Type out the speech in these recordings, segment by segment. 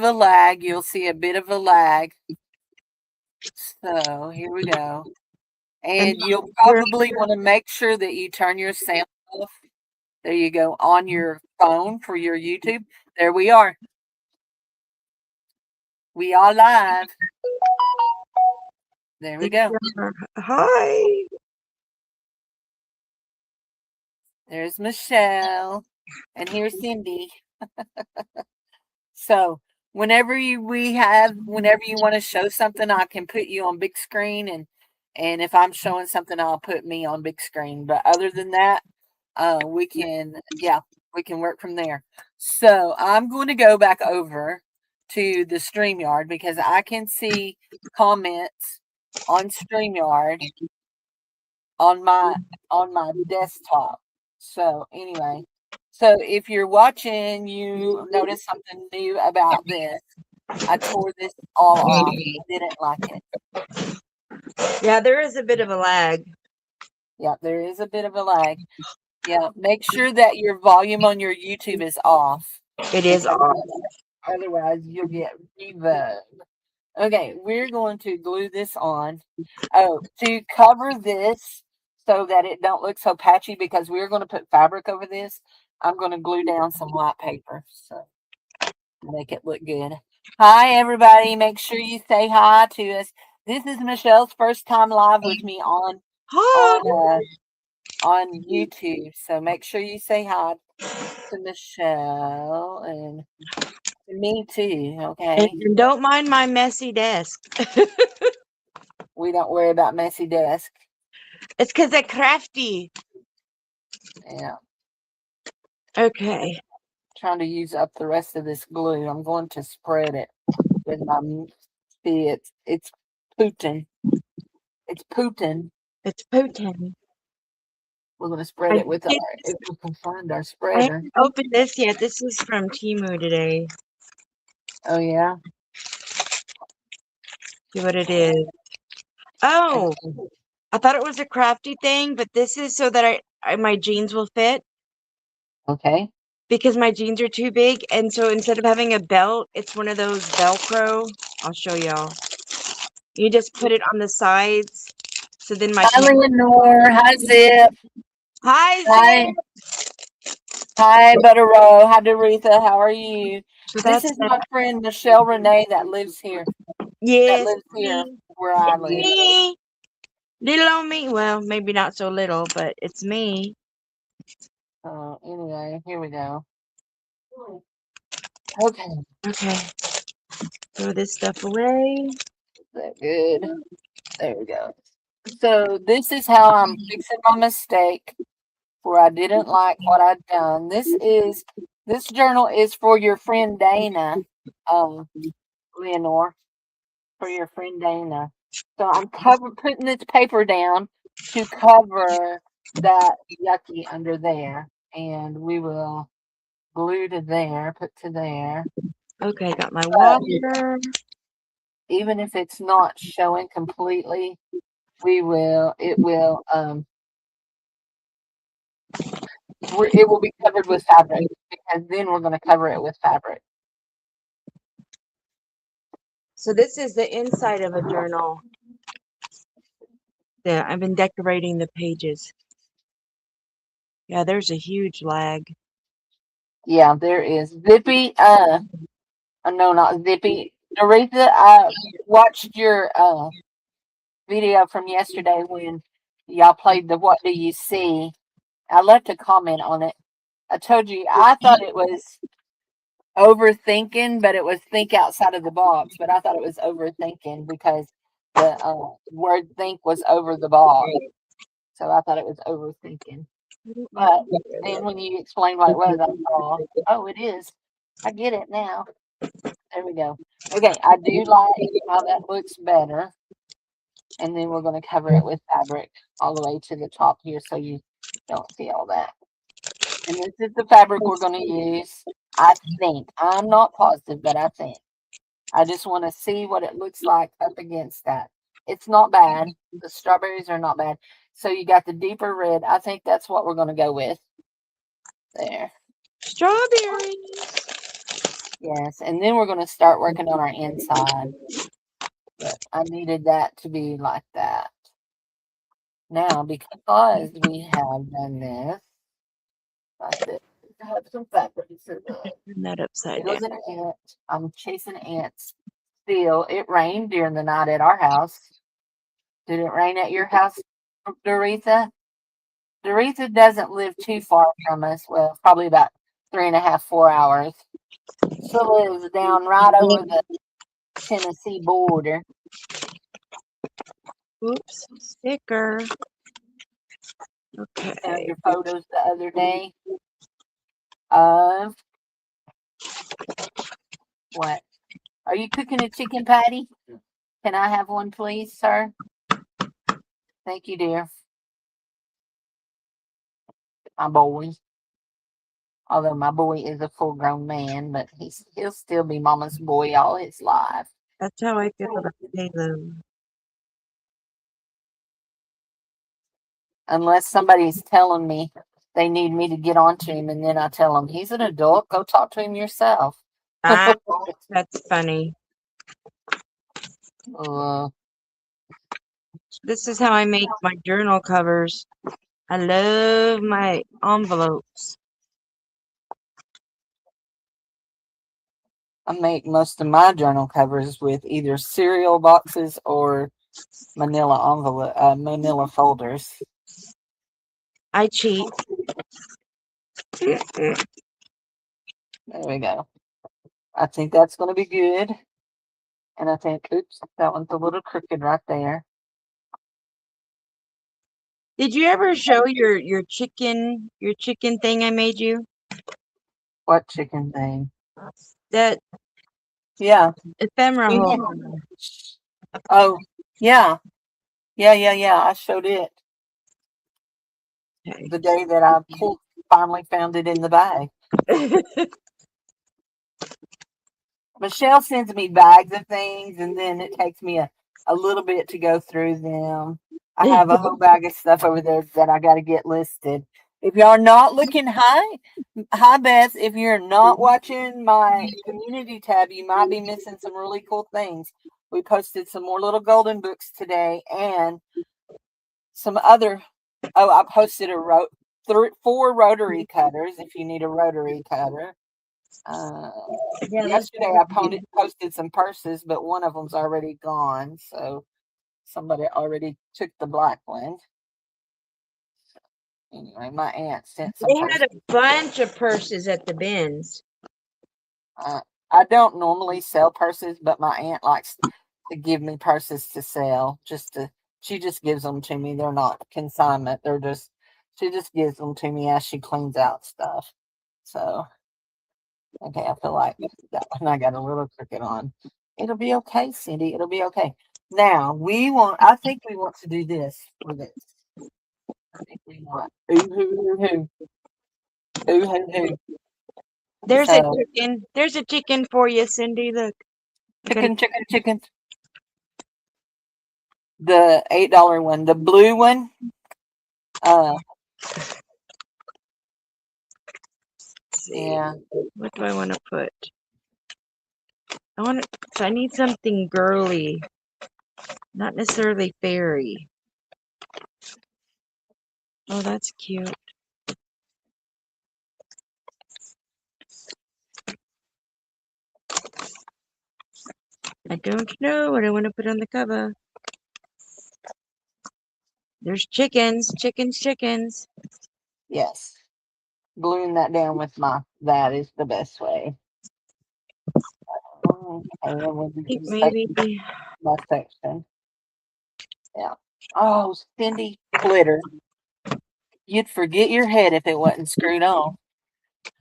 a lag. You'll see a bit of a lag. So here we go. And And you'll probably want to make sure that you turn your sound off. There you go, on your phone for your YouTube. There we are. We are live. There we go. hi. There's Michelle. And here's Cindy. So whenever you want to show something, I can put you on big screen, and if I'm showing something, I'll put me on big screen. But other than that, we can work from there. So I'm going to go back over to the StreamYard because I can see comments on StreamYard on my desktop. So anyway, so if you're watching, you notice something new about this. I tore this all off. I didn't like it. Yeah, there is a bit of a lag. Yeah, there is a bit of a lag. Yeah, make sure that your volume on your YouTube is off. It is off. Otherwise, you'll get reverb. Okay, we're going to glue this on. Oh, to cover this so that it don't look so patchy, because we're going to put fabric over this, I'm going to glue down some white paper so make it look good. Hi, everybody. Make sure you say hi to us. This is Michelle's first time live with me on Hi. on YouTube. So make sure you say hi to Michelle and to me too. Okay. And don't mind my messy desk. We don't worry about messy desk. It's because they're crafty. Yeah. Okay. Trying to use up the rest of this glue. I'm going to spread it with my see. It's Putin. It's Putin. It's Putin. We're going to spread it with our, if we can find our I spreader. haven't opened this yet. This is from Temu today. Oh yeah. See what it is. Oh, I thought it was a crafty thing, but this is so that my jeans will fit. Okay. Because my jeans are too big, and so instead of having a belt, it's one of those Velcro. I'll show y'all. You just put it on the sides, so then my Hi, Leonore. Hi, Zip. Hi, Zip. Hi, Butterrow. Hi, Doretha. How are you? So This is my friend Michelle Renee that lives here. Yes, That lives here where I live. me. Little on me. Well, maybe not so little, but it's me. Anyway, here we go. Okay. Okay. Throw this stuff away. Is that good? There we go. So this is how I'm fixing my mistake where I didn't like what I'd done. This journal is for your friend Dana, Leonore, for your friend Dana. So I'm putting this paper down to cover that yucky under there, and we will glue to there, put to there. Okay, got my water. Even if it's not showing completely, it will it will be covered with fabric, because then we're going to cover it with fabric. So this is the inside of a journal. Yeah, I've been decorating the pages. Yeah, there's a huge lag. Yeah, there is. Zippy, no, not Zippy. Doretha, I watched your video from yesterday when y'all played the What Do You See? I left a comment on it. I told you I thought it was overthinking, but it was think outside of the box. But I thought it was overthinking because the word think was over the box. So I thought it was overthinking. But then when you explained what it was, I thought, oh, it is. I get it now. There we go. Okay, I do like how that looks better. And then we're going to cover it with fabric all the way to the top here so you don't see all that. And this is the fabric we're going to use. I think. I'm not positive, but I think. I just want to see what it looks like up against that. It's not bad. The strawberries are not bad. So you got the deeper red. I think that's what we're going to go with. There. Strawberries. Yes, and then we're going to start working on our inside. But I needed that to be like that. Now, because we have done this, like this, I have some fabric. Turn that upside It down. was an ant. I'm chasing ants still. It rained during the night at our house. Did it rain at your house, Doretha? Doretha doesn't live too far from us. Well, probably about 3.5, 4 hours. She lives down right over the Tennessee border. Oops, sticker. Found Okay. your photos the other day of what? Are you cooking a chicken patty? Can I have one, please, sir? Thank you, dear. My boy. Although my boy is a full-grown man, but he'll still be mama's boy all his life. That's how I feel about Halo. Unless somebody's telling me they need me to get onto him, and then I tell them he's an adult. Go talk to him yourself. Ah, that's funny. This is how I make my journal covers. I love my envelopes. I make most of my journal covers with either cereal boxes or manila folders. I cheat. There we go. I think that's going to be good. And I think, oops, that one's a little crooked right there. Did you ever show your chicken thing I made you? What chicken thing? That Yeah. ephemera We hole. did. Oh, yeah. Yeah. I showed it Okay. the day that I finally found it in the bag. Michelle sends me bags of things, and then it takes me a little bit to go through them. I have a whole bag of stuff over there that I got to get listed. If y'all are not looking, hi Beth. If you're not watching my community tab, you might be missing some really cool things. We posted some more little golden books today, and some other. Oh, I posted 4 rotary cutters. If you need a rotary cutter. Yesterday I posted some purses, but one of them's already gone, so somebody already took the black one. Anyway, my aunt sent some They had a bunch of purses at the bins. I don't normally sell purses, but my aunt likes to give me purses to sell. She just gives them to me. They're not consignment. She just gives them to me as she cleans out stuff. So, okay, I feel like that one I got a little crooked on. It'll be okay, Cindy. It'll be okay. Now I think we want to do this for this. I think we want ooh. There's So, a chicken. There's a chicken for you, Cindy. Look. chicken. The $8 one, the blue one. Yeah. What do I want to put? I need something girly, not necessarily fairy. Oh, that's cute. I don't know what I want to put on the cover. There's chickens. Yes. Gluing that down with that is the best way. Okay, Maybe. My section. Yeah. Oh, Cindy Splitter. You'd forget your head if it wasn't screwed on.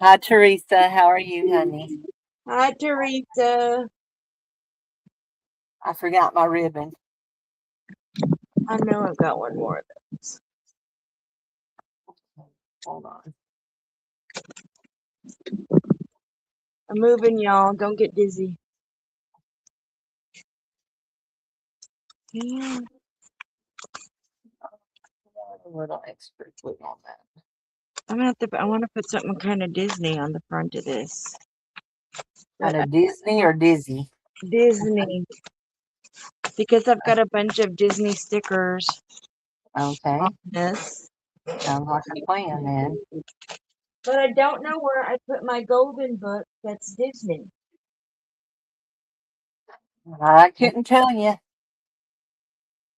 Hi, Teresa. How are you, honey? Hi, Teresa. I forgot my ribbon. I know I've got one more of those. Hold on. I'm moving, y'all. Don't get dizzy. Yeah. A little extra glue on that. I want to put something kind of Disney on the front of this. Out of Disney or Dizzy? Disney. Because I've got a bunch of Disney stickers Okay. on this. Sounds like a plan then. But I don't know where I put my golden book that's Disney. I couldn't tell you.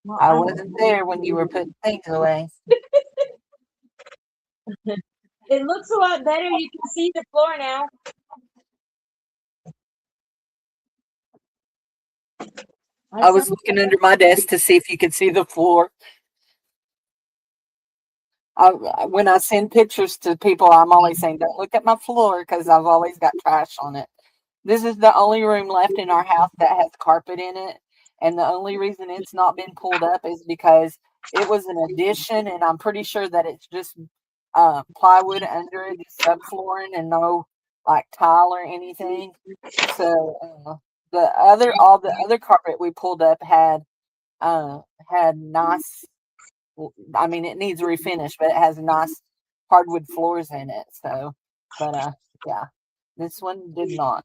Well, I wasn't there when you were putting things away. It looks a lot better. You can see the floor now. I was looking under my desk to see if you could see the floor. When I send pictures to people, I'm always saying, don't look at my floor because I've always got trash on it. This is the only room left in our house that has carpet in it. And the only reason it's not been pulled up is because it was an addition, and I'm pretty sure that it's just plywood under it, subflooring, and no like tile or anything. So all the other carpet we pulled up had nice. I mean, it needs refinish, but it has nice hardwood floors in it. So, but yeah, this one did not.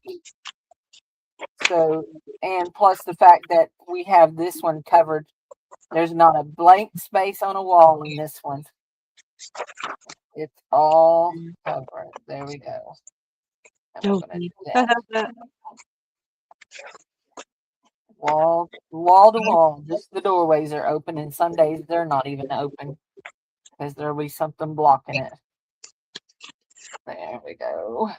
So, and plus the fact that we have this one covered, there's not a blank space on a wall in this one. It's all covered. There we go. And we're gonna do that. Wall to wall. Just the doorways are open, and some days they're not even open because there'll be something blocking it. There we go.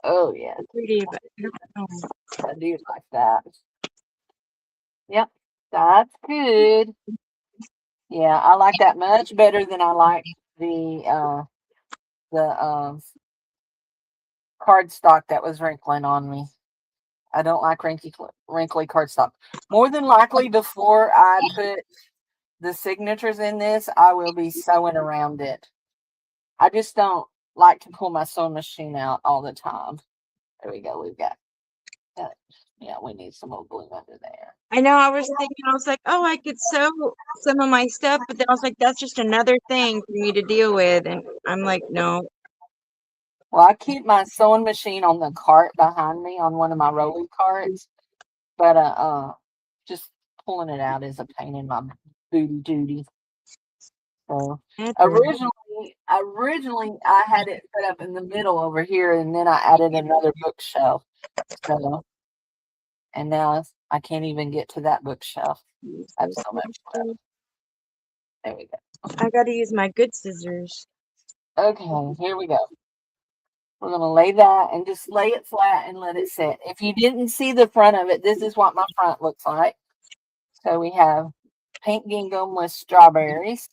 Oh yeah, Pretty, but I do like that. Yep, that's good. Yeah, I like that much better than I like the cardstock that was wrinkling on me. I don't like wrinkly cardstock. More than likely, before I put the signatures in this, I will be sewing around it. I just don't like to pull my sewing machine out all the time. There we go. We've got that. Yeah, we need some more glue under there. I know. I was thinking, I was like, oh, I could sew some of my stuff, but then I was like, that's just another thing for me to deal with, and I'm like, no. Well, I keep my sewing machine on the cart behind me on one of my rolling carts, but just pulling it out is a pain in my booty duty. So originally I had it set up in the middle over here, and then I added another bookshelf. So, and now I can't even get to that bookshelf. I have so much stuff. There we go. I got to use my good scissors. Okay, here we go. We're going to lay that and just lay it flat and let it sit. If you didn't see the front of it, this is what my front looks like. So we have pink gingham with strawberries,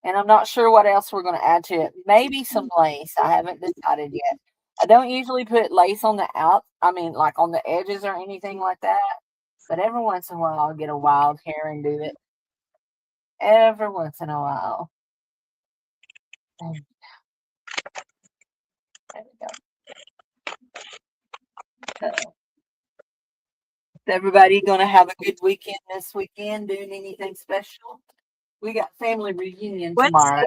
and I'm not sure what else we're going to add to it. Maybe some lace. I haven't decided yet. I don't usually put lace on the like on the edges or anything like that. But every once in a while, I'll get a wild hair and do it. Every once in a while. There we go. So, is everybody going to have a good weekend this weekend? Doing anything special? We got family reunion tomorrow.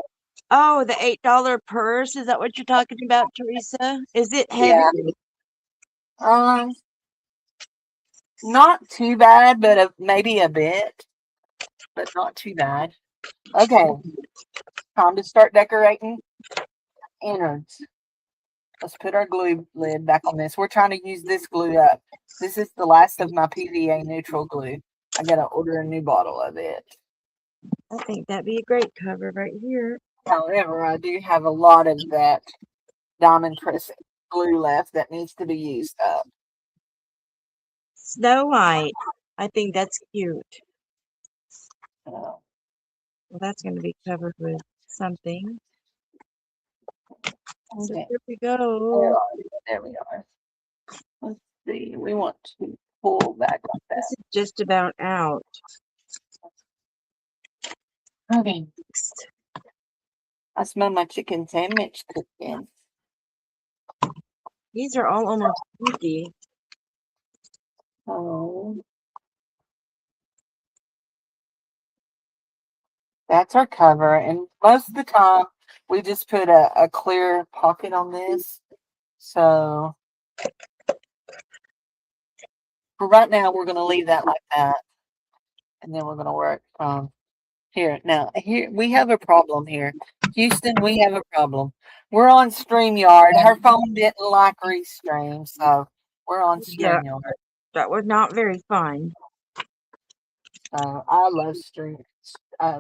Oh, the $8 purse. Is that what you're talking about, Teresa? Is it heavy? Yeah. Not too bad, but maybe a bit, but not too bad. Okay, time to start decorating innards. Let's put our glue lid back on this. We're trying to use this glue up. This is the last of my PVA neutral glue. I gotta order a new bottle of it. I think that'd be a great cover right here. However, I do have a lot of that diamond press glue left that needs to be used up. Snow White. I think that's cute. Well, that's going to be covered with something. So Okay. here we go. There we are. Let's see. We want to pull back like that. This is just about out. Okay. Next. I smell my chicken sandwich cooking. These are all almost empty. Oh. That's our cover. And most of the time, we just put a clear pocket on this So for right now, we're going to leave that like that. And then we're going to work from here. Now, here we have a problem here. Houston, we have a problem. We're on StreamYard. Her phone didn't like Restream, so we're on Yeah, StreamYard. that was not very fun. So I love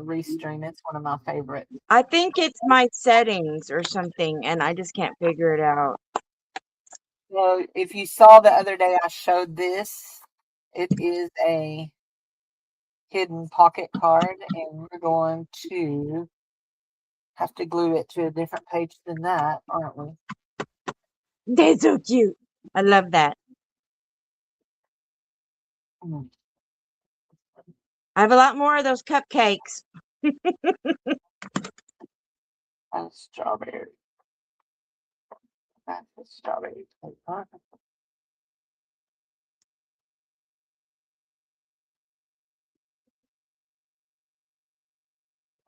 Restream. It's one of my favorites. I think it's my settings or something, and I just can't figure it out. So if you saw the other day, I showed this. It is a hidden pocket card, and we're going to have to glue it to a different page than that, aren't we? They're so cute. I love that. Mm. I have a lot more of those cupcakes. And strawberry. That's a strawberry paper.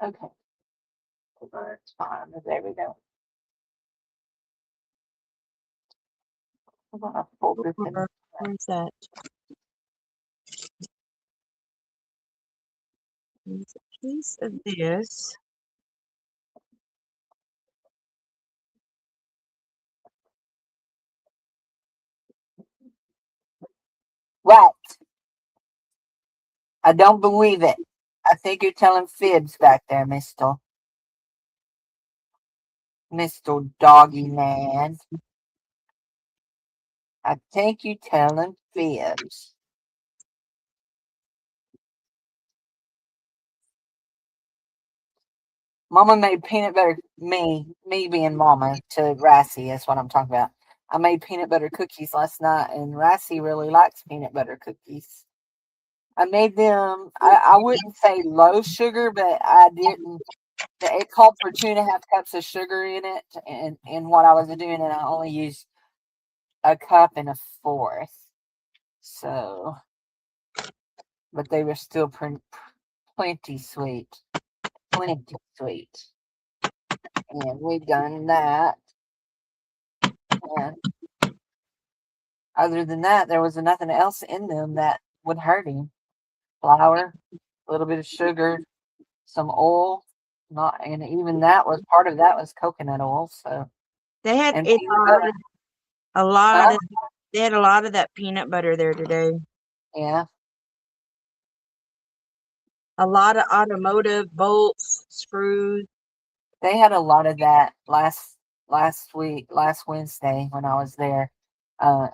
Okay. That's fine. There we go. I'm going to fold this in. Where's that? There's a piece of this. What? I don't believe it. I think you're telling fibs back there, Mr. Doggy Man. I think you're telling fibs. Mama made peanut butter, me being Mama to Rassie, that's what I'm talking about. I made peanut butter cookies last night, and Rassie really likes peanut butter cookies. I made them, I wouldn't say low sugar, but I didn't. It called for 2.5 cups of sugar in it, and what I was doing, and I only used a cup and a fourth. So, but they were still plenty sweet. Plenty sweet. And we've done that. And other than that, there was nothing else in them that would hurt him. Flour, a little bit of sugar, some oil, and even that was part of that was coconut oil. So They had and it peanut butter. a lot Huh? of they had a lot of that peanut butter there today. Yeah, A lot of automotive bolts, screws. they had a lot of that last Wednesday when I was there.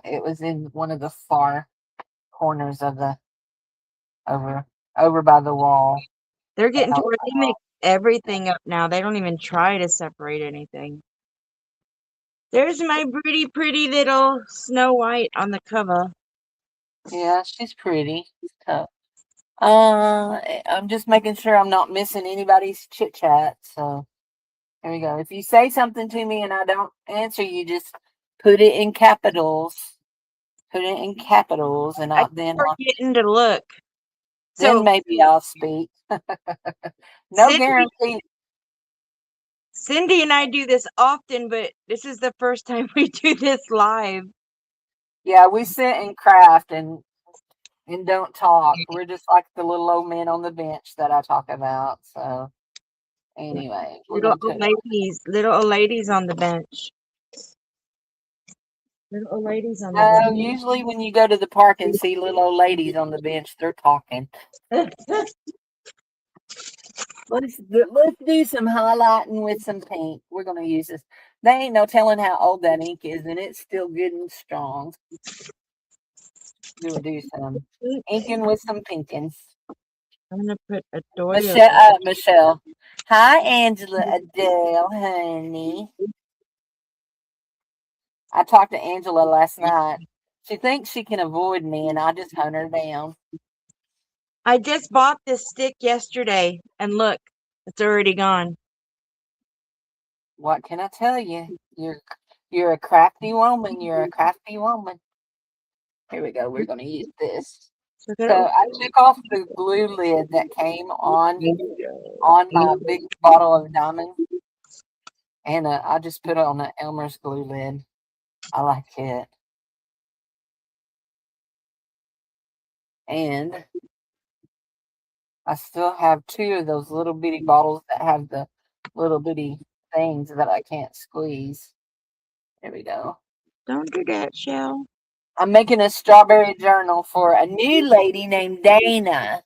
It was in one of the far corners of the over by the wall. They're getting to where they make everything up now. They don't even try to separate anything. There's my pretty little Snow White on the cover. Yeah, she's pretty. So, I'm just making sure I'm not missing anybody's chit chat. So there we go. If you say something to me and I don't answer you, just put it in capitals. Put it in capitals, and I then keep forgetting to look. then So maybe I'll speak. No guarantee. Cindy and I do this often, but this is the first time we do this live. Yeah, we sit and craft and don't talk. We're just like the little old men on the bench that I talk about. So anyway, Little old ladies on the bench. Little old ladies on the bench. Usually when you go to the park and see little old ladies on the bench, they're talking. Let's do some highlighting with some pink. We're gonna use this. They ain't no telling how old that ink is, and it's still good and strong. We'll do some inking with some pinkins. I'm gonna put a Doyle. Michelle. Hi, Angela Adele, honey. I talked to Angela last night. She thinks she can avoid me, and I just hunt her down. I just bought this stick yesterday, and look, it's already gone. What can I tell you? You're a crafty woman. You're a crafty woman. Here we go. We're going to use this. So I took off the glue lid that came on my big bottle of diamond, and I just put on the Elmer's glue lid. I like it. And I still have 2 of those little bitty bottles that have the little bitty things that I can't squeeze. There we go. Don't do that, Shell. I'm making a strawberry journal for a new lady named Dana.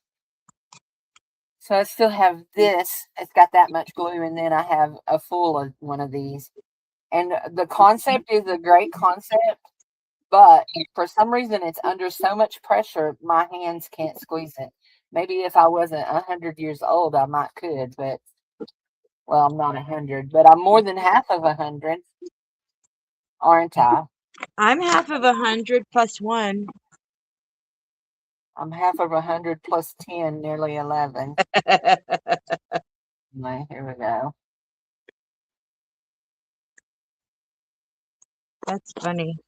So I still have this. It's got that much glue, and then I have a full of one of these. And the concept is a great concept, but for some reason it's under so much pressure, my hands can't squeeze it. Maybe if I wasn't 100 years old, I might could, but well, I'm not 100, but I'm more than half of 100, aren't I? I'm half of 100 plus 1. I'm half of 100 plus 10, nearly 11. Anyway, here we go. That's funny.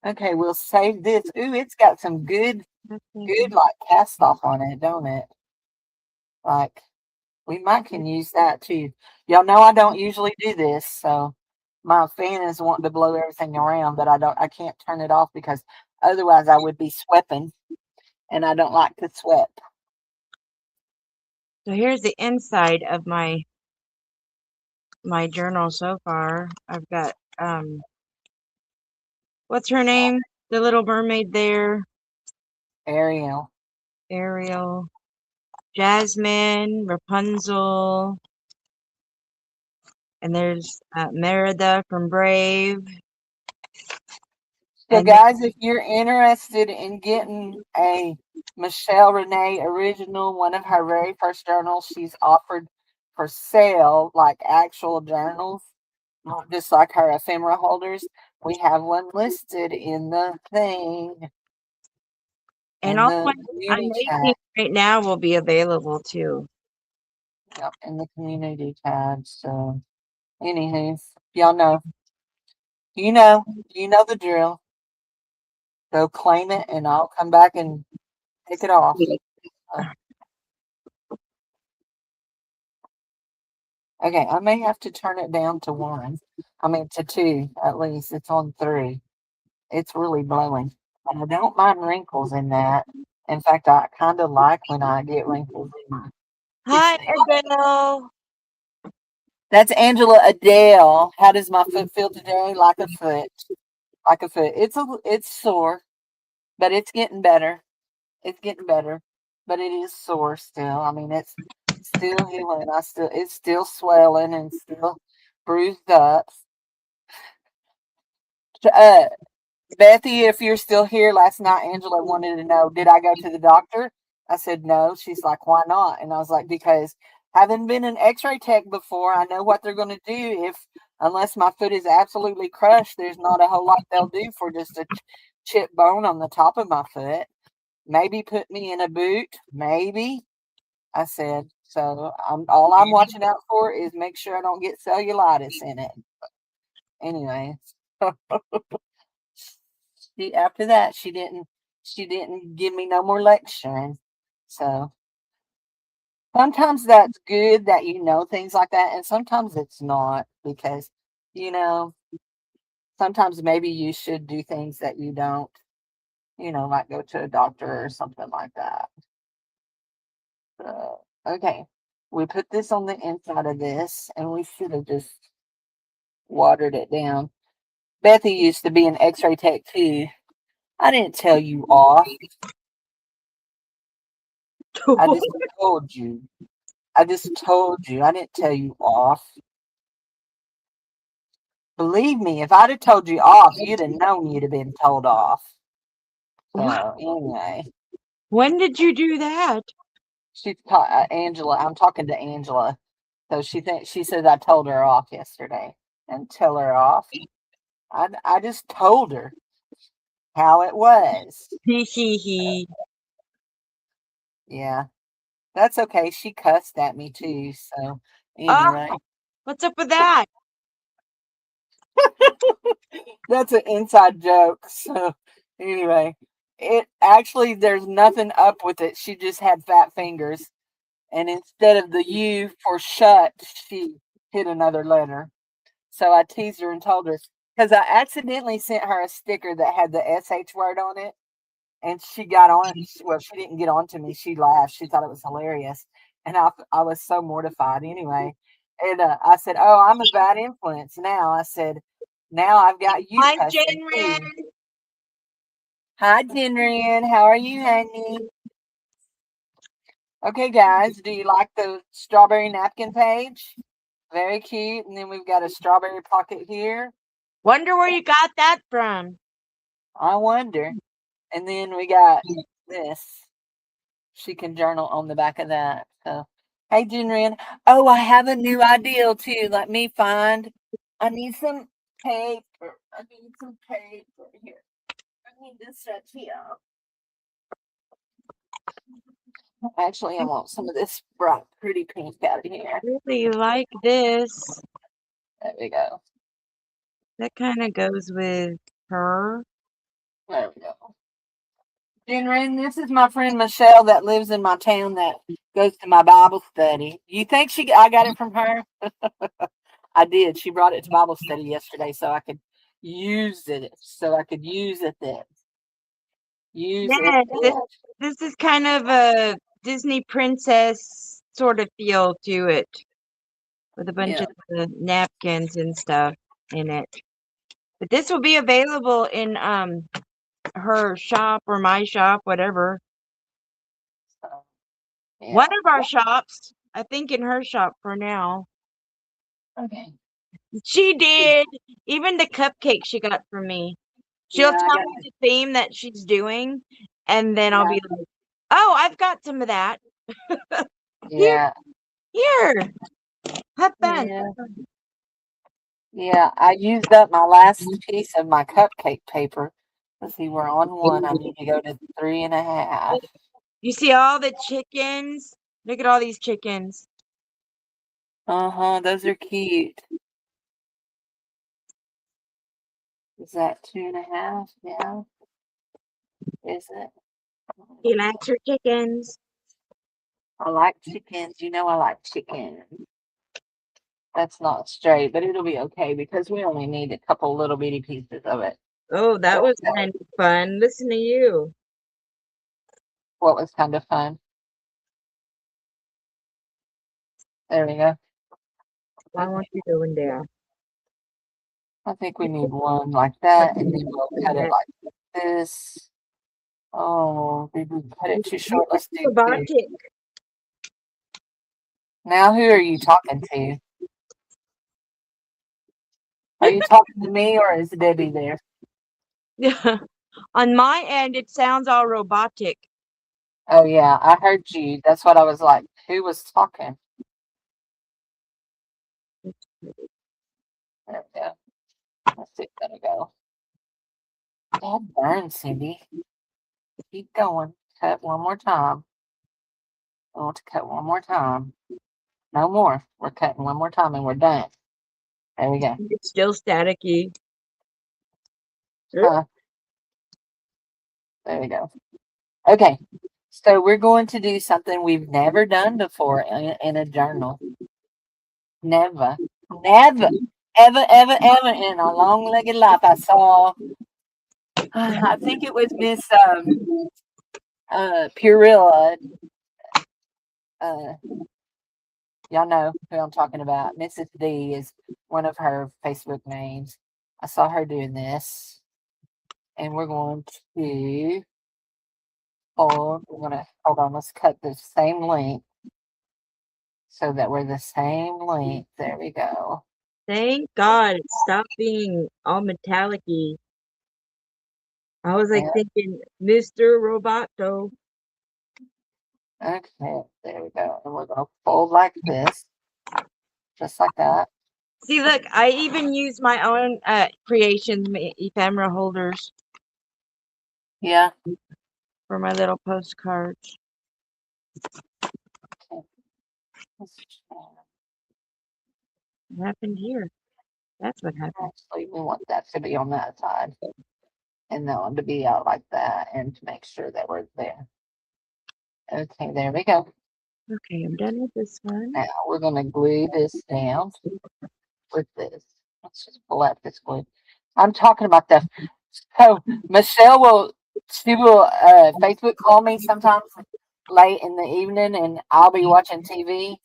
Okay, we'll save this. Ooh, it's got some good like cast off on it, don't it? Like we might can use that too. Y'all know I don't usually do this, so my fan is wanting to blow everything around, but I can't turn it off because otherwise I would be sweeping, and I don't like to sweep. So here's the inside of my journal so far. I've got what's her name? The little mermaid there. Ariel. Ariel. Jasmine, Rapunzel. And there's Merida from Brave. So, And guys, if you're interested in getting a Michelle Renee original, one of her very first journals, she's offered for sale, like actual journals, not just like her ephemera holders. We have one listed in the thing, and in all the what I'm community making chat. right now will be available too. Yep, in the community tab. So, anywho, y'all know, you know the drill. Go claim it, and I'll come back and take it off. Okay, I may have to turn it down to 1. I mean, to 2 at least. It's on 3. It's really blowing. And I don't mind wrinkles in that. In fact, I kind of like when I get wrinkles in my. Hi, Adele. That's Angela Adele. How does my foot feel today? Like a foot. Like a foot. It's sore, but it's getting better. It's getting better, but it is sore still. I mean, it's still healing. It's still swelling and still bruised up. Uh, Bethy, if you're still here, last night Angela wanted to know, did I go to the doctor? I said no. She's like, why not? And I was like, because having been an X-ray tech before, I know what they're going to do if, unless my foot is absolutely crushed, there's not a whole lot they'll do for just a chip bone on the top of my foot. Maybe put me in a boot, maybe. I said, so all I'm watching out for is make sure I don't get cellulitis in it. Anyway, after that she didn't give me no more lecturing. So sometimes that's good that you know things like that, and sometimes it's not, because you know sometimes maybe you should do things that you don't, like go to a doctor or something like that. So, okay, we put this on the inside of this, and we should have just watered it down. Bethy used to be an X-ray tech too. I didn't tell you off. I just told you. I just told you. I didn't tell you off. Believe me, if I'd have told you off, you'd have known you'd have been told off. So anyway, When did you do that? she's Angela. I'm talking to Angela. So she says I told her off yesterday, and tell her off. I just told her how it was. Hee. Yeah, that's okay. She cussed at me too. So anyway, Oh, what's up with that? that's an inside joke. So anyway, it actually, there's nothing up with it. She just had fat fingers, and instead of the U for shut, she hit another letter. So I teased her and told her because I accidentally sent her a sticker that had the SH word on it. And she got on. Well, she didn't get on to me. She laughed. She thought it was hilarious. And I was so mortified anyway. And I said, "Oh, I'm a bad influence now." I said, "Now I've got you Hi, cussing Jenren. too." Hi, Jenrian. How are you, honey? Okay, guys, do you like the strawberry napkin page? Very cute. And then we've got a strawberry pocket here. Wonder where you got that from. I wonder. And then we got this. She can journal on the back of that. So, hey, Jinrin. Oh, I have a new idea too. Let me find. I need some paper. I need some paper here. I need this set here. Actually, I want some of this bright, pretty pink out of here. Really like this. There we go. That kind of goes with her. There we go. Jinrin, this is my friend Michelle that lives in my town that goes to my Bible study. You think I got it from her? I did. She brought it to Bible study yesterday so I could use it. Then. Use Yeah, it. this is kind of a Disney princess sort of feel to it, with a bunch of the napkins and stuff in it. But this will be available in her shop or my shop, whatever. So, One of our shops, I think in her shop for now. Okay. She did. Even the cupcake she got from me. She'll Yeah, I tell got me the theme that she's doing, and then I'll Yeah. be like, "Oh, I've got some of that. Yeah. Here, have fun." Yeah. Yeah. I used up my last piece of my cupcake paper. Let's see, we're on one. I need to go to 3.5. You see all the chickens? Look at all these chickens. Uh-huh. Those are cute. Is that 2.5? Yeah. Is it? He likes her chickens. I like chickens. You know I like chicken. That's not straight, but it'll be okay because we only need a couple little bitty pieces of it. Oh, that was kind of fun. Listen to you. What was kind of fun. There we go. I want you going down. I think we need one like that, and then we'll cut it like this. Oh, did we cut it too short? Let's do 2. Now, who are you talking to? Are you talking to me or is Debbie there? Yeah. On my end, it sounds all robotic. Oh, yeah, I heard you. That's what I was like. Who was talking? There we go. Let's see, gotta go. Dad burn, Cindy. Keep going. Cut one more time. I want to cut one more time. No more. We're cutting one more time and we're done. There we go. It's still staticky. Huh. There we go. Okay. So we're going to do something we've never done before in a journal. Never. Never. Ever in a long-legged life. I saw, I think it was Miss Purilla. Y'all know who I'm talking about. Mrs. D is one of her Facebook names. I saw her doing this. And we're going to hold on, let's cut the same length so that we're the same length. There we go. Thank God it stopped being all metallic-y. I was like thinking, Mr. Roboto. Okay, there we go. And we're gonna fold like this. Just like that. See, look, I even use my own creations, ephemera holders. Yeah. For my little postcards. Okay. What happened here? That's what happened. Actually, we want that to be on that side. And that one to be out like that and to make sure that we're there. Okay, there we go. Okay, I'm done with this one. Now we're gonna glue this down with this. Let's just pull out this glue. I'm talking about the. So Michelle she will Facebook call me sometimes late in the evening, and I'll be watching TV,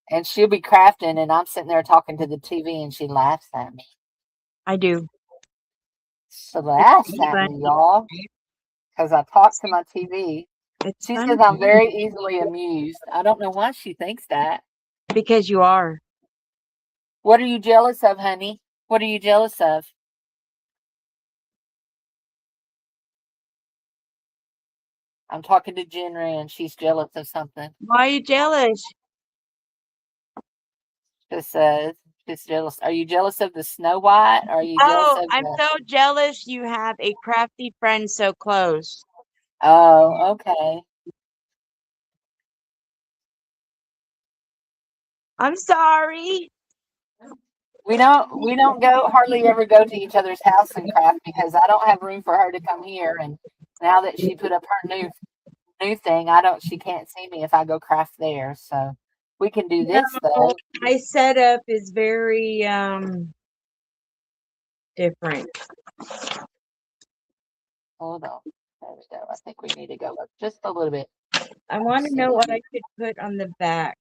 and she'll be crafting, and I'm sitting there talking to the TV, and she laughs at me. I do. She laughs It's at funny. me, y'all, because I talk to my TV. It's She funny says I'm very easily amused. I don't know why she thinks that. because you are. What are you jealous of, honey? What are you jealous of? I'm talking to Jenry, and she's jealous of something. Why are you jealous? She says she's jealous. Are you jealous of the Snow White? Or are you jealous Oh, of I'm the? so jealous you have a crafty friend so close. Oh, okay. I'm sorry. We don't go hardly ever go to each other's house and craft because I don't have room for her to come here. And now that she put up her new thing, she can't see me if I go craft there. So we can do this No, though. my setup is very different. Hold on. There we go. I think we need to go up just a little bit. I want to know what I could put on the back.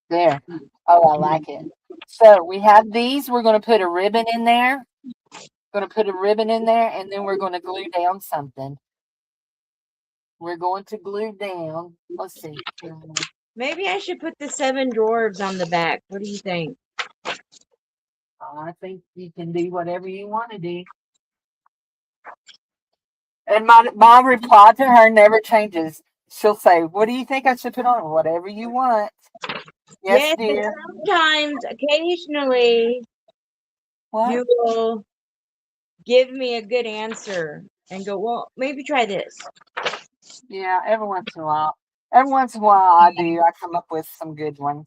There. Oh, I like it. So we have these. We're going to put a ribbon in there. Going to put a ribbon in there, and then we're going to glue down something. We're going to glue down. Let's see. Maybe I should put the 7 dwarves on the back. What do you think? I think you can do whatever you want to do. And my reply to her never changes. She'll say, "What do you think I should put on? Whatever you want." Yes, dear. Sometimes, occasionally, What? you will give me a good answer and go, well, maybe try this. Yeah, every once in a while. Every once in a while I do. I come up with some good ones.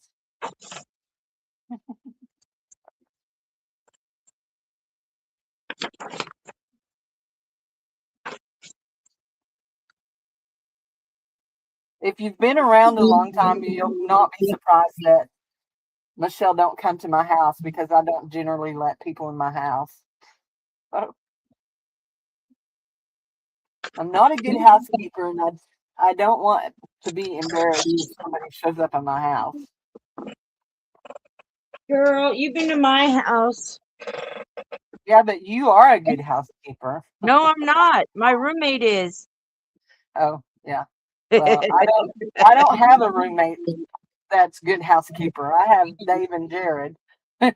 If you've been around a long time, you'll not be surprised that Michelle don't come to my house because I don't generally let people in my house. So, I'm not a good housekeeper, and I don't want to be embarrassed if somebody shows up at my house. Girl, you've been to my house. Yeah, but you are a good housekeeper. No, I'm not. My roommate is. Oh, yeah. Well, I don't have a roommate that's good housekeeper. I have Dave and Jared. And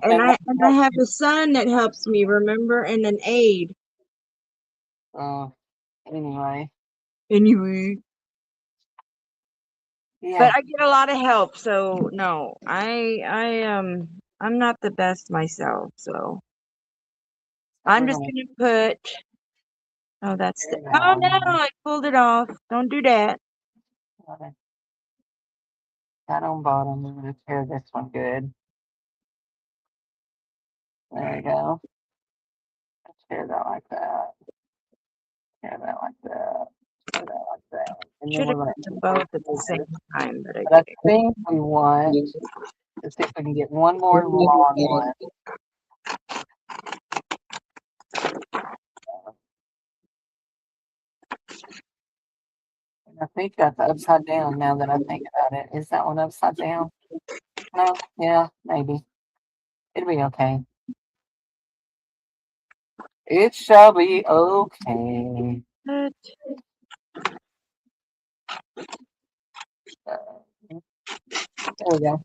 I have a son that helps me, remember, and an aide. Anyway. Yeah. But I get a lot of help, so no, I'm not the best myself, so I'm just gonna put. Oh, that's the. Oh no, I pulled it off. Don't do that. That on bottom. We're gonna tear this one good. There we go. Tear that like that. Tear that like that. Tear that like that. And then Should have we're put them both at the same time, but I think we want to see if we can get one more long one. I think that's upside down now that I think about it. Is that one upside down? No, yeah, maybe. It'll be okay. It shall be okay. But There we go.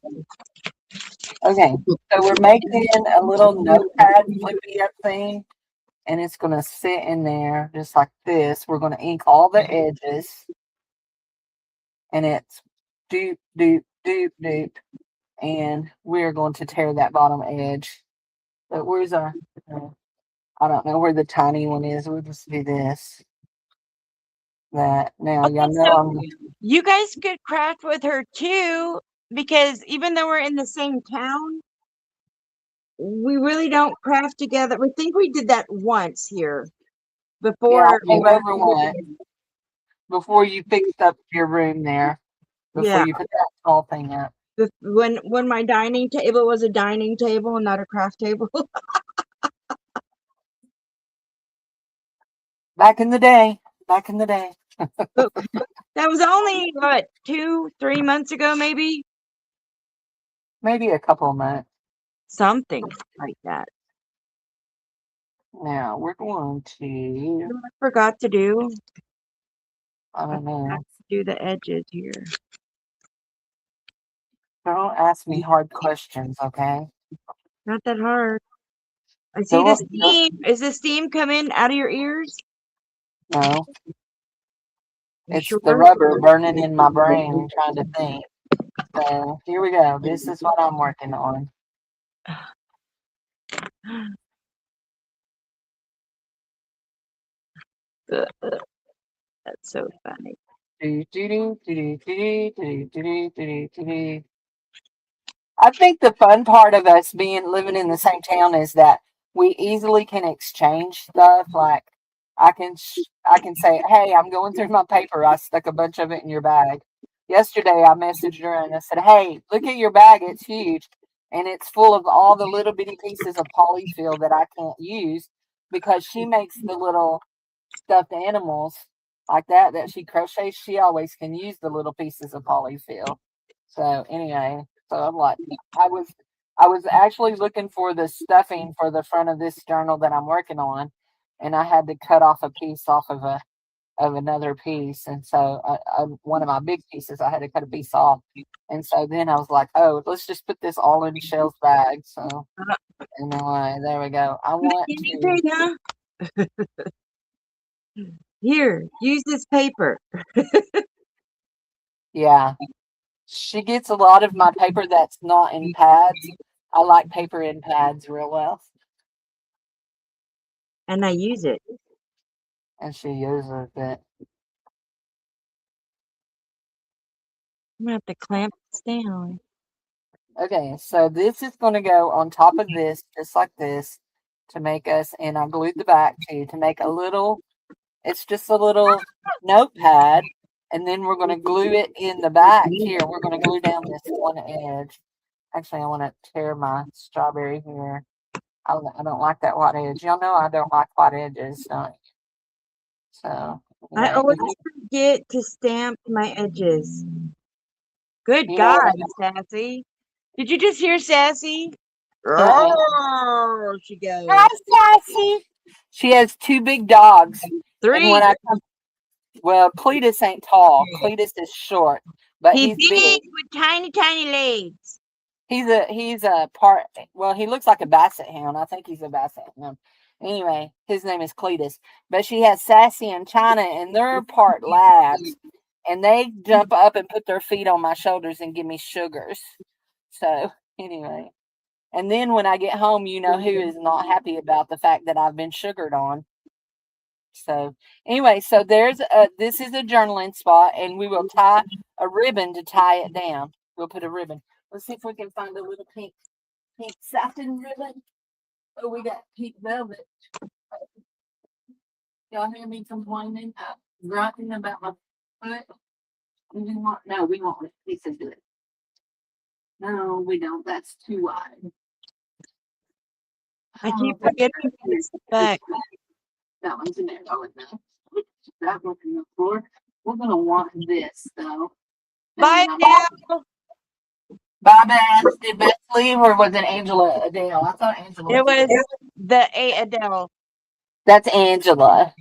Okay, so we're making a little notepad flippy up thing, and it's going to sit in there just like this. We're going to ink all the edges, and it's doop, doop, doop, doop, and we're going to tear that bottom edge. But where's our, I don't know where the tiny one is. We'll just do this. That now, okay, y'all know you guys could craft with her too, because even though we're in the same town, we really don't craft together. We think we did that once here before. I came over one before you fixed up your room there. Before you put that tall thing up. When my dining table was a dining table and not a craft table. Back in the day. Back in the day. That was only what 2-3 months ago, maybe Maybe a couple of months. something like that. Now we're going to. You know what I forgot to do. I don't know. Forgot to do the edges here. Don't ask me hard questions, okay? Not that hard. I see Go the up. steam. Is the steam coming out of your ears? No, You it's sure? the rubber burning in my brain trying to think. So here we go. This is what I'm working on. That's so funny. I think the fun part of us living in the same town is that we easily can exchange stuff. Like I can say, "Hey, I'm going through my paper. I stuck a bunch of it in your bag." Yesterday, I messaged her and I said, "Hey, look at your bag. It's huge, and it's full of all the little bitty pieces of polyfill that I can't use because she makes the little stuffed animals like that she crochets. She always can use the little pieces of polyfill." So anyway, so I'm like, I was actually looking for the stuffing for the front of this journal that I'm working on, and I had to cut off a piece off of another piece, and so one of my big pieces I had to cut a piece off, and so then I was like, oh, let's just put this all in Shell's bag. So anyway, there we go. I want to. Here, use this paper. Yeah, she gets a lot of my paper that's not in pads. I like paper in pads real well. And I use it. And she uses it. I'm gonna have to clamp this down. Okay, so this is going to go on top of this, just like this, to make us, and I glued the back too, to make a little, it's just a little notepad, and then we're going to glue it in the back here. We're going to glue down this one edge. Actually, I want to tear my strawberry here. I don't like that white edge. Y'all know I don't like white edges, don't you? So I anyway, always forget to stamp my edges. Good you know, God, Sassy. Did you just hear Sassy? uh-uh. Oh, she goes. Hi, Sassy. She has two big dogs. 3. And when I come, well, Cletus ain't tall. Cletus is short, but He's he's big. with tiny, tiny legs. He's a part. Well, he looks like a basset hound. I think he's a basset hound. Anyway, his name is Cletus. But she has Sassy and China, and they're part labs, and they jump up and put their feet on my shoulders and give me sugars. So anyway, and then when I get home, you know who is not happy about the fact that I've been sugared on. So anyway, so this is a journaling spot, and we will tie a ribbon to tie it down. We'll put a ribbon. Let's see if we can find a little pink satin ribbon. Oh, we got pink velvet. Y'all hear me complaining, grunting about my foot? We want a piece of it. No, we don't. That's too wide. I keep forgetting to put it back. That one's in there. Oh, no. That one on the floor. We're gonna want this though. Bye now. Bye, Beth. Did Beth leave, or was it Angela Adele? I thought Angela. It was the Adele. That's Angela.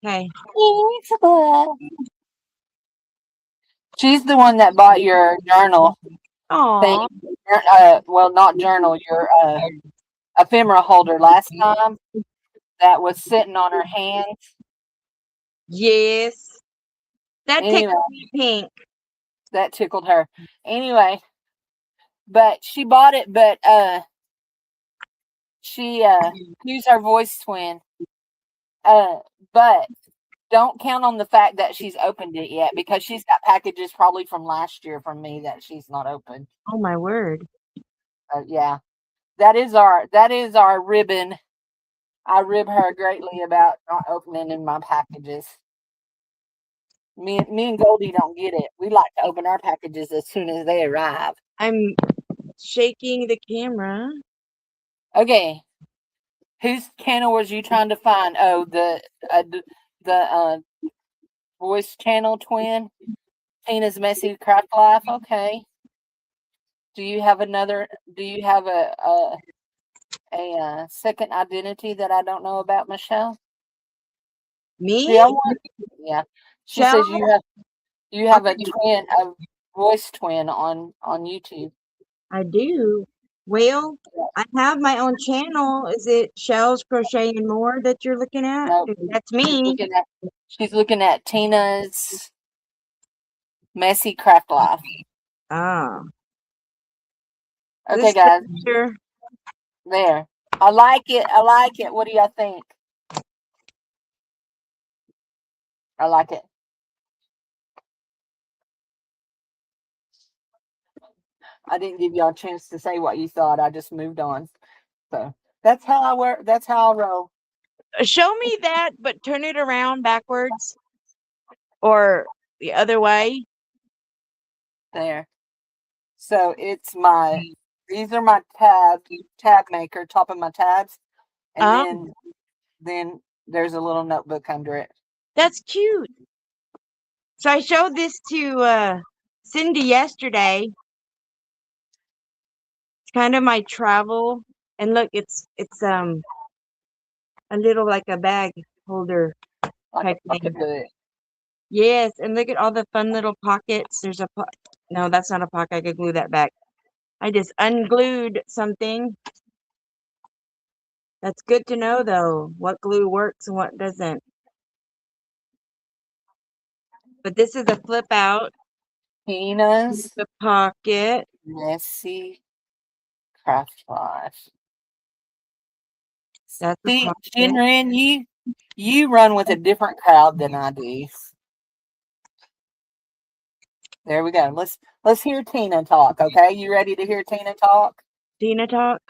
Okay. Angela. She's the one that bought your journal Oh. Well, not journal. Your ephemera holder last time. That was sitting on her hands. Yes. That tickled me pink. That tickled her. Anyway, but she bought it, but she used her voice twin. But don't count on the fact that she's opened it yet, because she's got packages probably from last year from me that she's not opened. Oh my word. Yeah. That is our ribbon. I rib her greatly about not opening in my packages. Me and Goldie don't get it. We like to open our packages as soon as they arrive. I'm shaking the camera. Okay. Whose channel was you trying to find? Oh, the voice channel twin, Tina's Messy Craft Life. Okay. Do you have another? Do you have a second identity that I don't know about, Michelle? Me? See, I want. Yeah. She Shell? says you have a twin, a voice twin on YouTube. I do. Well, I have my own channel. Is it Shells Crochet and More that you're looking at? No, That's me. She's looking at Tina's Messy Craft Life. Ah. Okay, This guys. picture. There. I like it. I like it. What do y'all think? I like it. I didn't give y'all a chance to say what you thought. I just moved on. So that's how I work. That's how I roll. Show me that, but turn it around backwards or the other way. There. So it's my, these are my tab maker, top of my tabs. And then there's a little notebook under it. That's cute. So I showed this to Cindy yesterday. It's kind of my travel, and look, it's a little like a bag holder type thing. Yes, and look at all the fun little pockets. There's a no, that's not a pocket. I could glue that back. I just unglued something. That's good to know, though, what glue works and what doesn't. But this is a flip out. Tina's The pocket. Messy Craft Life. That's the See, pocket. Shinrin, you run with a different crowd than I do. There we go. Let's hear Tina talk. Okay, you ready to hear Tina talk? Tina talk.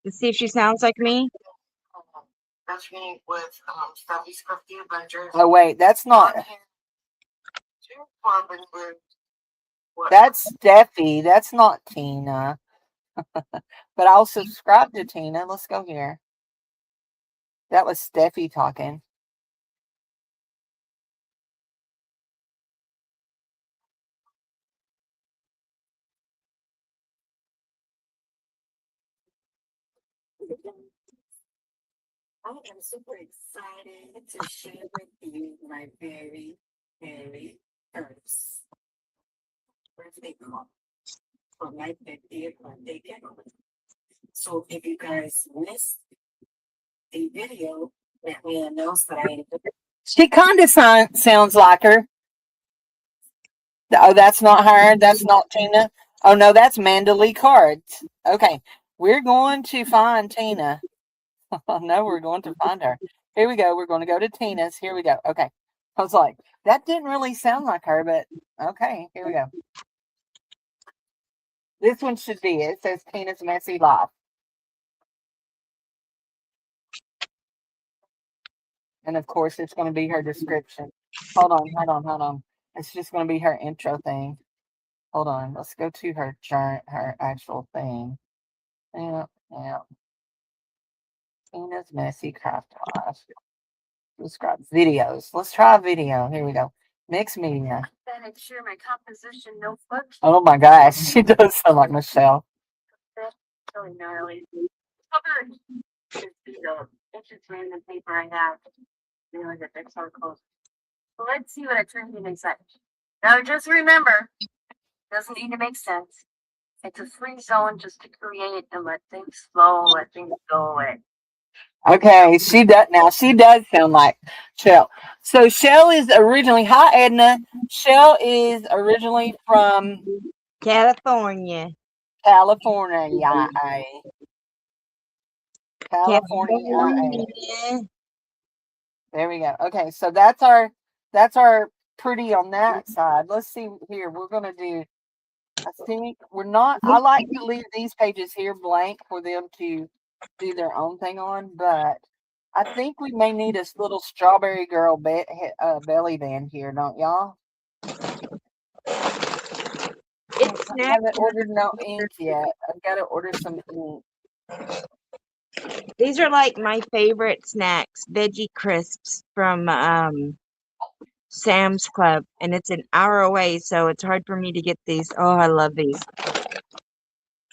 Let's see if she sounds like me. That's me with Stubby's Crafty Adventures. Oh wait, that's not. That's Steffi. That's not Tina. But I'll subscribe to Tina. Let's go here. That was Steffi talking. I am super excited to share with you my very, very first birthday call for my 50th birthday giveaway. So if you guys missed the video that we announced that I She kind of sounds like her. Oh, that's not her. That's not Tina. Oh no, that's Mandalee Cards. Okay, we're going to find Tina. No, we're going to find her. Here we go. We're going to go to Tina's. Here we go. Okay. I was like, that didn't really sound like her, but okay. Here we go. This one should be it. It says Tina's Messy Life. And of course, it's going to be her description. Hold on. It's just going to be her intro thing. Hold on. Let's go to her actual thing. Yeah. Tina's Messy Craft Life. Describe videos. Let's try a video. Here we go. Mixed media. then I'd share my composition notebook. Oh my gosh, she does sound like Michelle. That's really gnarly. Covered is the inches random paper I have. Really that they're so close. So let's see what I turned in inside. Now just remember, doesn't need to make sense. It's a free zone just to create and let things flow, let things go away. Okay, she does now. She does sound like Shell. So Shell is originally, hi Edna. Shell is originally from California. California. California. There we go. Okay, so that's our pretty on that side. Let's see here. We're gonna do. I think I like to leave these pages here blank for them to do their own thing on, but I think we may need a little strawberry girl belly band here, don't y'all? snack? haven't ordered no ink yet. I've got to order some ink. These are like my favorite snacks, veggie crisps from Sam's Club, and it's an hour away, so it's hard for me to get these. Oh, I love these.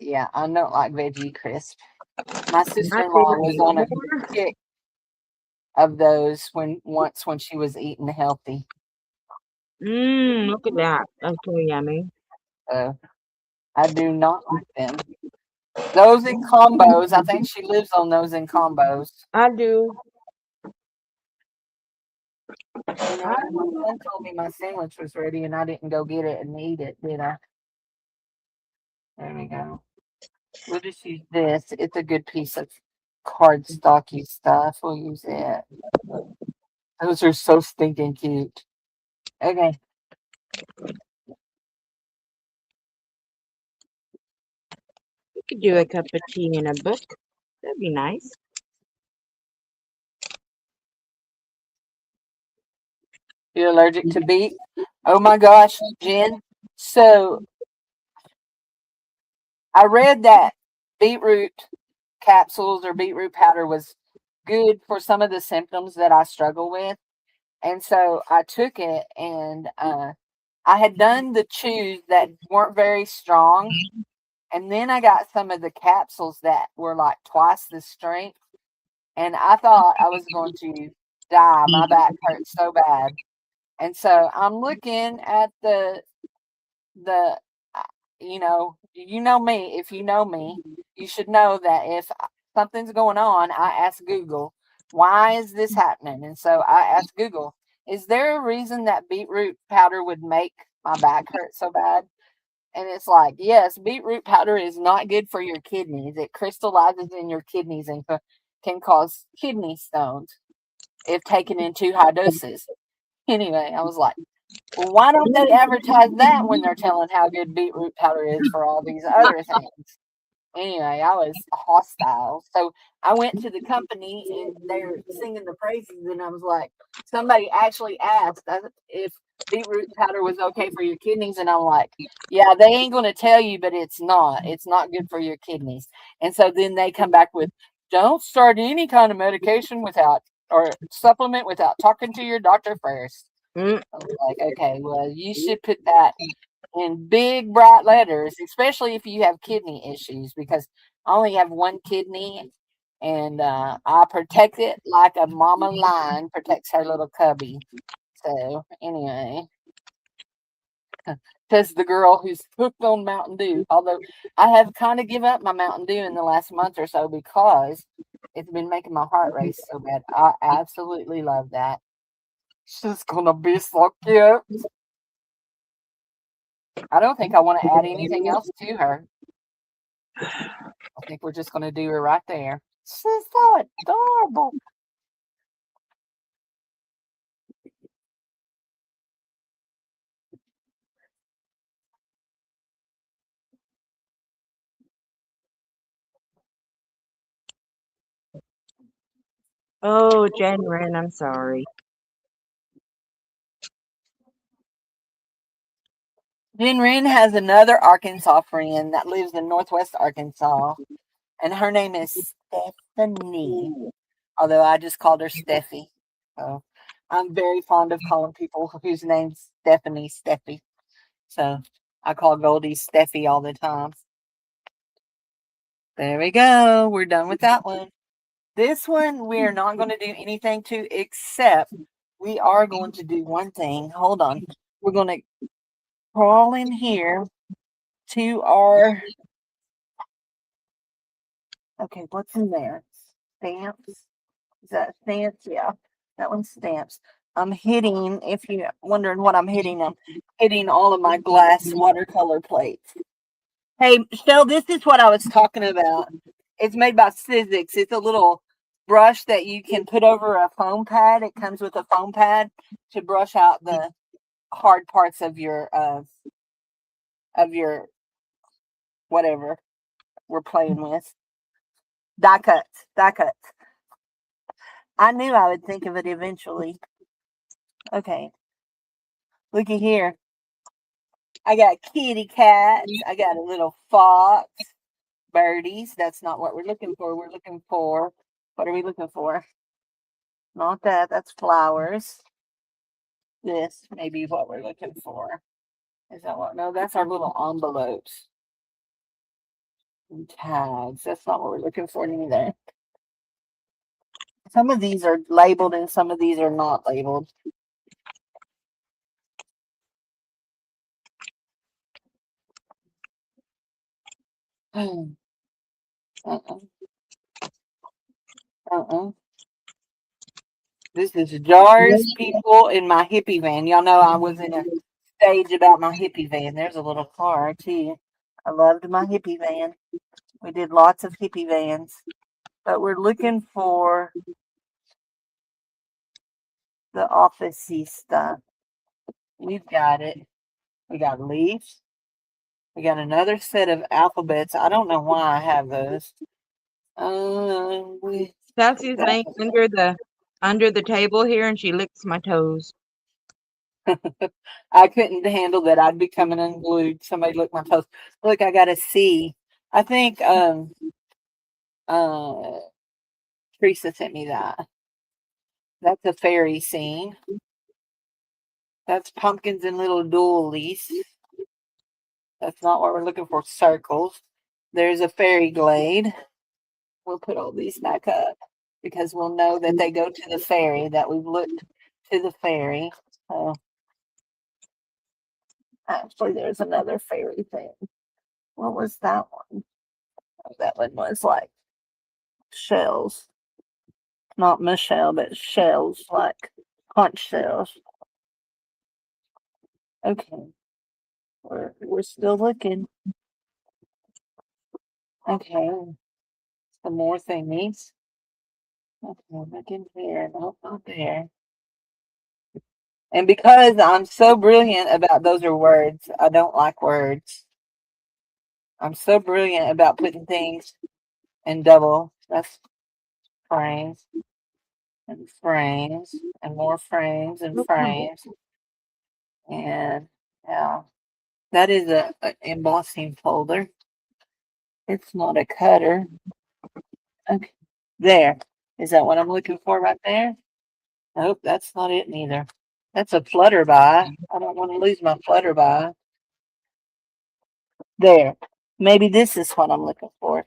Yeah, I don't like veggie crisp. My My sister-in-law was on a favorite. kick of those when she was eating healthy. Look at that. That's so yummy. So I do not like them. Those in combos. I think she lives on those in combos. I do. You know, my son told me my sandwich was ready and I didn't go get it and eat it, did I? There we go. We'll just use this. It's a good piece of cardstocky stuff. We'll use it. Those are so stinking cute. Okay. You could do a cup of tea and a book. That'd be nice. You're allergic to beet? Oh my gosh, Jen. So I read that beetroot capsules or beetroot powder was good for some of the symptoms that I struggle with. And so I took it and I had done the chews that weren't very strong. And then I got some of the capsules that were like twice the strength. And I thought I was going to die. My back hurt so bad. And so I'm looking at the you know me. If you know me, you should know that if something's going on, I ask Google, why is this happening? And so I asked Google, is there a reason that beetroot powder would make my back hurt so bad? And it's like, yes, beetroot powder is not good for your kidneys. It crystallizes in your kidneys and can cause kidney stones if taken in too high doses. Anyway, I was like, well, why don't they advertise that when they're telling how good beetroot powder is for all these other things? Anyway, I was hostile. So I went to the company and they're singing the praises. And I was like, somebody actually asked if beetroot powder was okay for your kidneys. And I'm like, yeah, they ain't going to tell you, but it's not. It's not good for your kidneys. And so then they come back with, don't start any kind of medication without or supplement without talking to your doctor first. Mm. I was like, okay, well, you should put that in big bright letters, especially if you have kidney issues, because I only have one kidney and I protect it like a mama lion protects her little cubby. So anyway, says the girl who's hooked on Mountain Dew. Although I have kind of give up my Mountain Dew in the last month or so because it's been making my heart race so bad. I absolutely love that. She's gonna be so cute. I don't think I want to add anything else to her. I think we're just going to do her right there. She's so adorable. Oh, Jen Wren, I'm sorry. Jen Wren has another Arkansas friend that lives in Northwest Arkansas, and her name is Stephanie. Although I just called her Steffi. So I'm very fond of calling people whose name's Stephanie Steffi. So I call Goldie Steffi all the time. There we go. We're done with that one. This one, we are not going to do anything to, except we are going to do one thing. Hold on. We're going to crawl in here to our, okay, what's in there? Stamps? Is that stamps? Yeah, that one's stamps. I'm hitting, if you're wondering what I'm hitting all of my glass watercolor plates. Hey, Michelle, this is what I was talking about. It's made by Sizzix. It's a little brush that you can put over a foam pad. It comes with a foam pad to brush out the hard parts of your whatever we're playing with. Die cuts. I knew I would think of it eventually. Okay. Looky here. I got kitty cats. I got a little fox. Birdies. That's not what we're looking for. We're looking for, what are we looking for? Not that. That's flowers. This may be what we're looking for. Is that what? No, that's our little envelopes and tags. That's not what we're looking for either. Some of these are labeled and some of these are not labeled. Uh-uh. Uh-uh. This is jars, people, in my hippie van. Y'all know I was in a stage about my hippie van. There's a little car, too. I loved my hippie van. We did lots of hippie vans. But we're looking for the office-y stuff. We've got it. We got leaves. We got another set of alphabets. I don't know why I have those. Sassy's laying under the table here, and she licks my toes. I couldn't handle that. I'd be coming unglued. Somebody lick my toes. Look, I got a C. I think Teresa sent me that. That's a fairy scene. That's pumpkins and little doilies. That's not what we're looking for. Circles. There's a fairy glade. We'll put all these back up because we'll know that they go to the fairy, that we've looked to the fairy. So actually, there's another fairy thing. What was that one? Oh, that one was like shells. Not Michelle, but shells, like conch shells. Okay. We're still looking. Okay. Some more thingies. Okay, look in here. Nope, not there. And because I'm so brilliant about those are words, I don't like words. I'm so brilliant about putting things in double. That's frames and frames and more frames and frames. And yeah, that is an embossing folder. It's not a cutter. Okay, there. Is that what I'm looking for right there? Nope, that's not it neither. That's a Flutterby. I don't want to lose my Flutterby. There. Maybe this is what I'm looking for.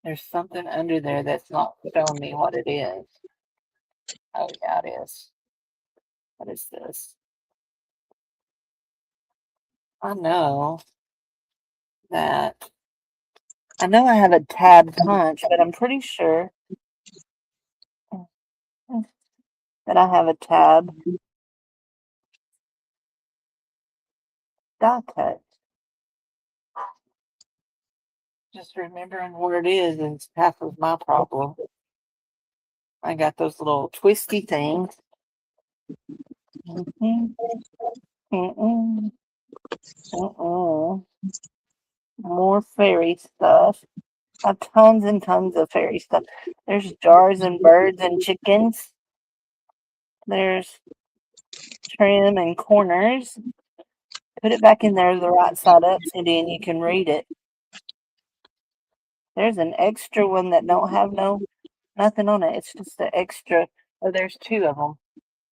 There's something under there that's not showing me what it is. Oh, yeah, it is. What is this? I know that. I know I have a tab punch, but I'm pretty sure that I have a tab die cut. Just remembering where it is half of my problem. I got those little twisty things. More fairy stuff. I have tons and tons of fairy stuff. There's jars and birds and chickens. There's trim and corners. Put it back in there the right side up, Cindy, and you can read it. There's an extra one that don't have nothing on it. It's just an extra. Oh, there's two of them.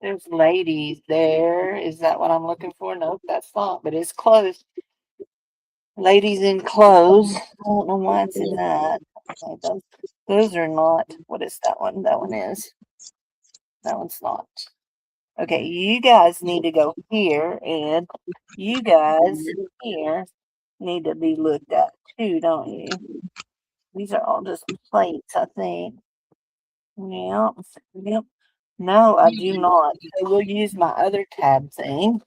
There's ladies there. Is that what I'm looking for? Nope, that's not, but it's close. Ladies in clothes. I don't know why it's in that. Okay, those are not. What is that one? That one is. That one's not. Okay, you guys need to go here, and you guys here need to be looked at too, don't you? These are all just plates, I think. Yep. Yep. No, I do not. So we'll use my other tab thing.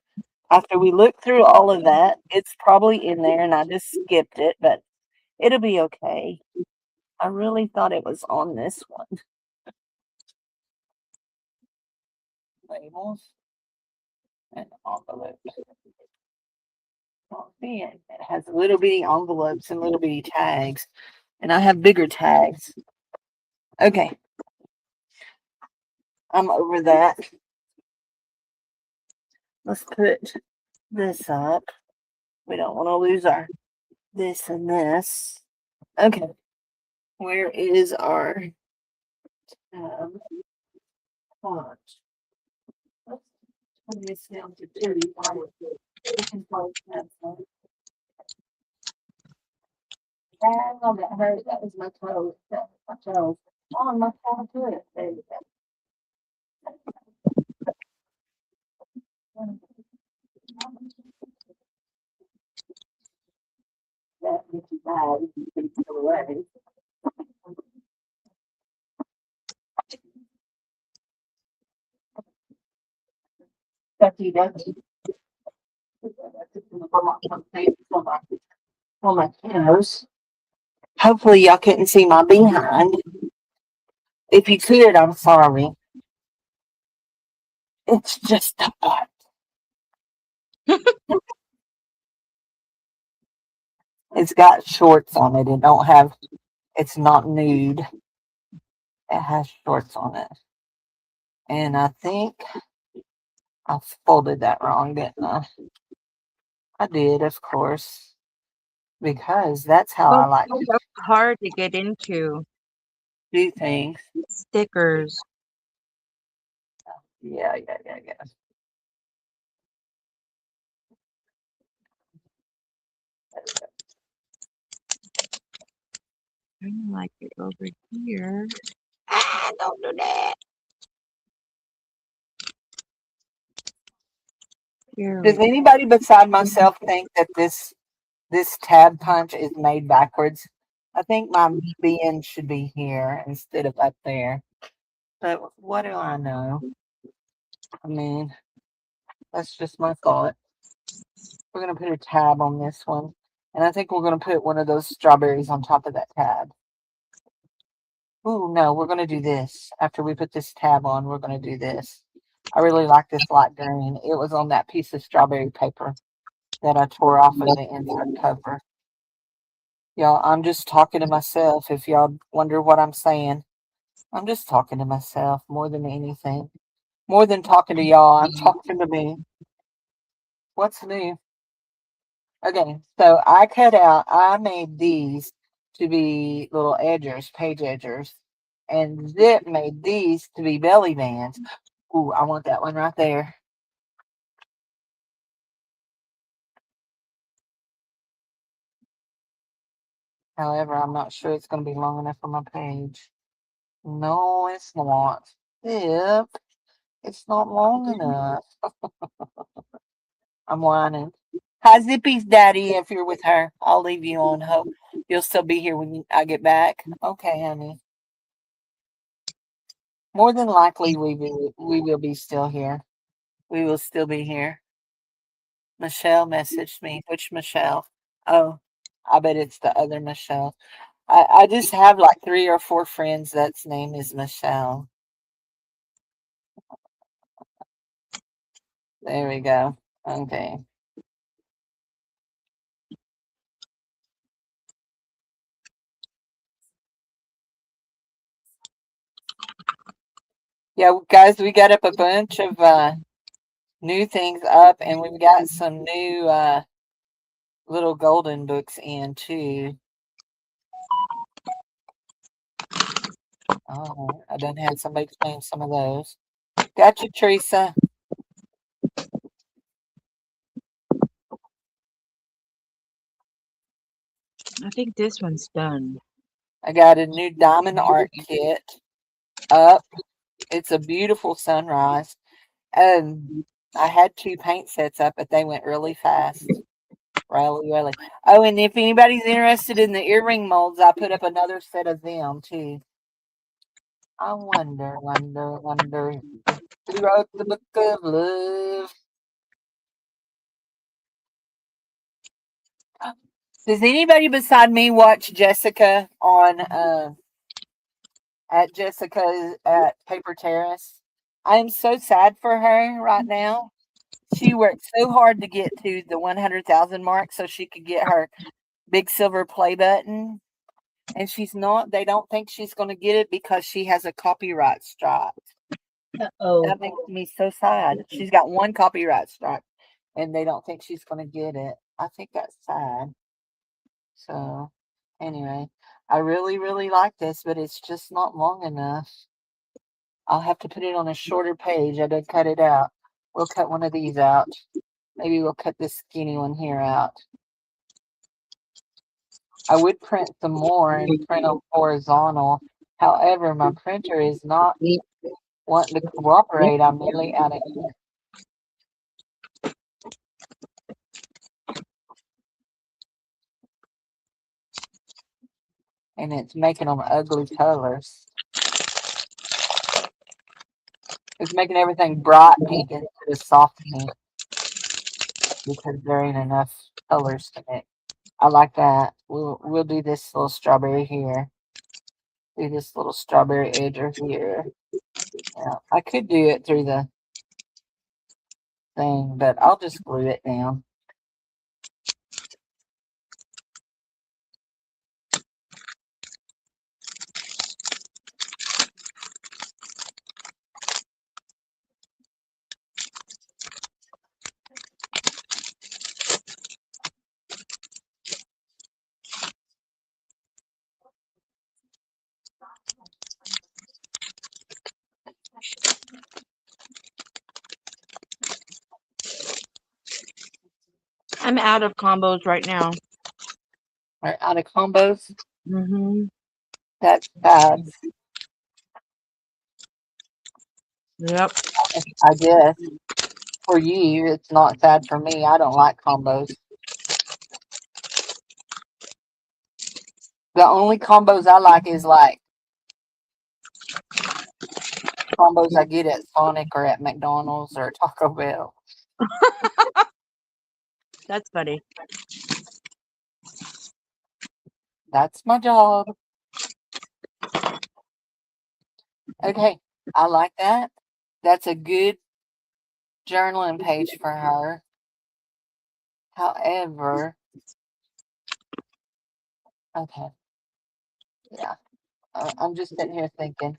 After we look through all of that, it's probably in there and I just skipped it, but it'll be okay. I really thought it was on this one. Labels and envelopes. Not see it. It has little bitty envelopes and little bitty tags. And I have bigger tags. Okay. I'm over that. let's put this up. We don't want to lose our this and this. Okay. Where is our font? Let's turn this down to 35. We can close that one. Oh, that hurt. That was my toe. That was my toe. Oh, my toe to it. There you go. That makes you bad. You can go away. Ducky, ducky. On my toes. Hopefully, y'all couldn't see my behind. If you could, I'm sorry. It's just a butt. It's got shorts on it. It don't have. It's not nude. It has shorts on it. And I think I folded that wrong, didn't I? I did, of course, because that's how I like to So hard to get into do things. stickers. Yeah. I like it over here. Ah, don't do that. Here Does we anybody beside myself think that this tab punch is made backwards? I think my bin should be here instead of up there. But what do I know? I mean, that's just my thought. We're gonna put a tab on this one, and I think we're gonna put one of those strawberries on top of that tab. Ooh, no, we're gonna do this. After we put this tab on, we're gonna do this. I really like this light green. It was on that piece of strawberry paper that I tore off of the inside cover. Y'all, I'm just talking to myself. If y'all wonder what I'm saying, I'm just talking to myself more than anything. More than talking to y'all, I'm talking to me. What's new? Okay, so I made these to be little edgers, page edgers, and Zip made these to be belly bands. Ooh, I want that one right there. However, I'm not sure it's going to be long enough for my page. No, it's not. Zip, it's not long enough. I'm whining. Hi, Zippy's daddy, if you're with her. I'll leave you on hope. You'll still be here when I get back. Okay, honey. More than likely, we will be still here. We will still be here. Michelle messaged me. Which Michelle? Oh, I bet it's the other Michelle. I just have like 3 or 4 friends that's name is Michelle. There we go. Okay. Yeah, guys, we got up a bunch of new things up, and we've got some new little golden books in too. Oh, I done had somebody claim some of those. Gotcha, Teresa. I think this one's done. I got a new diamond art kit up. It's a beautiful sunrise. I had 2 paint sets up, but they went really fast. Really. Oh, and if anybody's interested in the earring molds, I put up another set of them too. I wonder who wrote the book of love. Does anybody beside me watch Jessica on at Jessica at Paper Terrace? I am so sad for her right now. She worked so hard to get to the 100,000 mark so she could get her big silver play button. And she's not, they don't think she's going to get it because she has a copyright strike. Oh, That makes me so sad. She's got one copyright strike and they don't think she's gonna get it. I think that's sad. So anyway, I really, really like this, but it's just not long enough. I'll have to put it on a shorter page. I did cut it out. We'll cut one of these out. Maybe we'll cut this skinny one here out. I would print some more and print them horizontal. However, my printer is not wanting to cooperate. I'm nearly out of ink. And it's making them ugly colors. It's making everything bright pink instead of soft pink because there ain't enough colors to mix. I like that. We'll do this little strawberry here. Do this little strawberry edger here. Yeah, I could do it through the thing, but I'll just glue it down. I'm out of combos right now. Right, out of combos, Mm-hmm. that's bad. Yep. I guess for you, it's not sad for me. I don't like combos. The only combos I like is like combos I get at Sonic or at McDonald's or Taco Bell. That's funny. That's my job. Okay, I like that. That's a good journaling page for her. However, okay, yeah, I'm just sitting here thinking.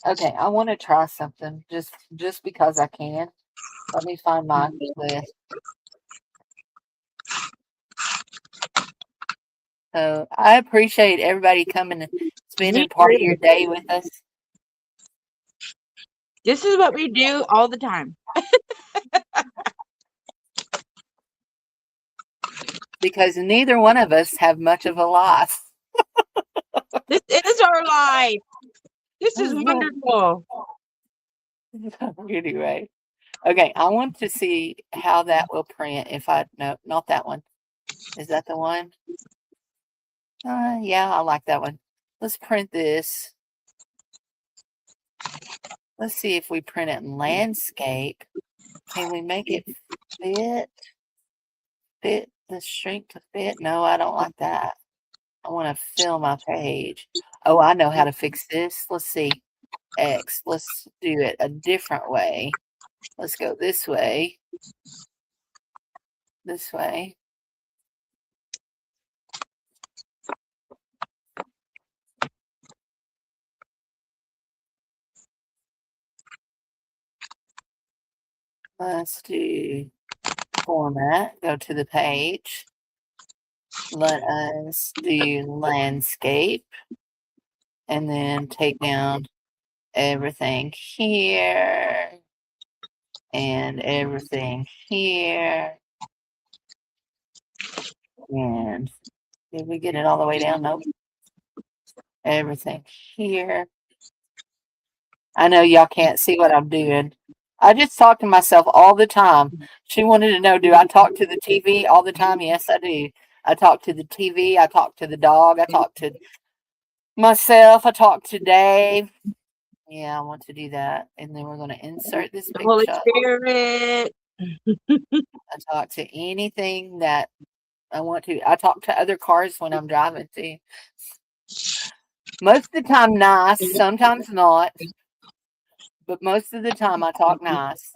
Okay, I want to try something just because I can. Let me find my list. So I appreciate everybody coming and spending Me part of too. your day with us. This is what we do all the time. Because neither one of us have much of a life. This is our life. This is wonderful. Anyway, okay, I want to see how that will print if I, no, not that one. Is that the one? Yeah, I like that one. Let's print this. Let's see if we print it in landscape. Can we make it fit the shrink to fit? No, I don't like that. I want to fill my page. Oh, I know how to fix this. Let's see. X. Let's do it a different way. Let's go this way. This way. Let's do format. Go to the page. Let us do landscape. And then take down everything here. And everything here. And did we get it all the way down? Nope. Everything here. I know y'all can't see what I'm doing. I just talk to myself all the time. She wanted to know, do I talk to the TV all the time? Yes, I do. I talk to the TV. I talk to the dog. I talk to myself. I talk to Dave. Yeah, I want to do that. And then we're going to insert this The big Holy shot. Spirit. I talk to anything that I want to. I talk to other cars when I'm driving too. Most of the time nice, sometimes not. But most of the time I talk nice.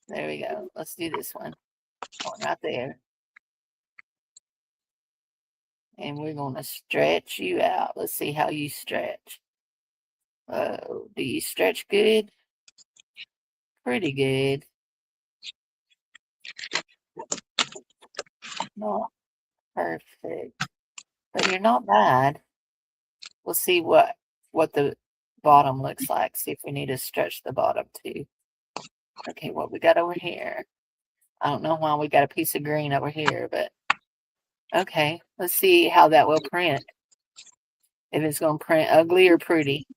There we go. Let's do this one. Right there. And we're going to stretch you out. Let's see how you stretch. Do you stretch good? Pretty good. Not perfect, but you're not bad. We'll see what the bottom looks like. See if we need to stretch the bottom too. Okay, what we got over here? I don't know why we got a piece of green over here, but okay. Let's see how that will print. If it's going to print ugly or pretty.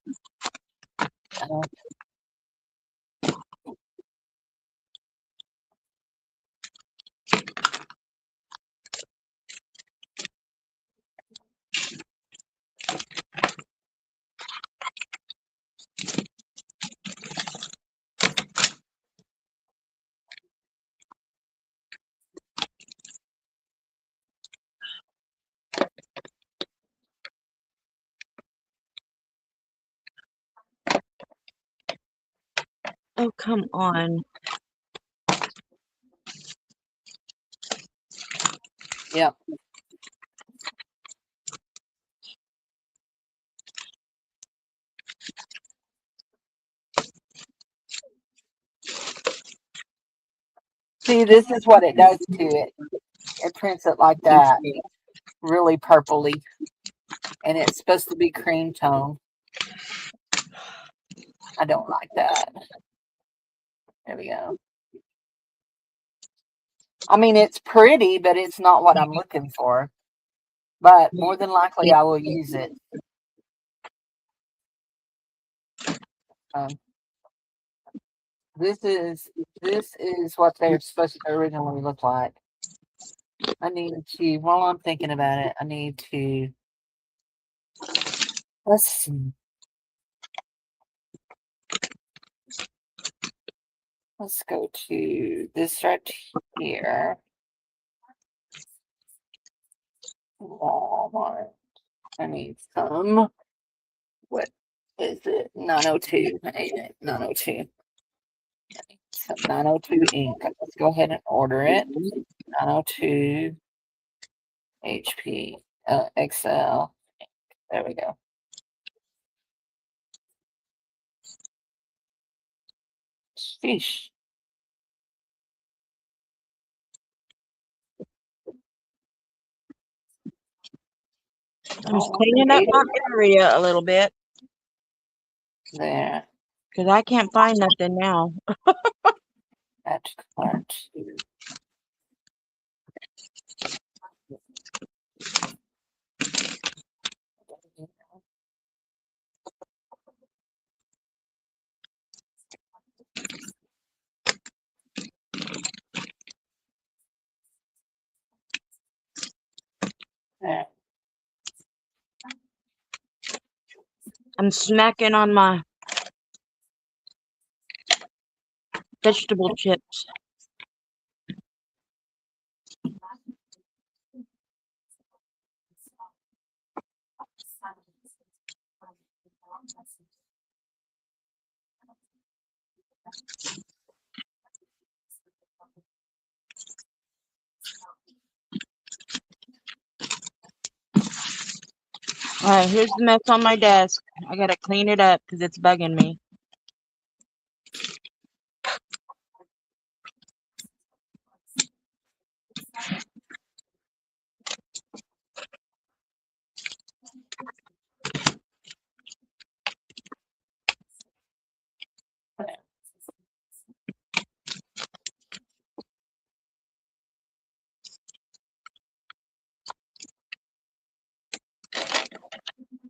Oh, come on. Yep. See, this is what it does to it. It prints it like that, really purpley, and it's supposed to be cream tone. I don't like that. There we go. I mean, it's pretty, but it's not what I'm looking for. But more than likely, I will use it. This is what they're supposed to originally look like. I need to, while I'm thinking about it, I need to, let's see. Let's go to this right here. Walmart. I need some. What is it? 902. 902. Some 902 ink. Let's go ahead and order it. 902 HP XL. There we go. Sheesh. I'm just cleaning up my area a little bit There. because I can't find nothing now. That's part 2. There. I'm snacking on my vegetable chips. All right, here's the mess on my desk. I gotta clean it up because it's bugging me.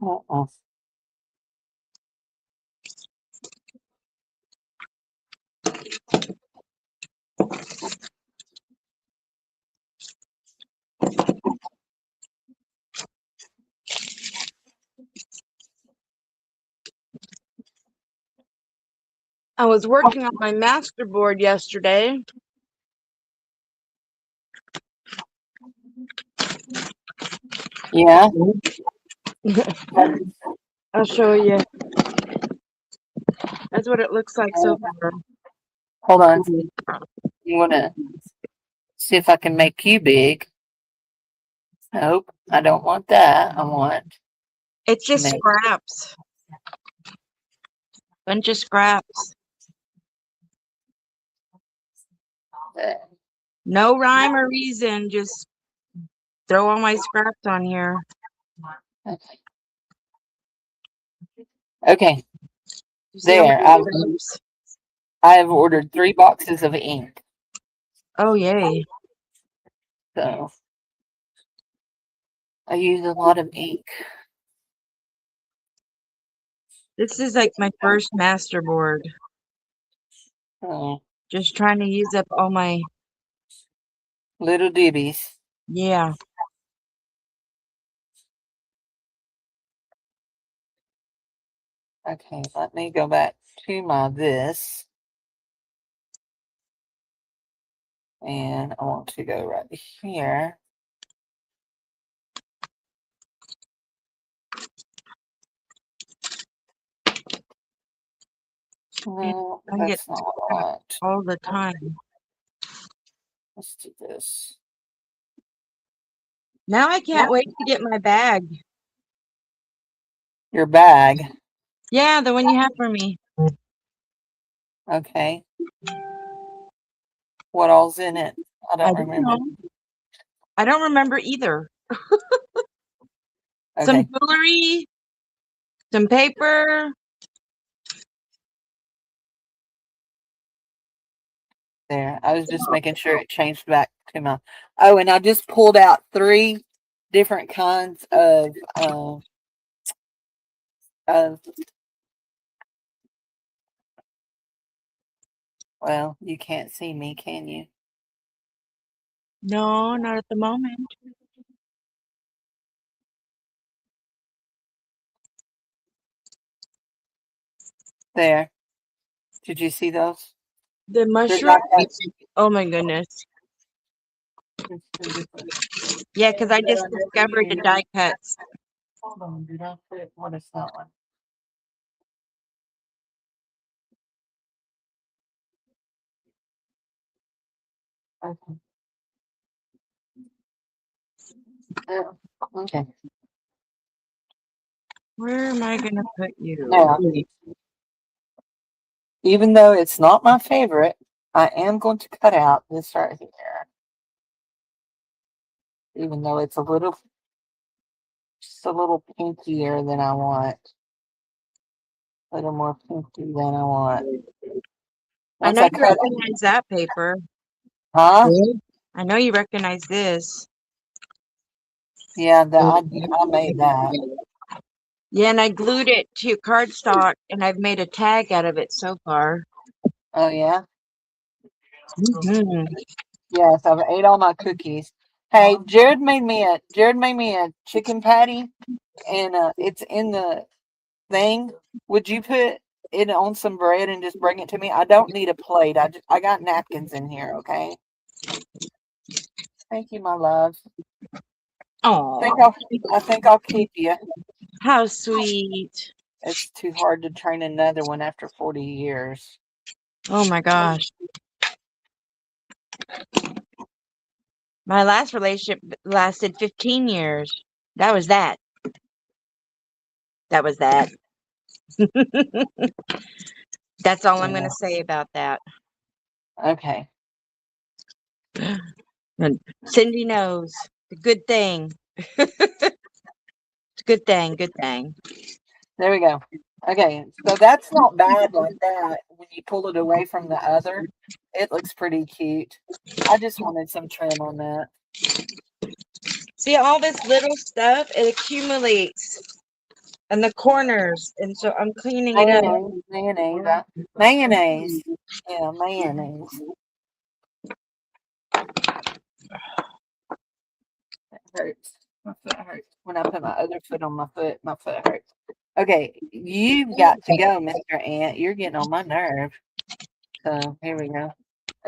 Uh-uh. I was working on my masterboard yesterday. Yeah. I'll show you. That's what it looks like so far. Hold on. You want to see if I can make you big? Nope. I don't want that. I want. It's just Make- scraps. Bunch of scraps. No rhyme or reason. Just throw all my scraps on here. Okay. Okay. You see all my There. scraps? I have ordered 3 boxes of ink. Oh, yay. So I use a lot of ink. This is like my first masterboard. So Just trying to use up all my, little dibbies. yeah. Okay, let me go back to my this. And I want to go right here. No, I get that's not what I want. all the time. Let's do this. Now I can't wait to get my bag. Your bag. Yeah, the one you have for me. Okay. What all's in it? I don't remember. know. I don't remember either. Okay. Some jewelry, some paper. There. I was just making sure it changed back to my. Oh, and I just pulled out 3 different kinds of well, you can't see me, can you? No, not at the moment. There. Did you see those? The They're mushroom. not that- Oh my goodness. Yeah, because I just discovered the die cuts. Hold on, did I put what is that one? Okay. Oh, okay. Where am I gonna put you? Now, even though it's not my favorite, I am going to cut out this right here. Even though it's just a little pinkier than I want. A little more pinky than I want. I Once know I you cut it, recognize that paper. huh? I know you recognize this. Yeah, I made that. Yeah, and I glued it to cardstock, and I've made a tag out of it so far. Oh yeah? Mhm. Yes, I've ate all my cookies. Hey, Jared made me a chicken patty, and it's in the thing. Would you put it on some bread and just bring it to me? I don't need a plate. I got napkins in here. Okay. Thank you, my love. Oh, I think I'll keep you. how sweet. It's too hard to train another one after 40 years. Oh my gosh. My last relationship lasted 15 years. That was that. That was that. That's all I'm going to say about that. Okay. And Cindy knows. The good thing. It's a good thing. Good thing. There we go. Okay, so that's not bad like that. When you pull it away from the other, it looks pretty cute. I just wanted some trim on that. See, all this little stuff, it accumulates in the corners. And so I'm cleaning it up. Mayonnaise. Yeah, mayonnaise. It hurts. My foot hurts. When I put my other foot on my foot hurts. Okay, you've got to go, Mr. Ant. You're getting on my nerve. So here we go.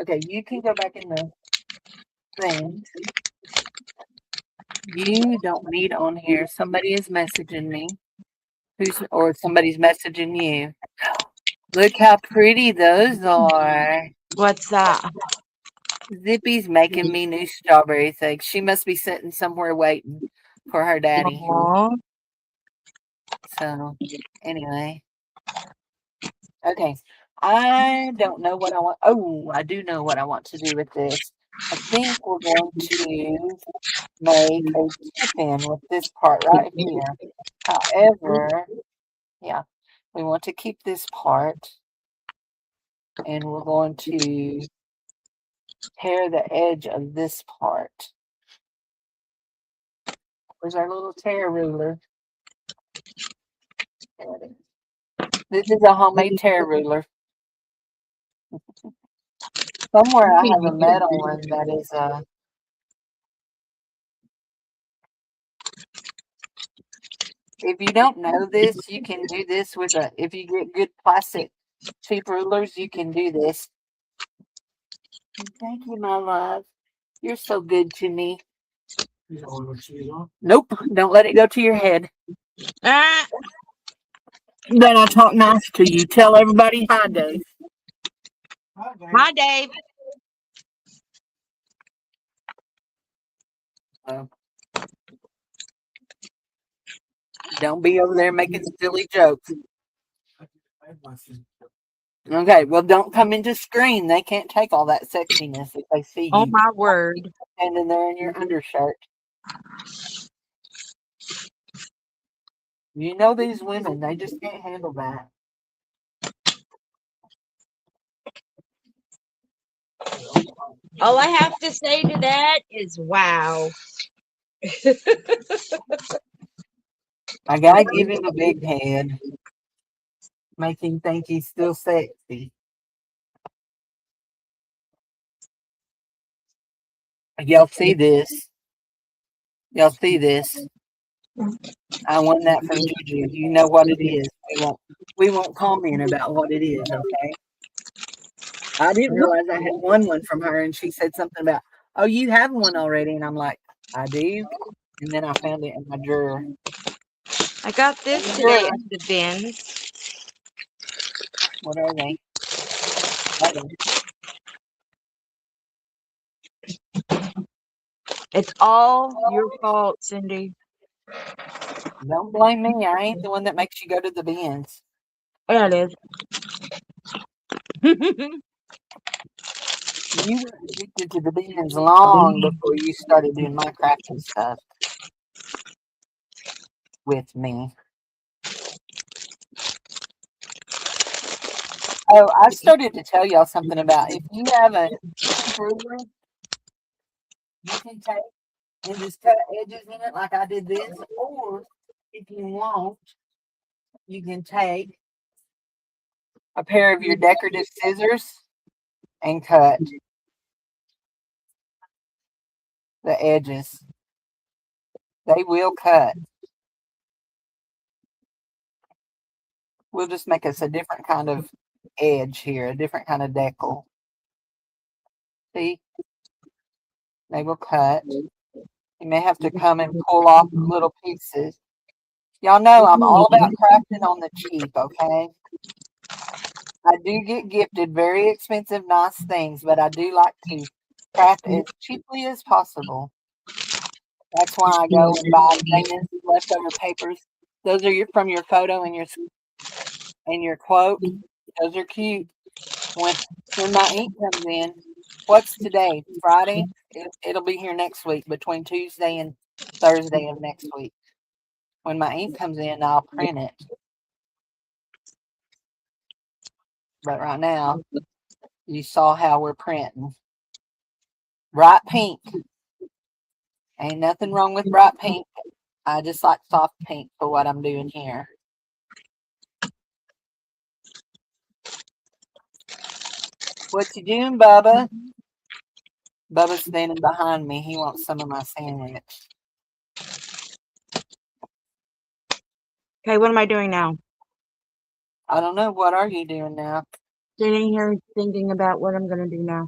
Okay, you can go back in the thing. You don't need on here. Somebody is messaging me. Or somebody's messaging you. Look how pretty those are. What's that? Zippy's making me new strawberry things. She must be sitting somewhere waiting for her daddy. Aw. So, anyway. Okay. I don't know what I want. Oh, I do know what I want to do with this. I think we're going to make a tip-in with this part right here. However, yeah, we want to keep this part, and we're going to tear the edge of this part. Where's our little tear ruler? There it is. This is a homemade tear ruler. Somewhere I have a metal one that is if you don't know this, you can do this with if you get good plastic cheap rulers, you can do this. Thank you, my love. You're so good to me. Nope, don't let it go to your head. Ah, Then I talk nice to you. Tell everybody hi, Dave. hi, Dave. Oh. Don't be over there making silly jokes. Okay, well, don't come into screen. They can't take all that sexiness if they see Oh you my word. standing there in your undershirt. You know these women, they just can't handle that. All I have to say to that is wow. I gotta give him a big head. Make him think he's still sexy. Y'all see this? Y'all see this? I won that from Juju. You know what it is. We won't comment about what it is, okay? I didn't realize I had won one from her, and she said something about, "Oh, you have one already," and I'm like, "I do," and then I found it in my drawer. I got this today at the bins. What are they? Uh-oh. It's all your fault, Cindy. Don't blame me. I ain't the one that makes you go to the bins. Yeah, it is. You were addicted to the bins long before you started doing my crafting stuff with me. Oh, I started to tell y'all something about if you have a cheap ruler, you can take and just cut edges in it like I did this, or if you want, you can take a pair of your decorative scissors and cut the edges. They will cut. We'll just make us a different kind of edge here, a different kind of decal. See? They will cut. You may have to come and pull off little pieces. Y'all know I'm all about crafting on the cheap, okay? I do get gifted very expensive, nice things, but I do like to craft as cheaply as possible. That's why I go and buy Dana's leftover papers. Those are from your photo and your quote. Those are cute. When my ink comes in, what's today? Friday? It'll be here next week, between Tuesday and Thursday of next week. When my ink comes in, I'll print it. But right now, you saw how we're printing. Bright pink. Ain't nothing wrong with bright pink. I just like soft pink for what I'm doing here. What you doing, Bubba? Bubba's standing behind me. He wants some of my sandwich. Okay, what am I doing now? I don't know. What are you doing now? Sitting here thinking about what I'm going to do now.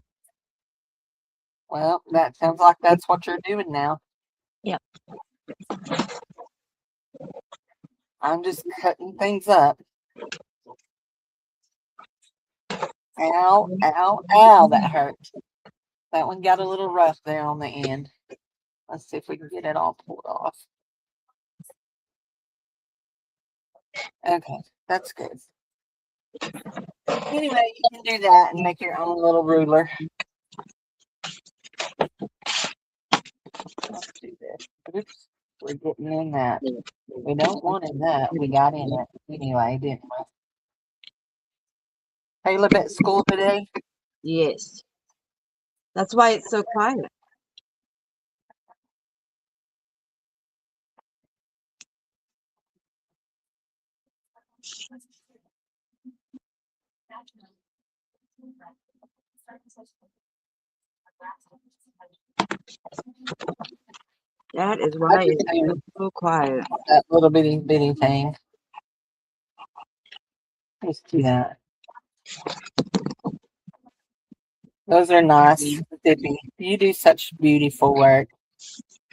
Well, that sounds like that's what you're doing now. Yep. I'm just cutting things up. Ow, ow, ow, that hurt. That one got a little rough there on the end. Let's see if we can get it all pulled off. Okay, that's good. Anyway, you can do that and make your own little ruler. Let's do this. Oops, we're getting in that. We don't want in that. We got in it anyway, didn't we? Caleb at school today? Yes. That's why it's so quiet. That is why just it's do so quiet. that little bitty thing. Just do that. Those are nice, Zippy. You do such beautiful work.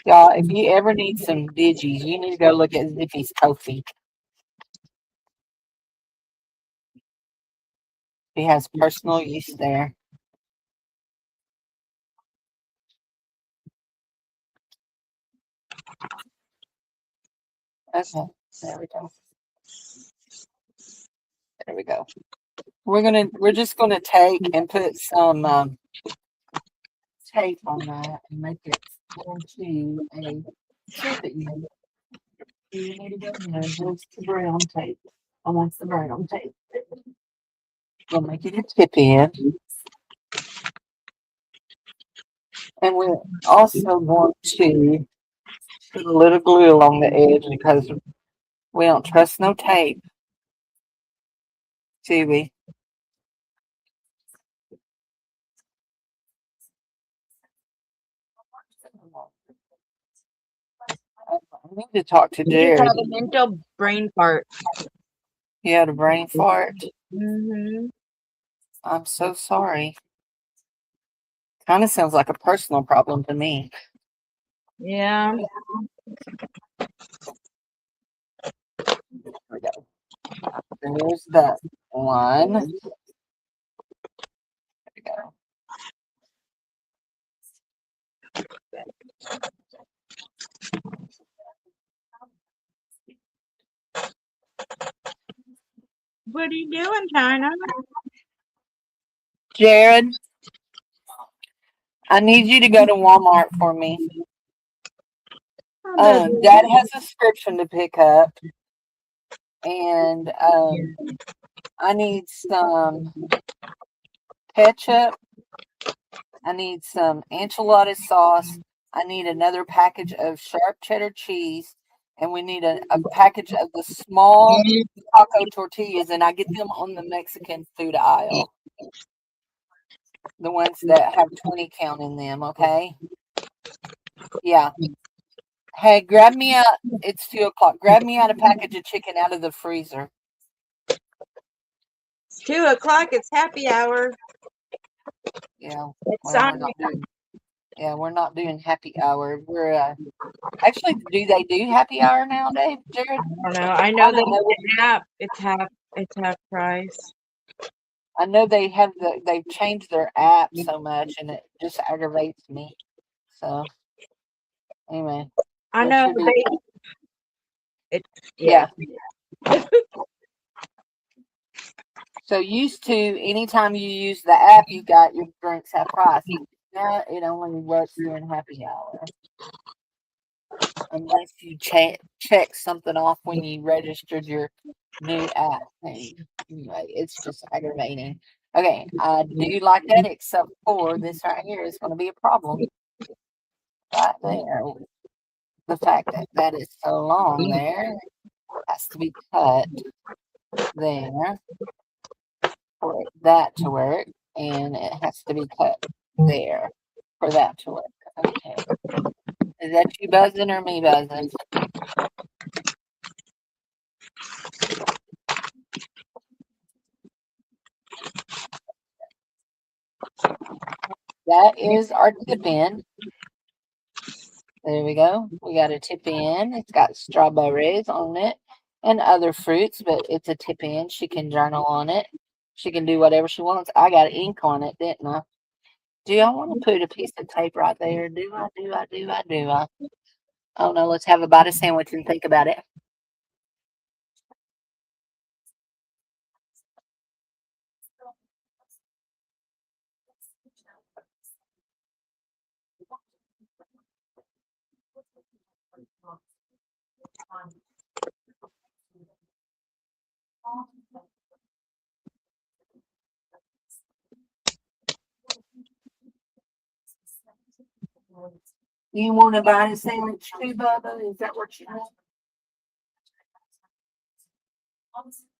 Y'all, if you ever need some digis, you need to go look at Zippy's Ko-fi. He has personal use there. Okay, there we go. There we go. We're just gonna take and put some tape on that and make it into a tipping. You need to go in there. Where's the brown tape? I want the brown tape. We'll make it a tip in. And we're also going to put a little glue along the edge because we don't trust no tape. Do we? I need to talk to You just Jared. had a mental brain fart. He had a brain fart. Mm-hmm. I'm so sorry. Kind of sounds like a personal problem to me. Yeah. There we go. There's that one. There we go. What are you doing, China? Jared, I need you to go to Walmart for me. Dad has a subscription to pick up, and I need some ketchup. I need some enchilada sauce. I need another package of sharp cheddar cheese, and we need a package of the small taco tortillas, and I get them on the Mexican food aisle. The ones that have 20 count in them, okay? Yeah. Hey, grab me out. It's 2:00. Grab me out a package of chicken out of the freezer. It's 2:00. It's happy hour. Yeah. It's Well, on. we're not doing happy hour. We're actually, do they do happy hour nowadays, Jared? I don't know. I know the app. It's half price. I know they've changed their app so much, and it just aggravates me. So anyway, I what's know your deal? Yeah. So used to, anytime you use the app, you got your drinks half price. Now it only works during happy hour. Unless you check something off when you registered your new app thing. Anyway, it's just aggravating. Okay, I do like that, except for this right here is going to be a problem. Right there. The fact that that is so long there has to be cut there for that to work, and it has to be cut there for that to work. Okay. Is that you buzzing or me buzzing? That is our tip in. There we go. We got a tip in. It's got strawberries on it and other fruits, but it's a tip in. She can journal on it. She can do whatever she wants. I got ink on it, didn't I? Do I want to put a piece of tape right there? Do I? Oh no, let's have a bite of sandwich and think about it. You want to buy a sandwich too, Bubba? Is that what you want?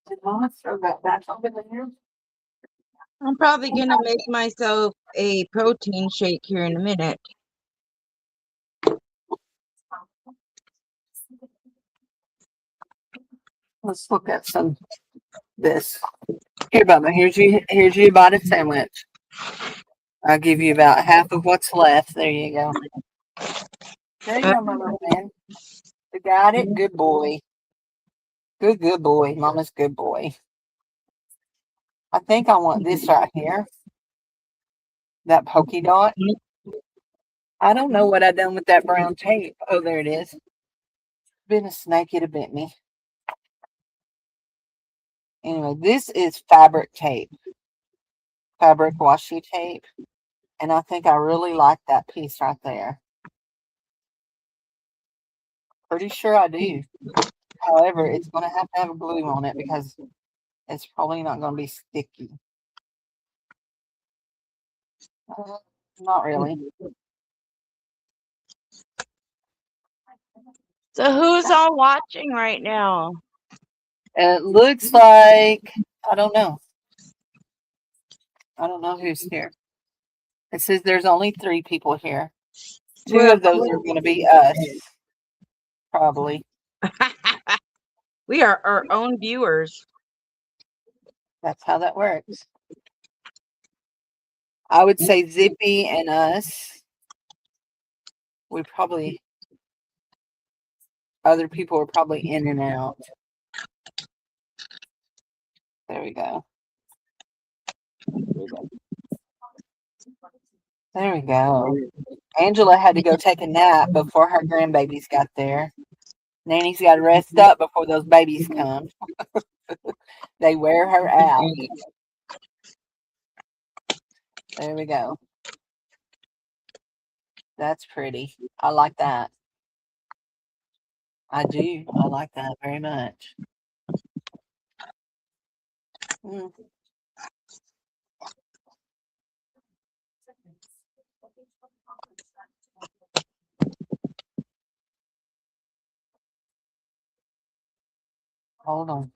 Did Mama throw that back over there? I'm probably gonna make myself a protein shake here in a minute. Let's look at this. Here, Bubba. Here's you bought a sandwich. I'll give you about half of what's left. There you go. There you go, my little man. You got it? Good boy. Good boy. Mama's good boy. I think I want this right here. That polka dot. I don't know what I done with that brown tape. Oh, there it is. Been a snake, it'd have bit me. Anyway, this is fabric tape. Fabric washi tape. And I think I really like that piece right there. Pretty sure I do. However, it's going to have a glue on it because it's probably not going to be sticky. Not really. So who's all watching right now? It looks like, I don't know. I don't know who's here. It says there's only 3 people here. 2 of those are going to be us. Probably. We are our own viewers. That's how that works. I would say Zippy and us. We probably, other people are probably in and out. There we go. There we go. Angela had to go take a nap before her grandbabies got there. Nanny's got to rest up before those babies come. They wear her out. There we go. That's pretty. I like that. I do. I like that very much. Mm. Hold on.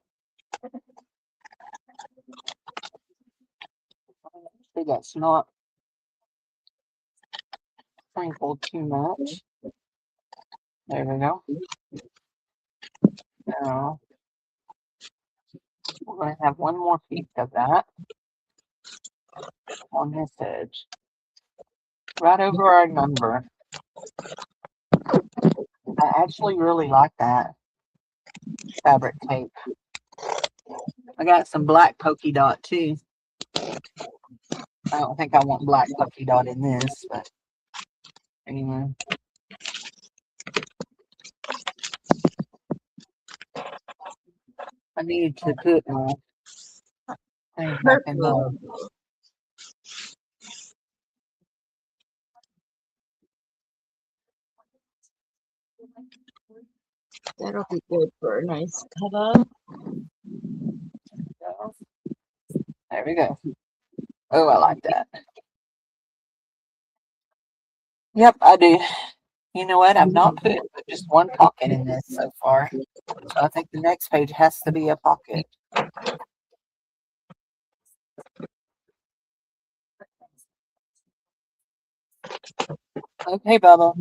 See, that's not sprinkled too much. There we go. Now, we're going to have one more piece of that on this edge. Right over our number. I actually really like that fabric tape. I got some black polka dot too. I don't think I want black polka dot in this, but anyway. I need to put my thing back in there. That'll be good for a nice cover. There we go. Oh, I like that. Yep, I do. You know what? I've not put just one pocket in this so far. So I think the next page has to be a pocket. Okay, Bubba.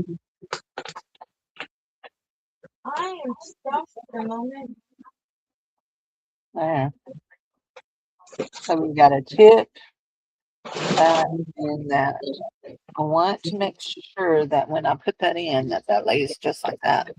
I am stuffed for a moment. There. So we've got a tip, that, and that. I want to make sure that when I put that in, that lays just like that.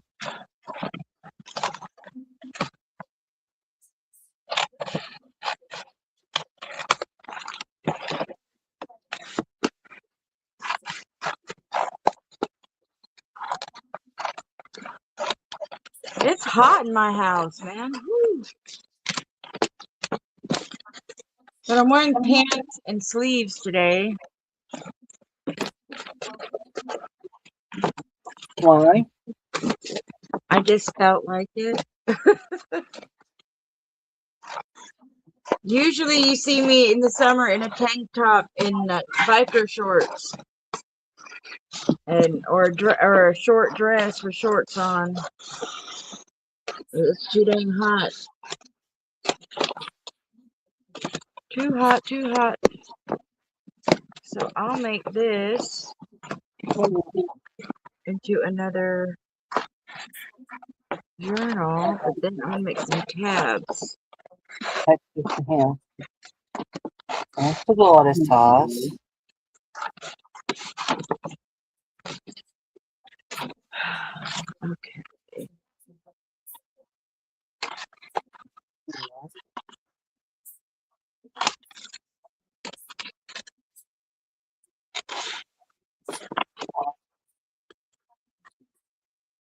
It's hot in my house, man. Woo. But I'm wearing pants and sleeves today. Why? I just felt like it. Usually you see me in the summer in a tank top and biker shorts and or a short dress with shorts on. It's too dang hot. Too hot, too hot. So I'll make this into another journal, but then I'll make some tabs. That's just for him. Thanks for the lettuce toss. Okay.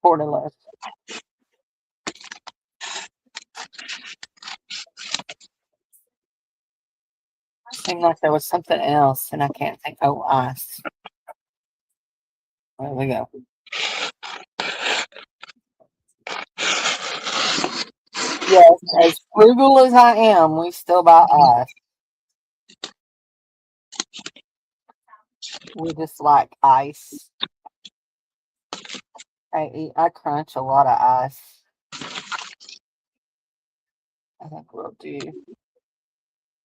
Portillo's. Seemed like there was something else, and I can't think. Oh, ice. There we go. Yes, as frugal as I am, we still buy ice. We just like ice. I crunch a lot of ice. I think we'll do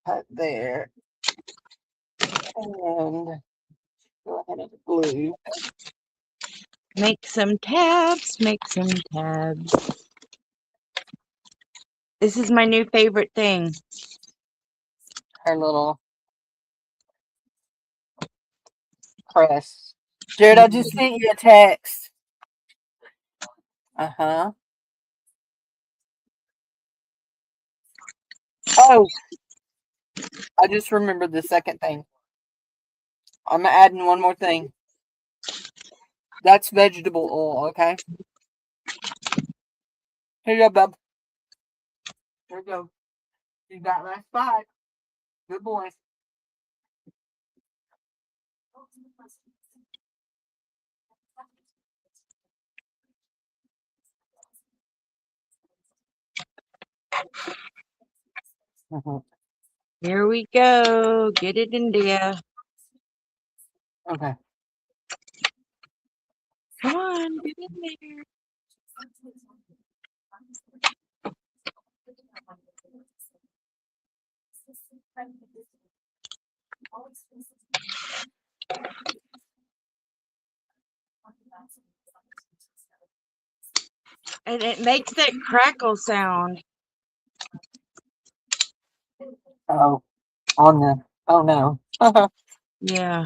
put there. And go ahead and glue. Make some tabs, make some tabs. This is my new favorite thing. Her little press. Jared, I just sent you a text. Uh-huh. Oh, I just remembered the second thing. I'm adding one more thing. That's vegetable oil, okay? Here you go, bub. Here you go. You got that spot. Good boy. Mhm. Here we go. Get it in there. Okay. Come on, get in there. And it makes that crackle sound. Oh, on the. Oh no. Oh, Yeah.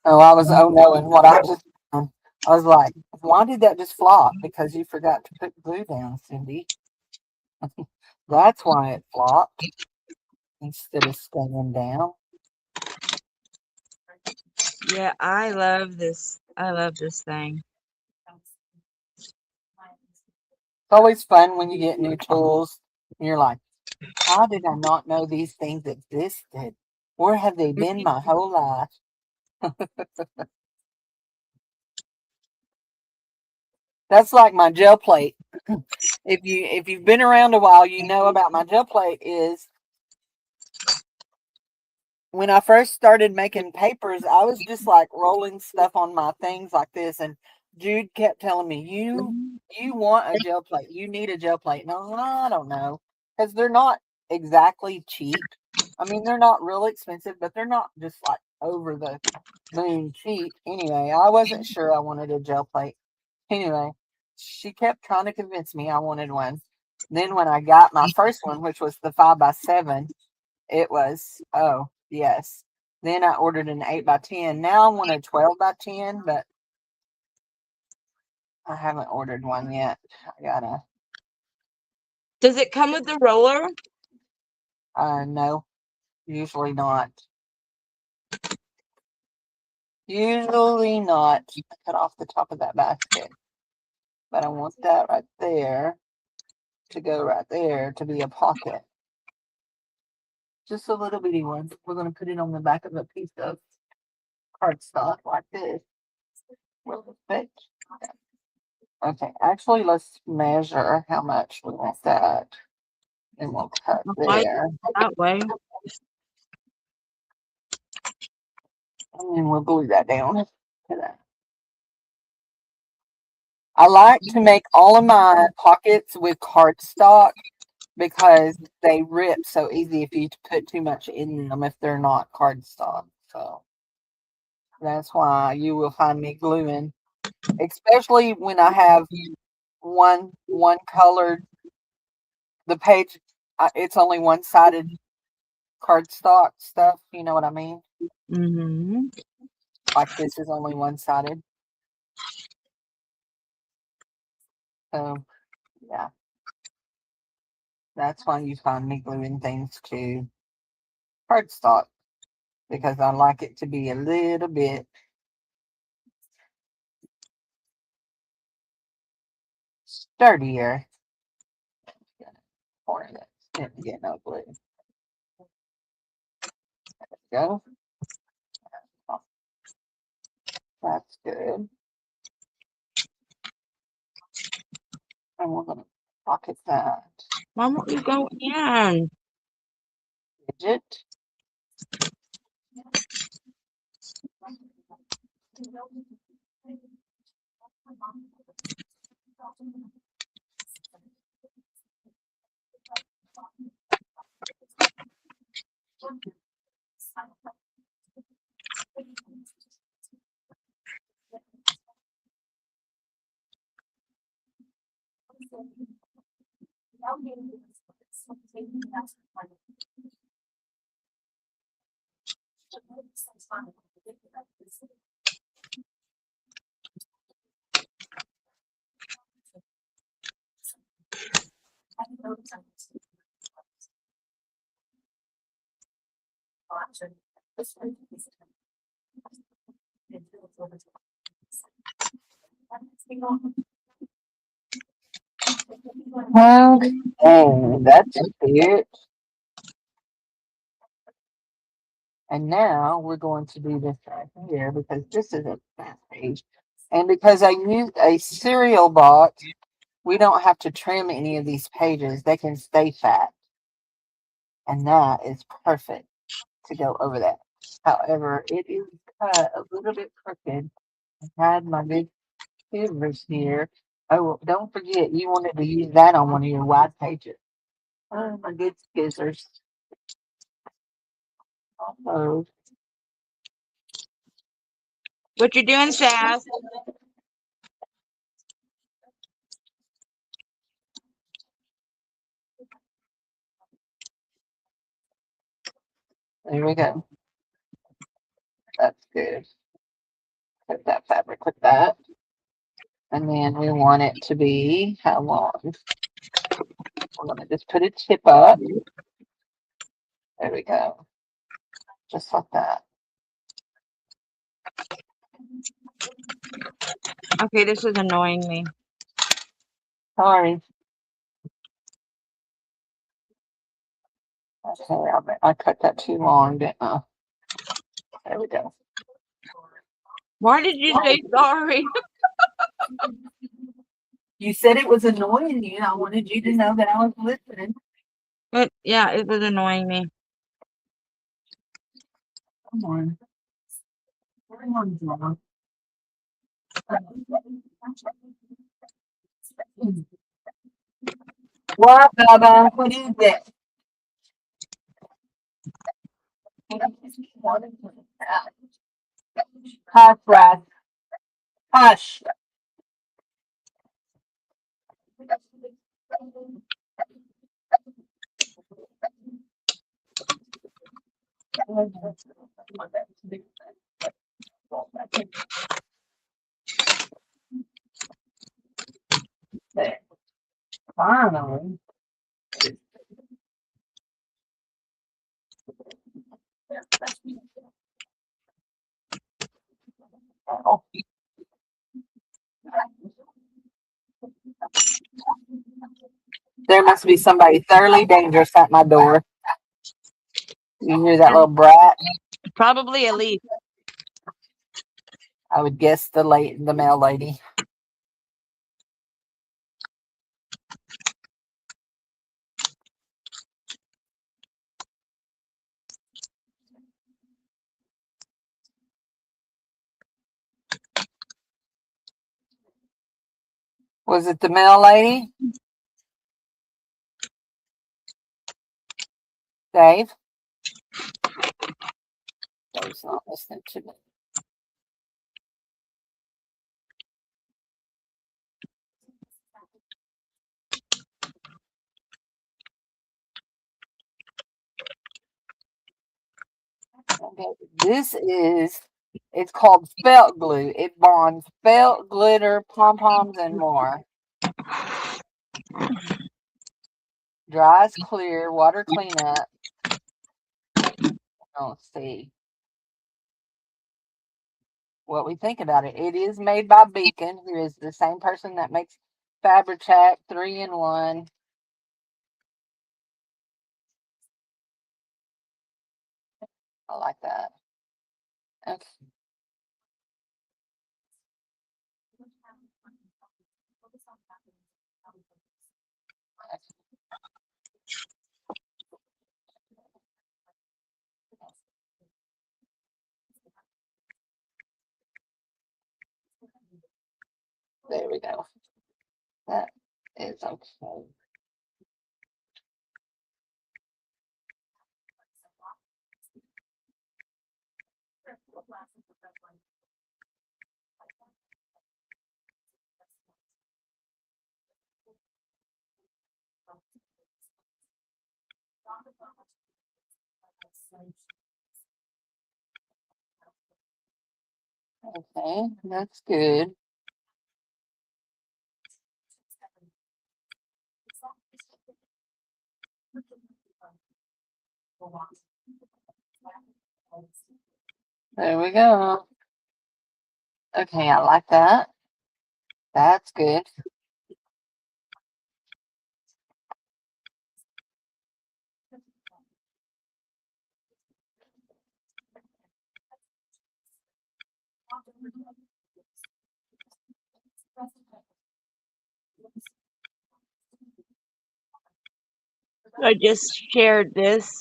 I was knowing what I just. I was like, why did that just flop? Because you forgot to put glue down, Cindy. That's why it flopped instead of staying down. Yeah, I love this. I love this thing. It's always fun when you get new tools and you're like, how did I not know these things existed? Where have they been my whole life? That's like my gel plate. If you've been around a while, you know about my gel plate is when I first started making papers, I was just like rolling stuff on my things like this, and Jude kept telling me, "You want a gel plate? You need a gel plate." And I was like, I don't know, because they're not exactly cheap. I mean, they're not real expensive, but they're not just like over the moon cheap. Anyway, I wasn't sure I wanted a gel plate. Anyway, she kept trying to convince me I wanted one. Then when I got my first one, which was the 5x7, it was, oh, yes. Then I ordered an 8x10. Now I want a 12x10, but I haven't ordered one yet. I gotta, Does it come with the roller? no, usually not. Usually not. I cut off the top of that basket. But I want that right there to go right there to be a pocket. Just a little bitty one. We're going to put it on the back of a piece of cardstock like this. Will it fit? Okay, actually, let's measure how much we want that. And we'll cut Like there. that way. And then we'll glue that down to that. I like to make all of my pockets with cardstock because they rip so easy if you put too much in them if they're not cardstock. So that's why you will find me gluing, especially when I have one colored. The page, it's only one sided cardstock stuff. You know what I mean? Mm-hmm. Like this is only one sided. So yeah, that's why you find me gluing things to cardstock because I like it to be a little bit sturdier. Corner that didn't get no glue. There we go. That's good. And we're gonna pocket that Why won't you go in? digit. Okay, that's it. And now we're going to do this right here because this is a fat page. And because I used a cereal box, we don't have to trim any of these pages. They can stay fat. And that is perfect to go over that. However, it is cut a little bit crooked. I had my big scissors here. Oh, don't forget, you wanted to use that on one of your wide pages. Oh, my good scissors. Almost. What you doing, Sass? There we go. That's good. Put that fabric with that. And then we want it to be how long? We're going to just put a tip up. There we go. Just like that. Okay, this is annoying me. Sorry. Okay, I cut that too long, didn't I? There we go. Why did you say sorry? You said it was annoying you. I wanted you to know that I was listening. Yeah, it was annoying me. Come on. Come on, John. What, Baba? What is it? Hush, Brad. Hush. There. Finally. Oh. There must be somebody thoroughly dangerous at my door. You hear that little brat? Probably Elise. I would guess the mail lady. Was it the mail lady? Dave? Dave's not listening to me. Okay, it's called felt glue. It bonds felt, glitter, pom-poms, and more. Dries clear, water cleanup. Let's see what we think about it. It is made by Beacon, who is the same person that makes Fabri-Tac 3-in-1. I like that. Okay. There we go. That is okay. Okay, that's good. There we go. Okay, I like that. That's good. I just shared this,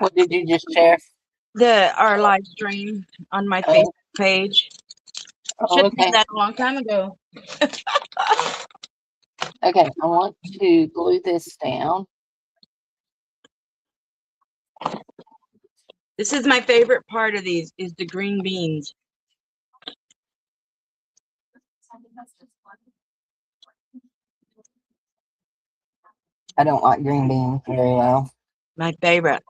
What did you just share? our live stream on my Oh, Facebook page. Should have okay. done that a long time ago. Okay, I want to glue this down. This is my favorite part of these is the green beans. I don't like green beans very well. My favorite.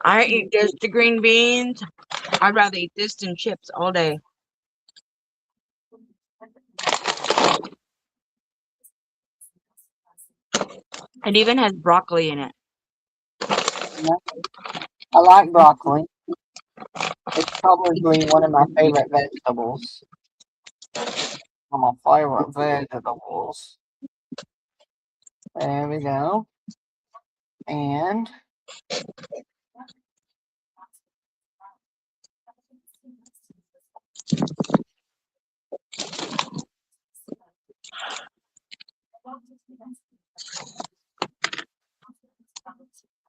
I eat just the green beans. I'd rather eat this than chips all day. It even has broccoli in it. I like broccoli. It's probably one of my favorite vegetables. One of my favorite vegetables. There we go. And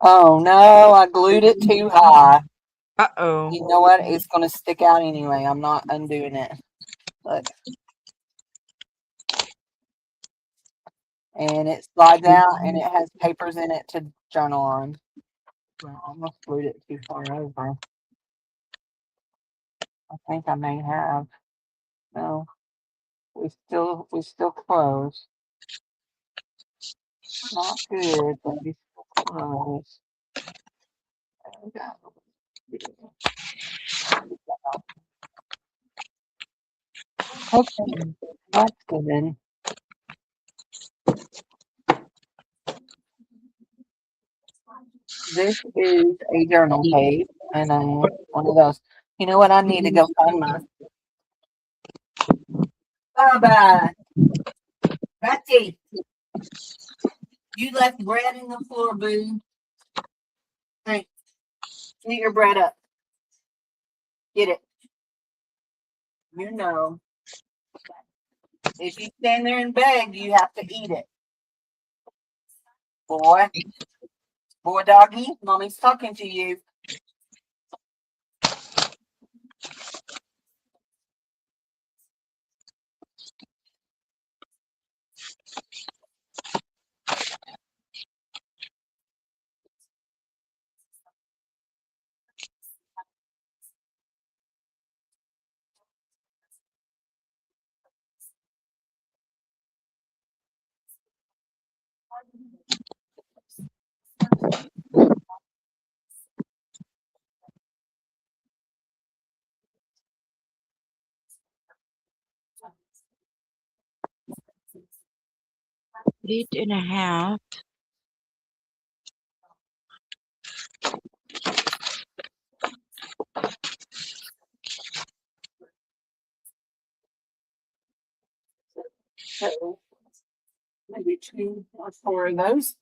oh no, I glued it too high. Uh-oh. You know what? It's going to stick out anyway. I'm not undoing it. Look. And it slides out and it has papers in it to journal on. I almost glued it too far over. I think I may have. No. We still close. Not good, but we still close. There we go. Okay, that's good. This is a journal page, and I want one of those. You know what? I need to go find my. Bye-bye. Betsy, you left bread in the floor, boo. Hey, get your bread up. Get it. You know. If you stand there and beg, you have to eat it. Boy. Boy, doggy, mommy's talking to you. 8.5. So maybe 2 or 4 of those.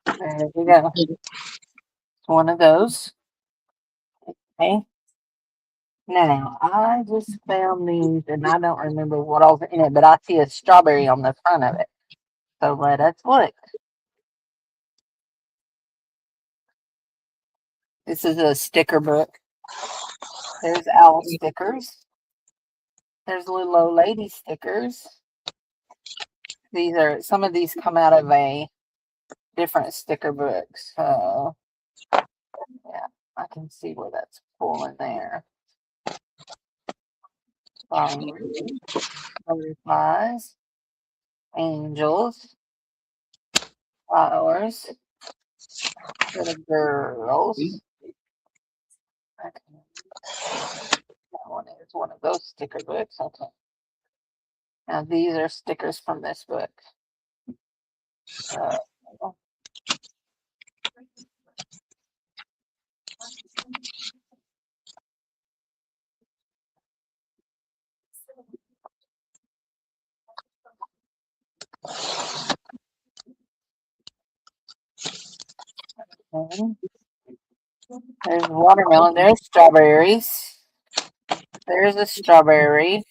There we go. One of those. Okay. Now, I just found these and I don't remember what all's in it, but I see a strawberry on the front of it. So let us look. This is a sticker book. There's owl stickers. There's little old lady stickers. These are, some of these come out of a different sticker book. So, yeah, I can see where that's pulling there. Butterflies, angels, flowers, little girls. Okay. That one is one of those sticker books. Okay. Now these are stickers from this book. There's watermelon. There's strawberries. There's a strawberry.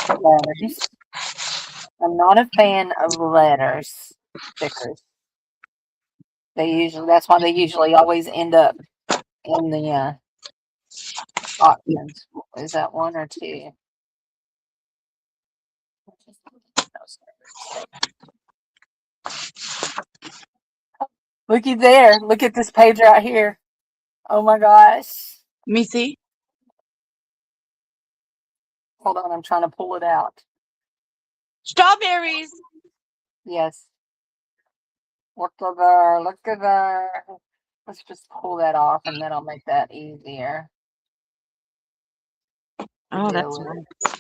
Letters. I'm not a fan of letters stickers. That's why they usually always end up in the options. Is that 1 or 2? Looky there. Look at this page right here. Oh my gosh. Let me see. Hold on, I'm trying to pull it out. Strawberries. Yes. Look at there. Look at there. Let's just pull that off and then I'll make that easier. Oh, that's deal with. nice.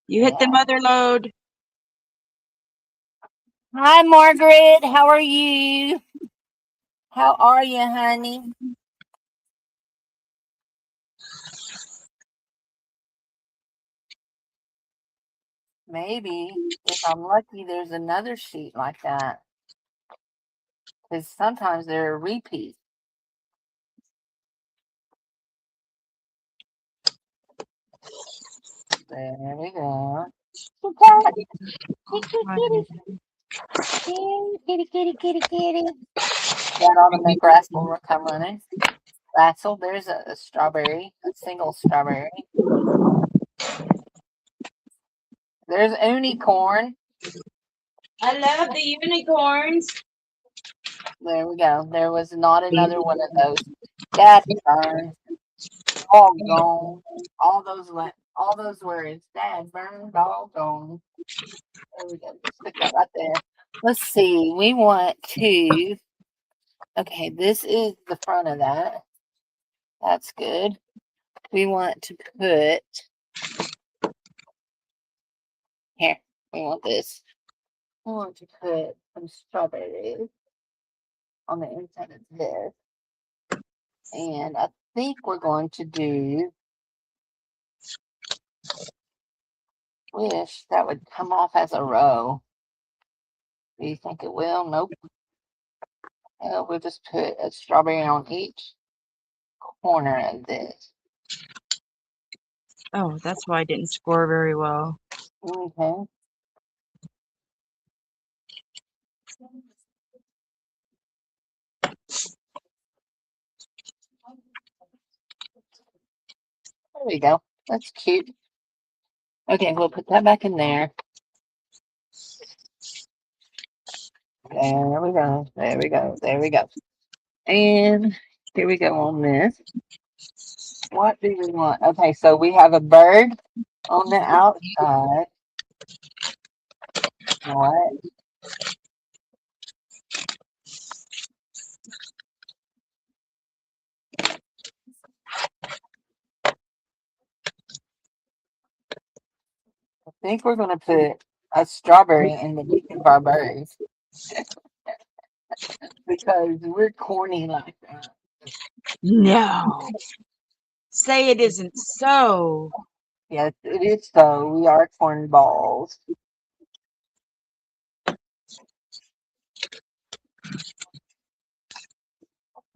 You hit the mother load. Hi, Margaret. How are you? How are you, honey? Maybe if I'm lucky, there's another sheet like that. Because sometimes they're a repeat. There we go. Kitty, kitty, kitty, kitty. That ought to make Rascal come running. Rascal, there's a strawberry, a single strawberry. There's unicorn. I love the unicorns. There we go. There was not another one of those. Dad burn. All gone. All those words. Dad burned, all gone. There we go. Stick that right there. Let's see. We want to. Okay, this is the front of that. That's good. We want to put. Here. We want this. We want to put some strawberries on the inside of this. And I think we're going to do. Wish that would come off as a row. Do you think it will? Nope. We'll just put a strawberry on each corner of this. Oh, that's why I didn't score very well. Okay. There we go. That's cute. Okay, we'll put that back in there. There we go. There we go. There we go. And here we go on this. What do we want? Okay, so we have a bird on the outside. What? I think we're going to put a strawberry in the beak of our birds because we're corny like that. No. Say it isn't so. Yes, it is so. We are cornballs.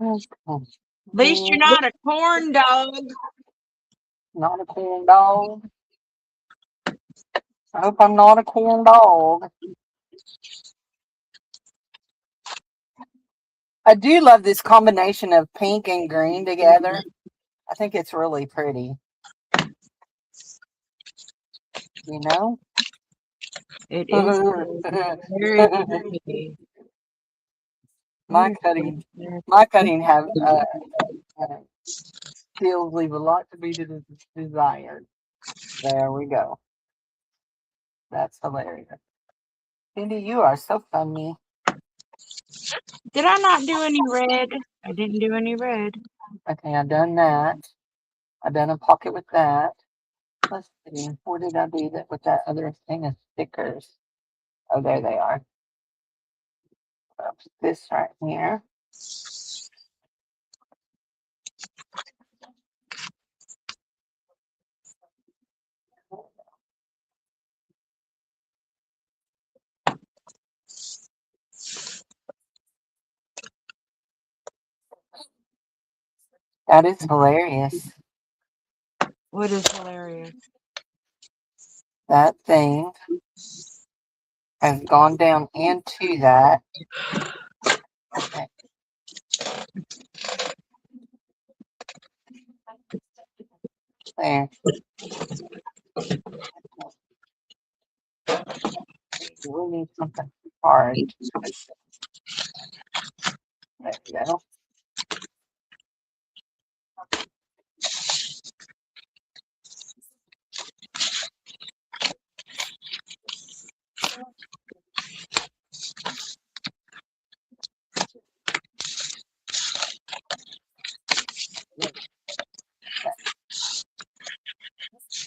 At least you're not a corn dog. Not a corn dog. I hope I'm not a corn dog. I do love this combination of pink and green together. I think it's really pretty. You know? It is very pretty. my cutting have skills leave a lot to be desired. There we go. That's hilarious. Cindy, you are so funny. Did I not do any red? I didn't do any red. Okay, I've done that. I've done a pocket with that. Let's see. Where did I do that with that other thing of stickers? Oh, there they are. I'll put this right here. That is hilarious. What is hilarious? That thing has gone down into that. Okay. There. We need something hard. There we go.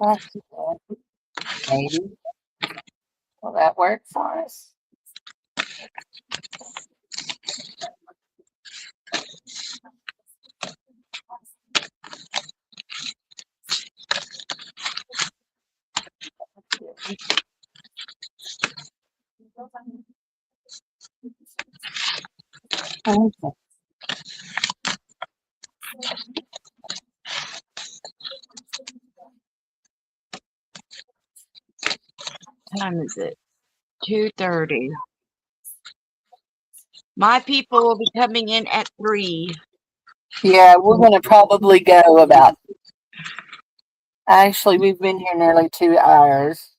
That's good. Maybe. Will that work for us? Okay. What time is it? 2:30. My people will be coming in at 3. Yeah, we're going to probably go about. Actually, we've been here nearly 2 hours.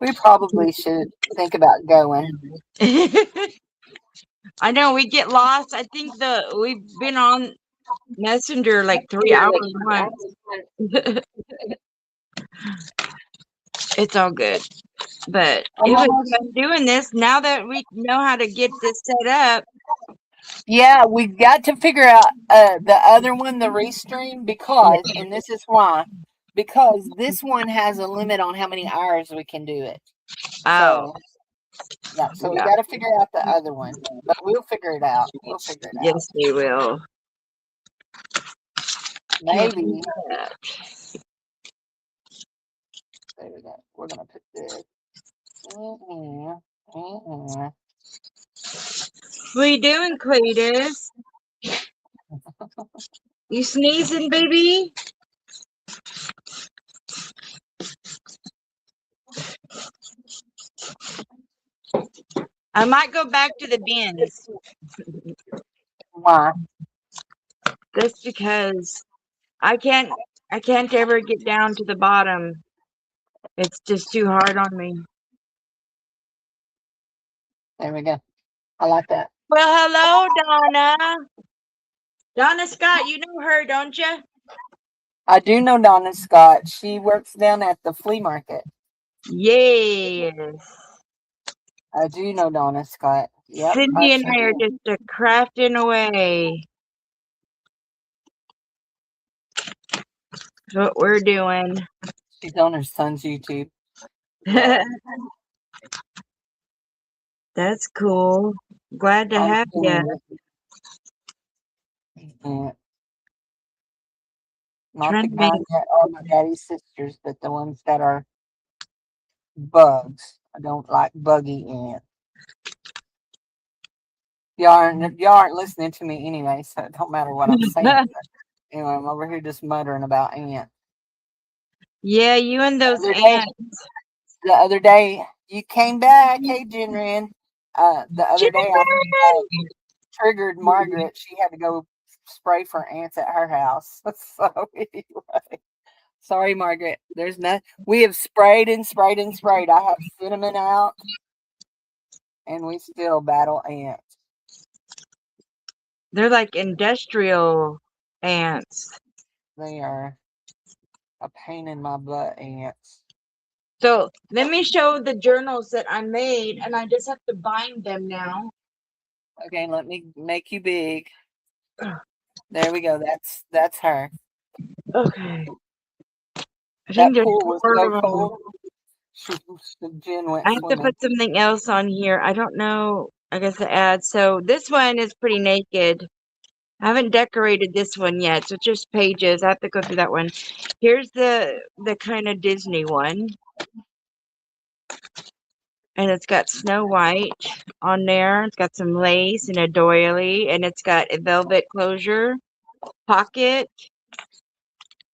We probably should think about going. I know we get lost. I think we've been on Messenger like 3 hours once. It's all good. But it was fun doing this. Now that we know how to get this set up. Yeah, we got to figure out the other one, the restream, because, and this is why, because this one has a limit on how many hours we can do it. Oh. So we got to figure out the other one, but we'll figure it out. We'll figure it out. Yes, we will. Maybe. There we go. We're gonna put this. What are you doing, Cletus? You sneezing, baby? I might go back to the bins. Why? Just because I can't ever get down to the bottom It's just too hard on me. There we go. I like that. Well, hello, Donna. Donna Scott, you know her, don't you? I do know Donna Scott. She works down at the flea market. Yes. I do know Donna Scott. Yep. Cindy and sure I are do. just crafting away. That's what we're doing. She's on her son's YouTube. That's cool. Glad to have you. Yeah. Not Trying the to make kind that are my daddy's sisters, but the ones that are bugs. I don't like buggy ants. Y'all aren't listening to me anyway, so it don't matter what I'm saying. Anyway, I'm over here just muttering about ants. Yeah, you and those The other day, ants. the other day you came back. Hey, Jinrin. The other day I Children! triggered Margaret. She had to go spray for ants at her house. So anyway, sorry, Margaret. There's no. We have sprayed and sprayed and sprayed. I have cinnamon out, and we still battle ants. They're like industrial ants. They are a pain in my butt, ants. So let me show the journals that I made, and I just have to bind them now. Okay, let me make you big. There we go. That's her. Okay. I That think there's pool was four so of them. cold. Jen went I have to swimming. put something else on here. I don't know. I guess to add. So this one is pretty naked. I haven't decorated this one yet, so just pages. I have to go through that one. Here's the kind of Disney one. And it's got Snow White on there. It's got some lace and a doily, and it's got a velvet closure, pocket.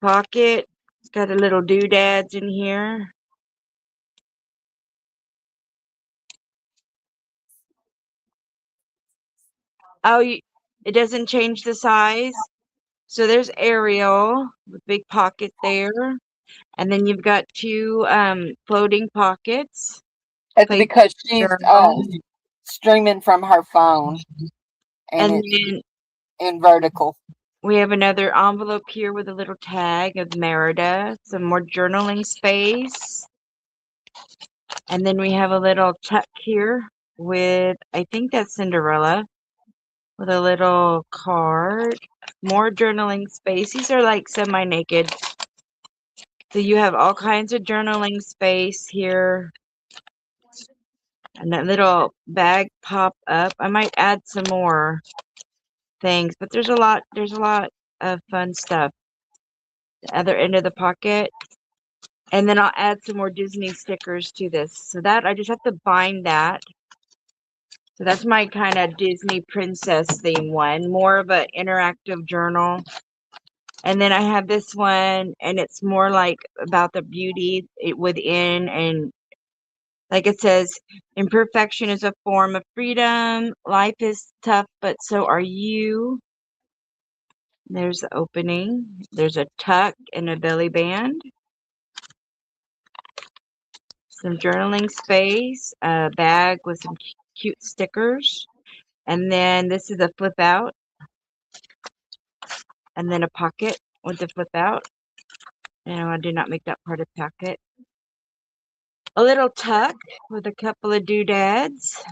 It's got a little doodads in here. Oh, it doesn't change the size. So there's Ariel with big pocket there. And then you've got two floating pockets. It's Place because she's journal. streaming from her phone, and And it's then in vertical. we have another envelope here with a little tag of Merida, some more journaling space. And then we have a little tuck here with, I think that's Cinderella, with a little card. More journaling space. These are like semi-naked. So you have all kinds of journaling space here. And that little bag pop up. I might add some more things, but there's a lot of fun stuff. The other end of the pocket. And then I'll add some more Disney stickers to this. So that I just have to bind that. So that's my kind of Disney princess theme one, more of an interactive journal. And then I have this one, and it's more like about the beauty within, and like it says, imperfection is a form of freedom. Life is tough, but so are you. There's the opening. There's a tuck and a belly band. Some journaling space, a bag with some cute stickers. And then this is a flip out. And then a pocket with the flip out. No, I did not make that part of pocket. A little tuck with a couple of doodads.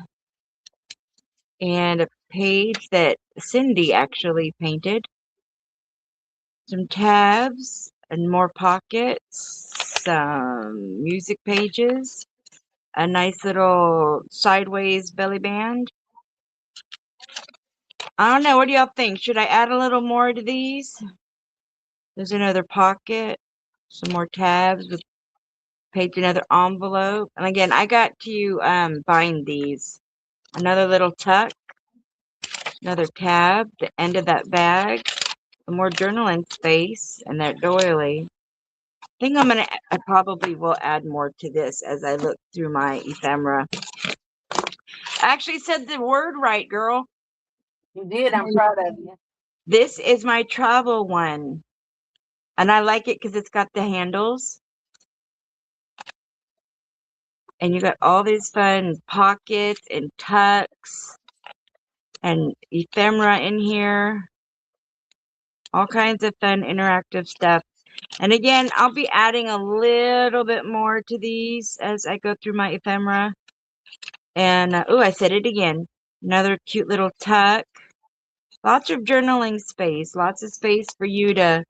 And a page that Cindy actually painted. Some tabs and more pockets. Some music pages. A nice little sideways belly band. I don't know. What do y'all think? Should I add a little more to these? There's another pocket. Some more tabs with page, another envelope. And again, I got to bind these. Another little tuck. Another tab. The end of that bag. Some more journaling space and that doily. I think I probably will add more to this as I look through my ephemera. I actually said the word right, girl. You did. I'm proud of you. This is my travel one. And I like it because it's got the handles. And you got all these fun pockets and tucks and ephemera in here. All kinds of fun interactive stuff. And again, I'll be adding a little bit more to these as I go through my ephemera. And, I said it again. Another cute little tuck. Lots of journaling space. Lots of space for you to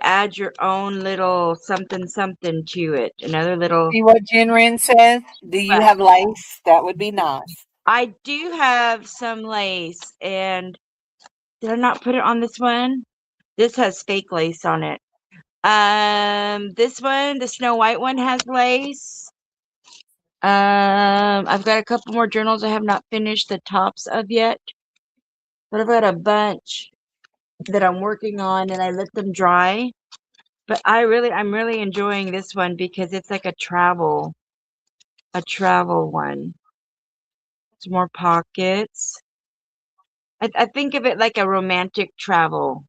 add your own little something something to it. Another little. See what Jenrin says? Do you What? have lace? That would be nice. I do have some lace, and did I not put it on this one? This has fake lace on it. This one, the Snow White one, has lace. I've got a couple more journals I have not finished the tops of yet, but I've got a bunch that I'm working on, and I let them dry. But I'm really enjoying this one because it's like a travel one. It's more pockets. I think of it like a romantic travel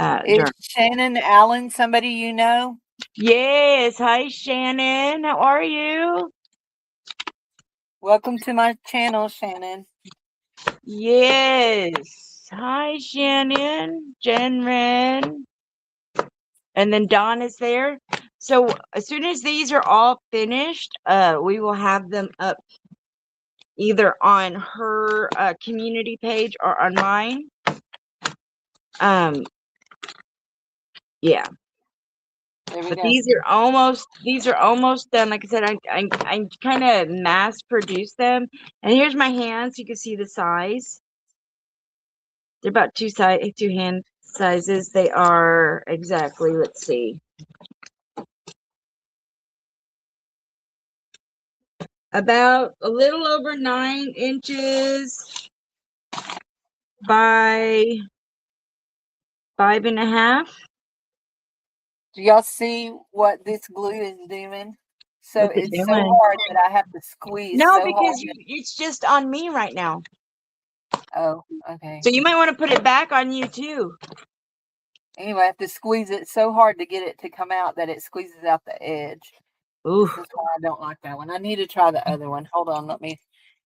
Is journal. Shannon Allen somebody you know? Yes. Hi, Shannon. How are you? Welcome to my channel, Shannon. Yes. Hi, Shannon. Jenren. And then Dawn is there. So as soon as these are all finished, we will have them up either on her community page or on mine. Yeah. There we But go. these are almost done. Like I said, I kind of mass produce them. And here's my hands. You can see the size. They're about two hand sizes. They are exactly, let's see, about a little over 9 inches by 5.5. Do y'all see what this glue is doing? So What's it it's so doing? hard that I have to squeeze No, so hard. because it's just on me right now. Oh, okay. So you might want to put it back on you too. Anyway, I have to squeeze it so hard to get it to come out that it squeezes out the edge. Ooh. This is why I don't like that one. I need to try the other one. Hold on, let me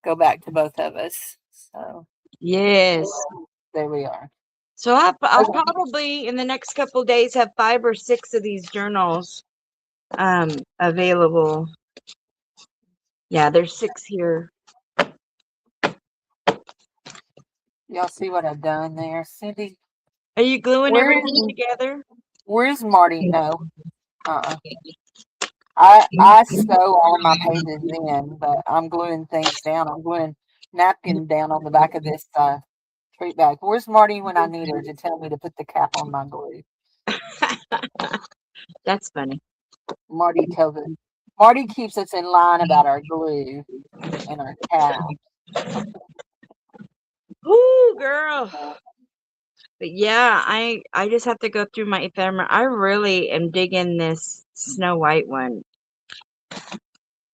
go back to both of us. So Yes. there we are. So I'll Okay. probably in the next couple days have 5 or 6 of these journals available. Yeah, there's 6 here. Y'all see what I've done there, Cindy? Are you gluing Where everything together? Where's Marty? No. I sew all of my pages in, but I'm gluing things down. I'm gluing napkin down on the back of this treat bag. Where's Marty when I need her to tell me to put the cap on my glue? That's funny. Marty tells us. Marty keeps us in line about our glue and our cap. Ooh, girl. But yeah, I just have to go through my ephemera. I really am digging this Snow White one.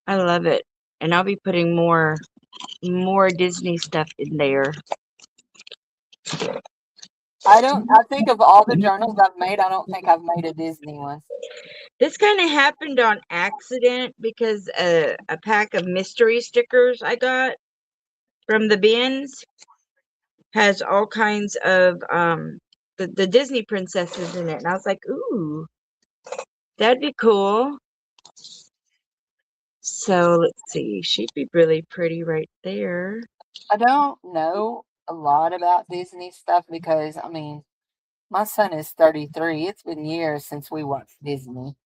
I love it. And I'll be putting more Disney stuff in there. I think of all the journals I've made, I don't think I've made a Disney one. This kind of happened on accident because a pack of mystery stickers I got from the bins has all kinds of the Disney princesses in it. And I was like, ooh, that'd be cool. So let's see. She'd be really pretty right there. I don't know a lot about Disney stuff because, I mean, my son is 33. It's been years since we watched Disney.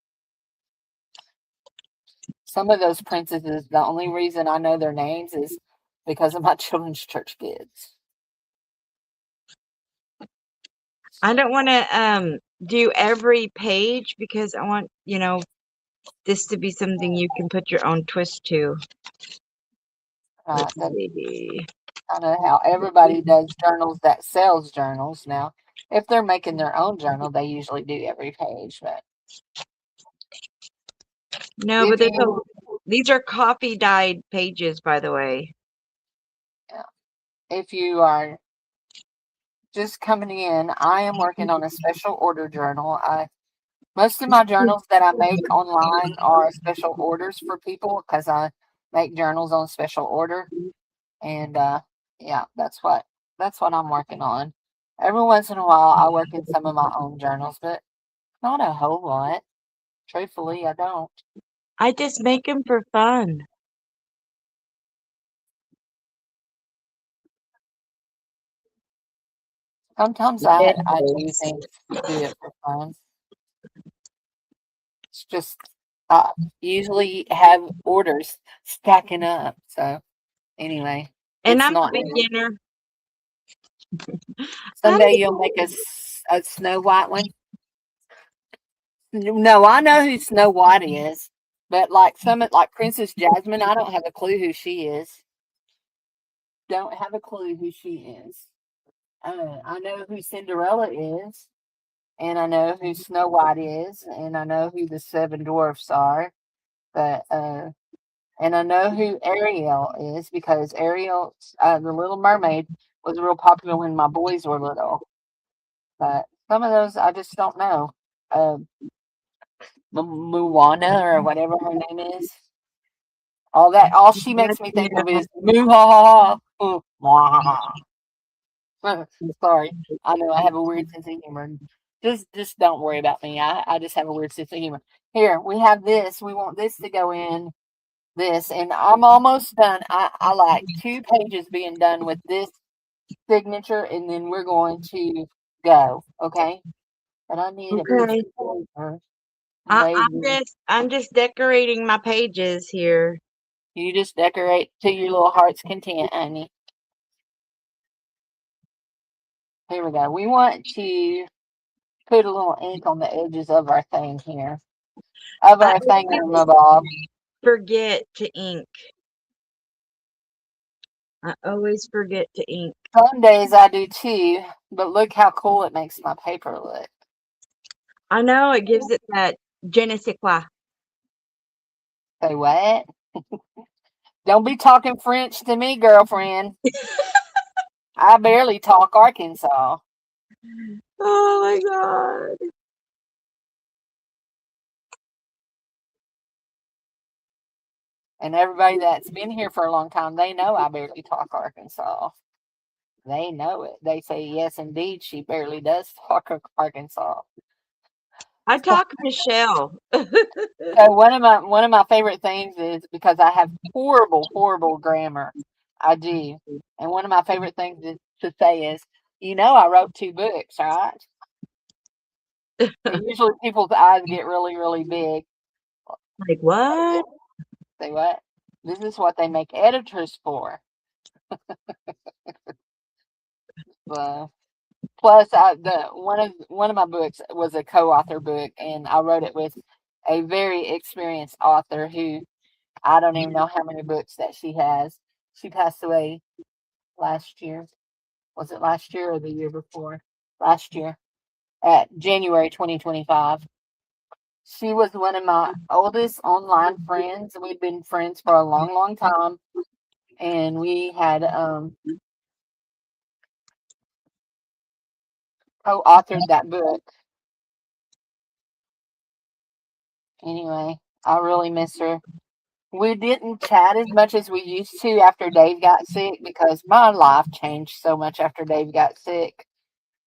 Some of those princesses, the only reason I know their names is because of my children's church kids. I don't want to do every page because I want, this to be something you can put your own twist to. That's Maybe. kind of how everybody does journals that sells journals now. If they're making their own journal, they usually do every page. But No, but these are coffee dyed pages, by the way. if you are just coming in, I am working on a special order journal. Most of my journals that I make online are special orders for people because I make journals on special order. And yeah, that's what I'm working on. Every once in a while I work in some of my own journals, but not a whole lot. Truthfully, I don't. I just make them for fun. Sometimes I do things to do it for fun. It's just I usually have orders stacking up. So anyway, And it's I'm a not new. beginner. Someday you'll make a Snow White one. No, I know who Snow White is, but like Princess Jasmine, I don't have a clue who she is. Don't have a clue who she is. I know who Cinderella is, and I know who Snow White is, and I know who the seven dwarfs are, but and I know who Ariel is because Ariel, the Little Mermaid, was real popular when my boys were little. But some of those I just don't know. Uh, Moana or whatever her name is. All she makes me think of is moo ha ha ha. Sorry, I know I have a weird sense of humor. Just don't worry about me. I just have a weird sense of humor. Here we have this. We want this to go in this, and I'm almost done. I like 2 pages being done with this signature, and then we're going to go. Okay, but I need a piece Okay. of paper. I'm just decorating my pages here. You just decorate to your little heart's content, honey. Here we go. We want to put a little ink on the edges of our thing here. Of I our thingamabob. forget to ink. I always forget to ink. Some days I do too, but look how cool it makes my paper look. I know it gives it that je ne sais quoi. Say what? Don't be talking French to me, girlfriend. I barely talk Arkansas. Oh my god. And everybody that's been here for a long time, they know I barely talk Arkansas. They know it. They say, yes, indeed, she barely does talk Arkansas. I talk Michelle. So one of my favorite things is because I have horrible grammar. I do. And one of my favorite things to say is, I wrote 2 books, right? And usually people's eyes get really big. Like what? Say what? This is what they make editors for. Plus, one of my books was a co-author book, and I wrote it with a very experienced author who I don't even know how many books that she has. She passed away last year. Was it last year or the year before? Last year, at January 2025. She was one of my oldest online friends. We'd been friends for a long time, and we had co-authored that book. Anyway, I really miss her. We didn't chat as much as we used to after Dave got sick because my life changed so much after Dave got sick.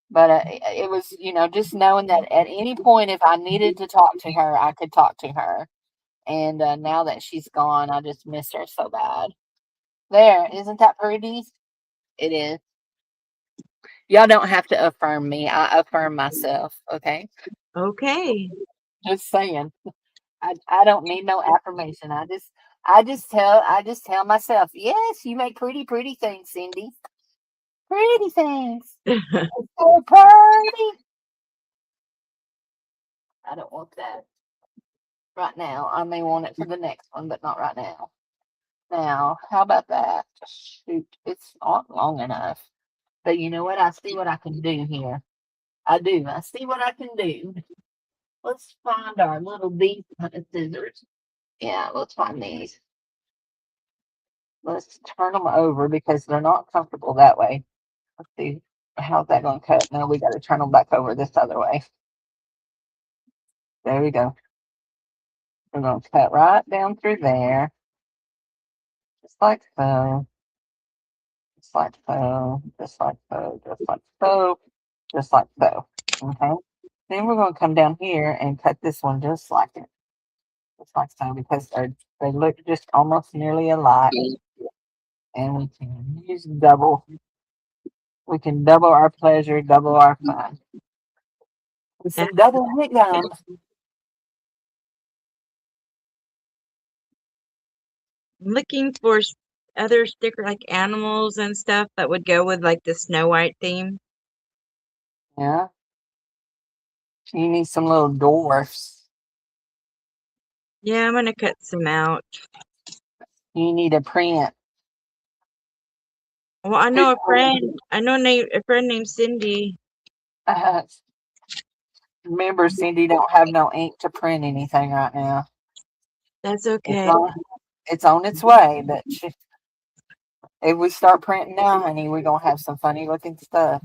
But it was, just knowing that at any point, if I needed to talk to her, I could talk to her. And now that she's gone, I just miss her so bad. There, isn't that pretty? It is. Y'all don't have to affirm me. I affirm myself. Okay. Okay. Just saying. I don't need no affirmation. I just tell myself, yes, you make pretty things, Cindy. Pretty things. It's so pretty. I don't want that right now. I may want it for the next one, but not right now. Now, how about that? Shoot, it's not long enough. But you know what? I see what I can do here. I do. I see what I can do. Let's find our little deep scissors. Yeah, let's find these. Let's turn them over because they're not comfortable that way. Let's see. How's that going to cut? No, we got to turn them back over this other way. There we go. We're going to cut right down through there. Just like so. Just like so. Just like so. Just like so. Just like so. Okay. Then we're going to come down here and cut this one just like it. Just like so, because they look just almost nearly alike. And we can use double. We can double our pleasure, double our fun. With some double honeycombs. I'm looking for other sticker like animals and stuff that would go with like the Snow White theme. Yeah. You need some little dwarfs. Yeah, I'm gonna cut some out. You need a print. Well, I know a friend. I know a friend named Cindy. Remember, Cindy don't have no ink to print anything right now. That's It's okay. on its way, but if we start printing now, honey, we're gonna have some funny looking stuff.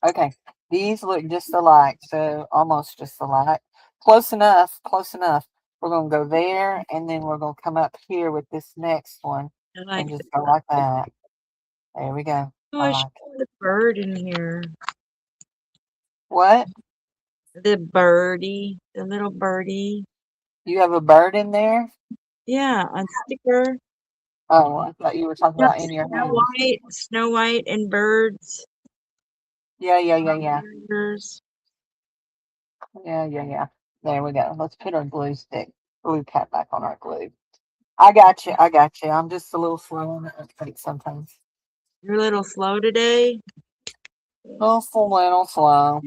Okay, these look just alike, so almost just alike. Close enough, close enough. We're gonna go there, and then we're gonna come up here with this next one, I like and just that. go like that. There we go. Oh, I I like should put the bird in here. What? The birdie, the little birdie. You have a bird in there? Yeah, a sticker. Oh, I thought you were talking about in your house. Snow White and birds. Yeah. Birds. Yeah. There we go. Let's put our glue cap back on our glue. I got you. I'm just a little slow on the uptake sometimes. You're a little slow today. Little slow.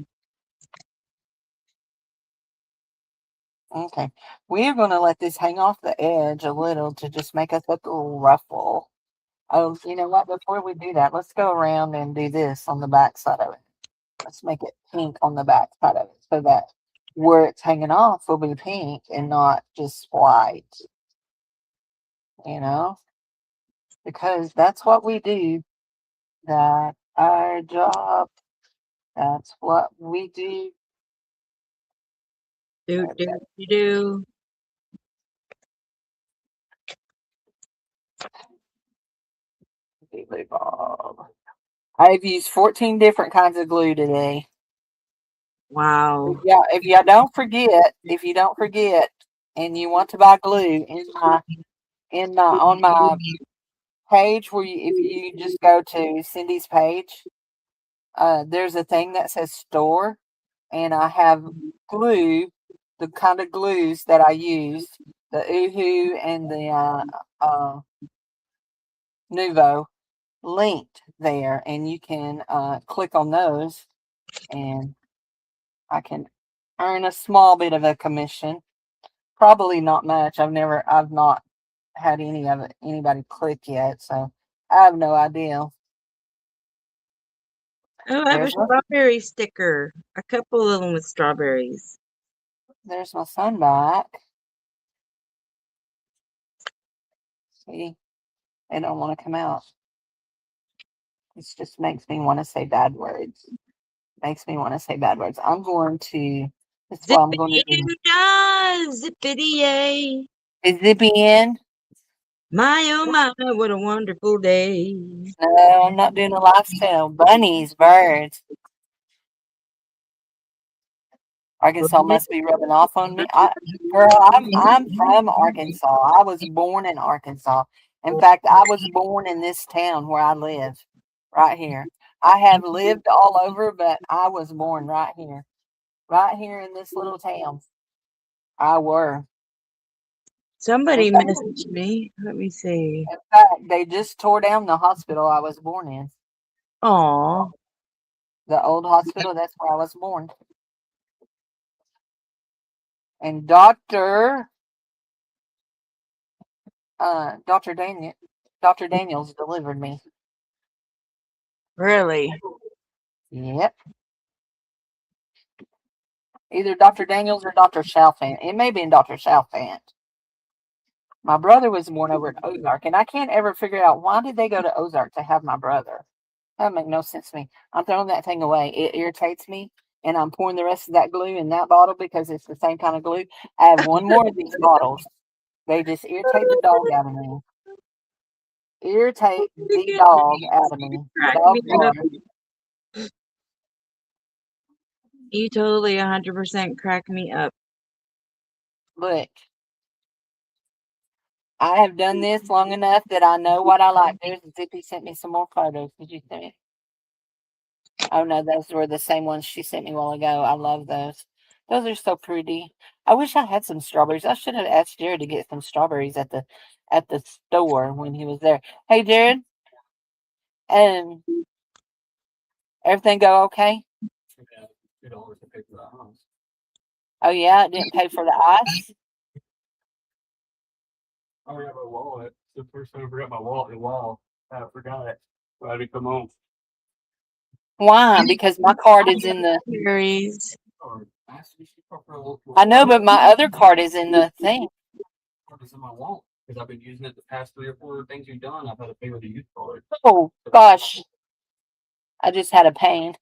Okay. We're going to let this hang off the edge a little to just make us look a little ruffle. Oh, you know what? Before we do that, let's go around and do this on the back side of it. Let's make it pink on the back side of it so that where it's hanging off will be pink and not just white. You know? Because that's what we do. That's our job. That's what we do. Do. I've used 14 different kinds of glue today. Wow. Yeah, if you don't forget, and you want to buy glue on my page, if you just go to Cindy's page, there's a thing that says store, and I have glue, the kind of glues that I use, the Uhu and the Nuvo, linked there, and you can click on those, and I can earn a small bit of a commission. Probably not much. I've not had anybody click yet, so I have no idea. Oh, I have a There's strawberry sticker. A couple of them with strawberries. There's my son back. See, they don't want to come out. This just makes me want to say bad words. Makes me want to say bad words. I'm going to. That's what I'm going to do. Zippity yay. Is Zippy in? My oh my, what a wonderful day. No, I'm not doing a lifestyle. Bunnies, birds. Arkansas must be rubbing off on me. Girl, I'm from Arkansas. I was born in Arkansas. In fact, I was born in this town where I live, right here. I have lived all over, but I was born right here in this little town. I were. Somebody messaged me. Let me see. In fact, they just tore down the hospital I was born in. Aw. The old hospital, that's where I was born. And Dr. Daniels delivered me. Really? Yep. Either Dr. Daniels or Dr. Chalfant. It may be in Dr. Chalfant. My brother was born over at Ozark, and I can't ever figure out why did they go to Ozark to have my brother. That make no sense to me. I'm throwing that thing away. It irritates me. and I'm pouring the rest of that glue in that bottle because it's the same kind of glue. I have one more of these bottles. They just irritate the dog out of me. Irritate the dog out of me. Crack Dog me up. water. You totally 100% crack me up. Look, I have done this long enough that I know what I like. There's Zippy sent me some more photos. Did you see it? Oh no, those were the same ones she sent me a while ago. I love those. Those are so pretty. I wish I had some strawberries. I should have asked Jared to get some strawberries at the store when he was there. Hey Jared, um, everything go okay? Oh yeah, it didn't pay for the ice. Oh yeah, my wallet. The first time I forgot my wallet in the wall. I forgot it. I had to come home. Why? Because my card is in the. Berries. I know, but my other card is in the thing. It's in my wallet because I've been using it the past 3 or 4 things you've done. I've had to pay with a youth card. Oh gosh, I just had a pain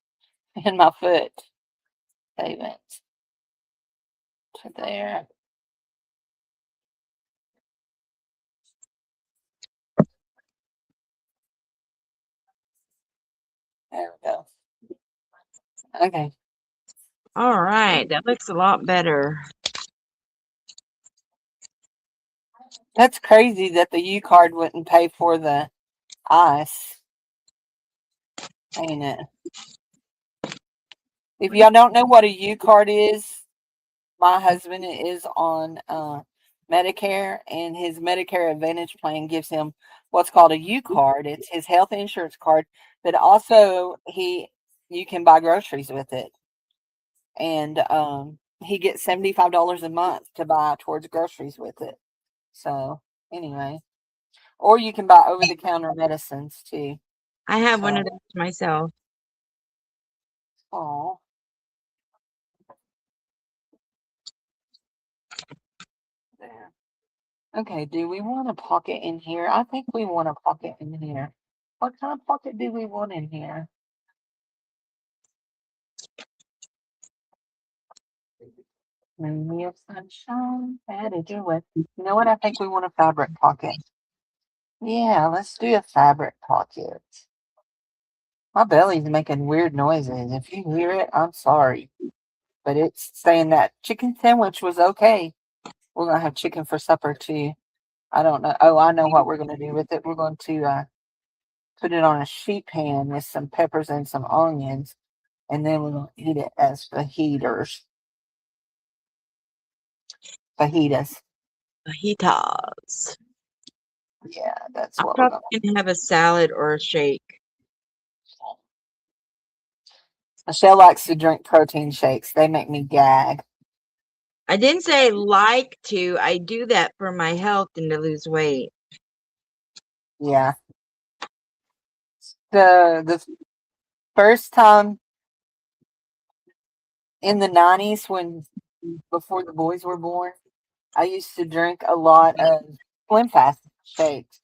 in my foot. They went to there. There we go. Okay. All right, that looks a lot better. That's crazy that the U card wouldn't pay for the ice. Ain't it? If y'all don't know what a U card is, my husband is on Medicare, and his Medicare Advantage plan gives him what's called a U card. It's his health insurance card, but also you can buy groceries with it. And he gets $75 a month to buy towards groceries with it. So anyway, or you can buy over-the-counter medicines too. I have one of those myself. Oh, there. Okay, do we want a pocket in here? I think we want a pocket in here. What kind of pocket do we want in here? Maybe of sunshine. Added your way. You know what? I think we want a fabric pocket. Yeah, let's do a fabric pocket. My belly's making weird noises. If you hear it, I'm sorry. But it's saying that chicken sandwich was okay. We're going to have chicken for supper too. I don't know. Oh, I know what we're going to do with it. We're going to put it on a sheet pan with some peppers and some onions. And then we're going to eat it as fajitas. Fajitas. Fajitas. Yeah, that's I'm what we're probably going going to have a salad or a shake. to. Michelle likes to drink protein shakes. They make me gag. I didn't say like to. I do that for my health and to lose weight. Yeah. The first time in the 90s before the boys were born, I used to drink a lot of Slim Fast shakes,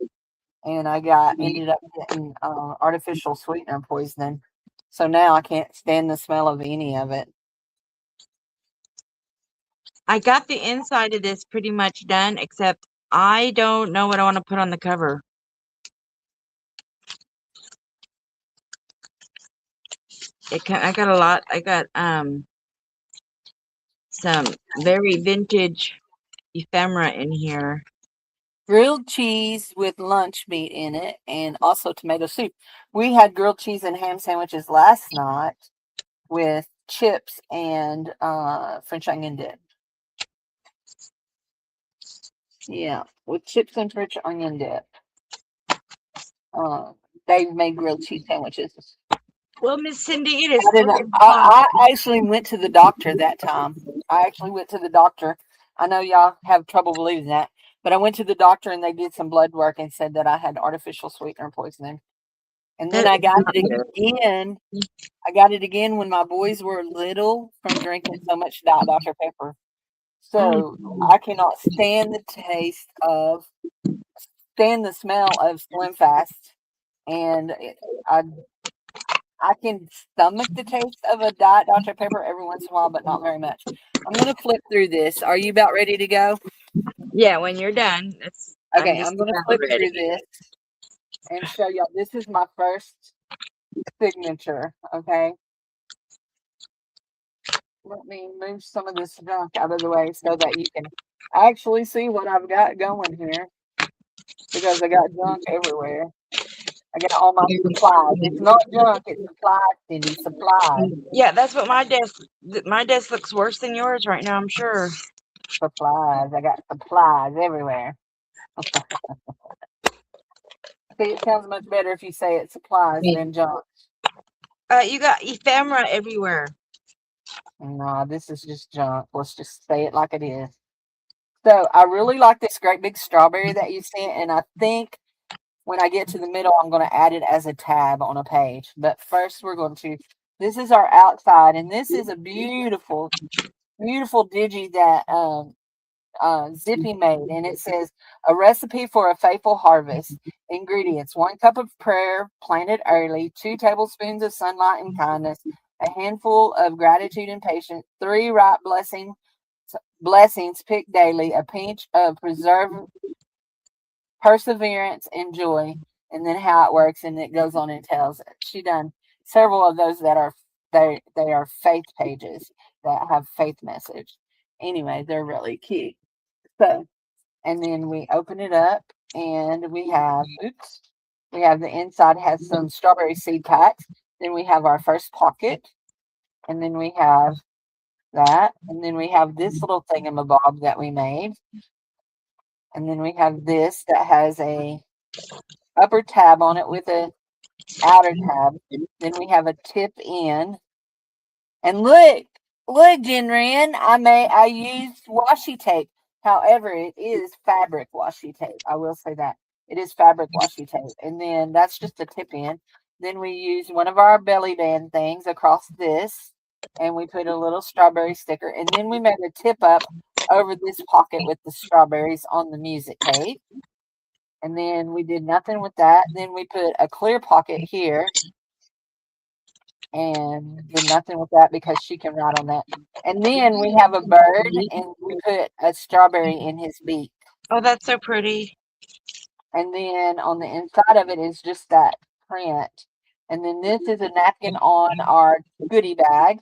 and I ended up getting artificial sweetener poisoning. So now I can't stand the smell of any of it. I got the inside of this pretty much done, except I don't know what I want to put on the cover. I got a lot. I got some very vintage ephemera in here. Grilled cheese with lunch meat in it, and also tomato soup. We had grilled cheese and ham sandwiches last night with chips and French onion dip. Yeah, with chips and French onion dip. They made grilled cheese sandwiches. Well, Miss Cindy, it is. I actually went to the doctor that time. I actually went to the doctor. I know y'all have trouble believing that, but I went to the doctor and they did some blood work and said that I had artificial sweetener poisoning. And then I got it again. I got it again when my boys were little from drinking so much Diet Dr. Pepper. So I cannot stand the smell of Slim Fast, and I can stomach the taste of a Diet Dr. Pepper every once in a while, but not very much. I'm gonna flip through this. Are you about ready to go? Yeah, when you're done, Okay, just I'm gonna about flip ready. through this and show y'all. This is my first signature. Okay. Let me move some of this junk out of the way so that you can actually see what I've got going here, because I got junk everywhere. I got all my supplies. It's not junk, it's supplies, Cindy. Supplies. Yeah, that's what my desk looks worse than yours right now, I'm sure. Supplies. I got supplies everywhere. See, it sounds much better if you say it's supplies than junk. You got ephemera everywhere. No, this is just junk. Let's just say it like it is. So I really like this great big strawberry that you sent, and I think when I get to the middle, I'm going to add it as a tab on a page. But first, we're going to. This is our outside, and this is a beautiful, beautiful digi that Zippy made, and it says a recipe for a faithful harvest. Ingredients: 1 cup of prayer planted early, 2 tablespoons of sunlight and kindness, a handful of gratitude and patience, 3 ripe blessings picked daily, a pinch of perseverance and joy, and then how it works, and it goes on and tells it. She done several of those that are they are faith pages that have faith message. Anyway, they're really cute. So, and then we open it up, and we have the inside has some strawberry seed packs. Then we have our first pocket, and then we have that, and then we have this little thingamabob that we made, and then we have this that has a upper tab on it with a outer tab. Then we have a tip in, and look, Jinran, I used washi tape. However, it is fabric washi tape. I will say that it is fabric washi tape, and then that's just a tip in. Then we use one of our belly band things across this, and we put a little strawberry sticker, and then we made a tip up over this pocket with the strawberries on the music tape. And then we did nothing with that. Then we put a clear pocket here and did nothing with that because she can write on that. And then we have a bird, and we put a strawberry in his beak. Oh, that's so pretty. And then on the inside of it is just that print. And then this is a napkin on our goodie bag.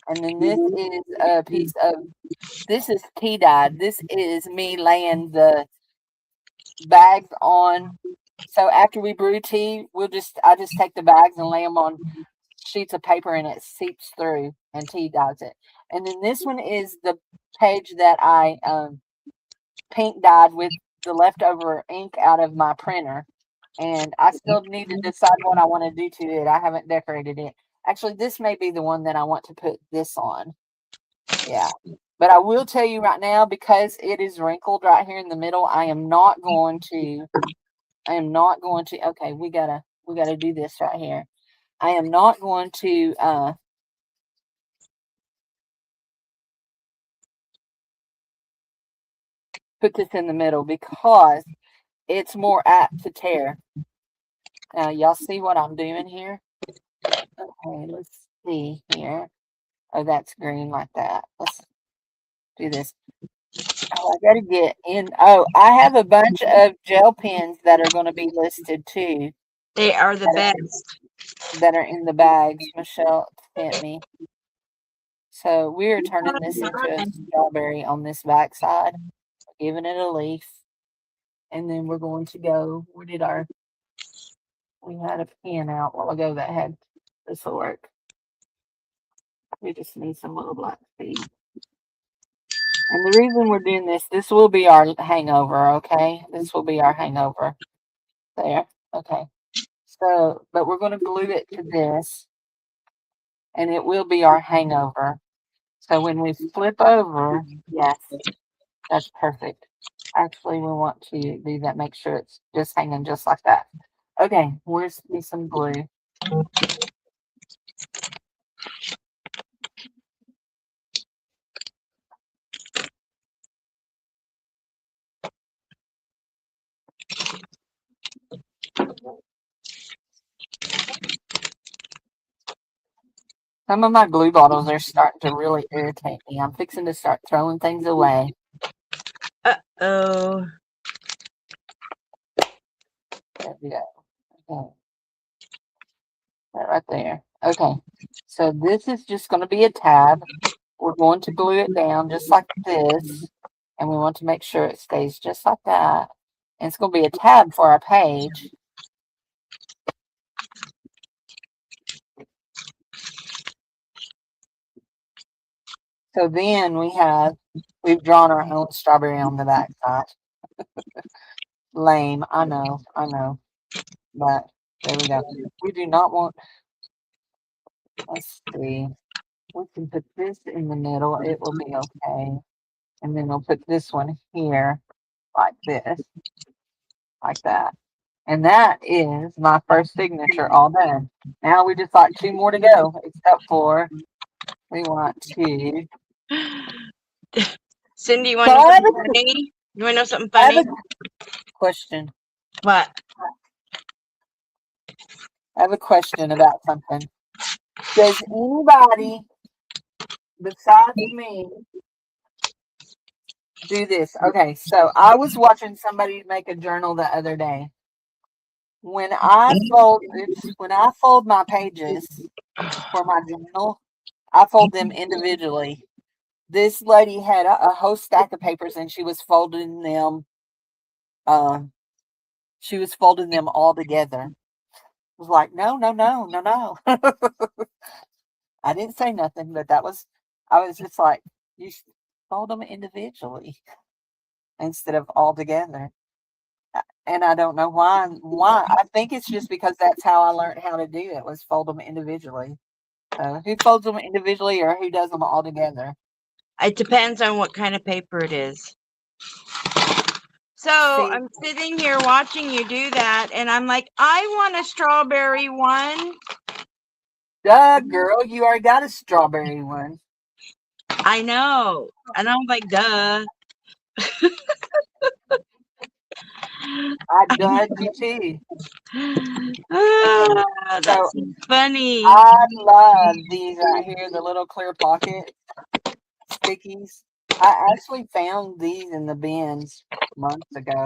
And then this is a piece of, this is tea dyed. This is me laying the bags on. So after we brew tea, I just take the bags and lay them on sheets of paper, and it seeps through, and tea dyes it. And then this one is the page that I pink dyed with the leftover ink out of my printer. And I still need to decide what I want to do to it. I haven't decorated it. Actually, this may be the one that I want to put this on. Yeah. But I will tell you right now, because it is wrinkled right here in the middle, I am not going to, okay, we gotta do this right here. I am not going to put this in the middle because it's more apt to tear. Now, y'all see what I'm doing here? Okay, let's see here. Oh, that's green like that. Let's do this. Oh, I gotta get in. Oh, I have a bunch of gel pens that are going to be listed too. They are the best. That are in the bags Michelle sent me. So we're turning this into a strawberry on this back side, giving it a leaf. And then we're going to go, we had a pen out a while ago that had, this will work. We just need some little black seed. And the reason we're doing this will be our hangover, okay? This will be our hangover. There, okay. So, but we're going to glue it to this, and it will be our hangover. So when we flip over, yes, that's perfect. Actually, we want to do that, make sure it's just hanging just like that. Okay, where's me some glue? Some of my glue bottles are starting to really irritate me. I'm fixing to start throwing things away. Oh, There we go. Okay. That right there. Okay. So this is just going to be a tab. We're going to glue it down just like this. And we want to make sure it stays just like that. And it's going to be a tab for our page. So then we've drawn our own strawberry on the back side. Lame. I know. But there we go. We do not want, let's see. We can put this in the middle. It will be okay. And then we'll put this one here like this, like that. And that is my first signature all done. Now we just like 2 more to go, except for we want to. Cindy, you want So to know I have something funny? You want to know something I have funny? a question. What? I have a question about something. Does anybody besides me do this? Okay, so I was watching somebody make a journal the other day. When I fold my pages for my journal, I fold them individually. This lady had a whole stack of papers and she was folding them all together. I was like, no. I didn't say nothing, but I was just like, you should fold them individually instead of all together. And I don't know why. I think it's just because that's how I learned how to do it, was fold them individually. So who folds them individually or who does them all together? It depends on what kind of paper it is. So See, I'm sitting here watching you do that, and I'm like, I want a strawberry one. duh, girl, you already got a strawberry one. I know. And I'm like, duh. I dudded you too. Ah, So that's funny. I love these right here, the little clear pocket stickies. I actually found these in the bins months ago.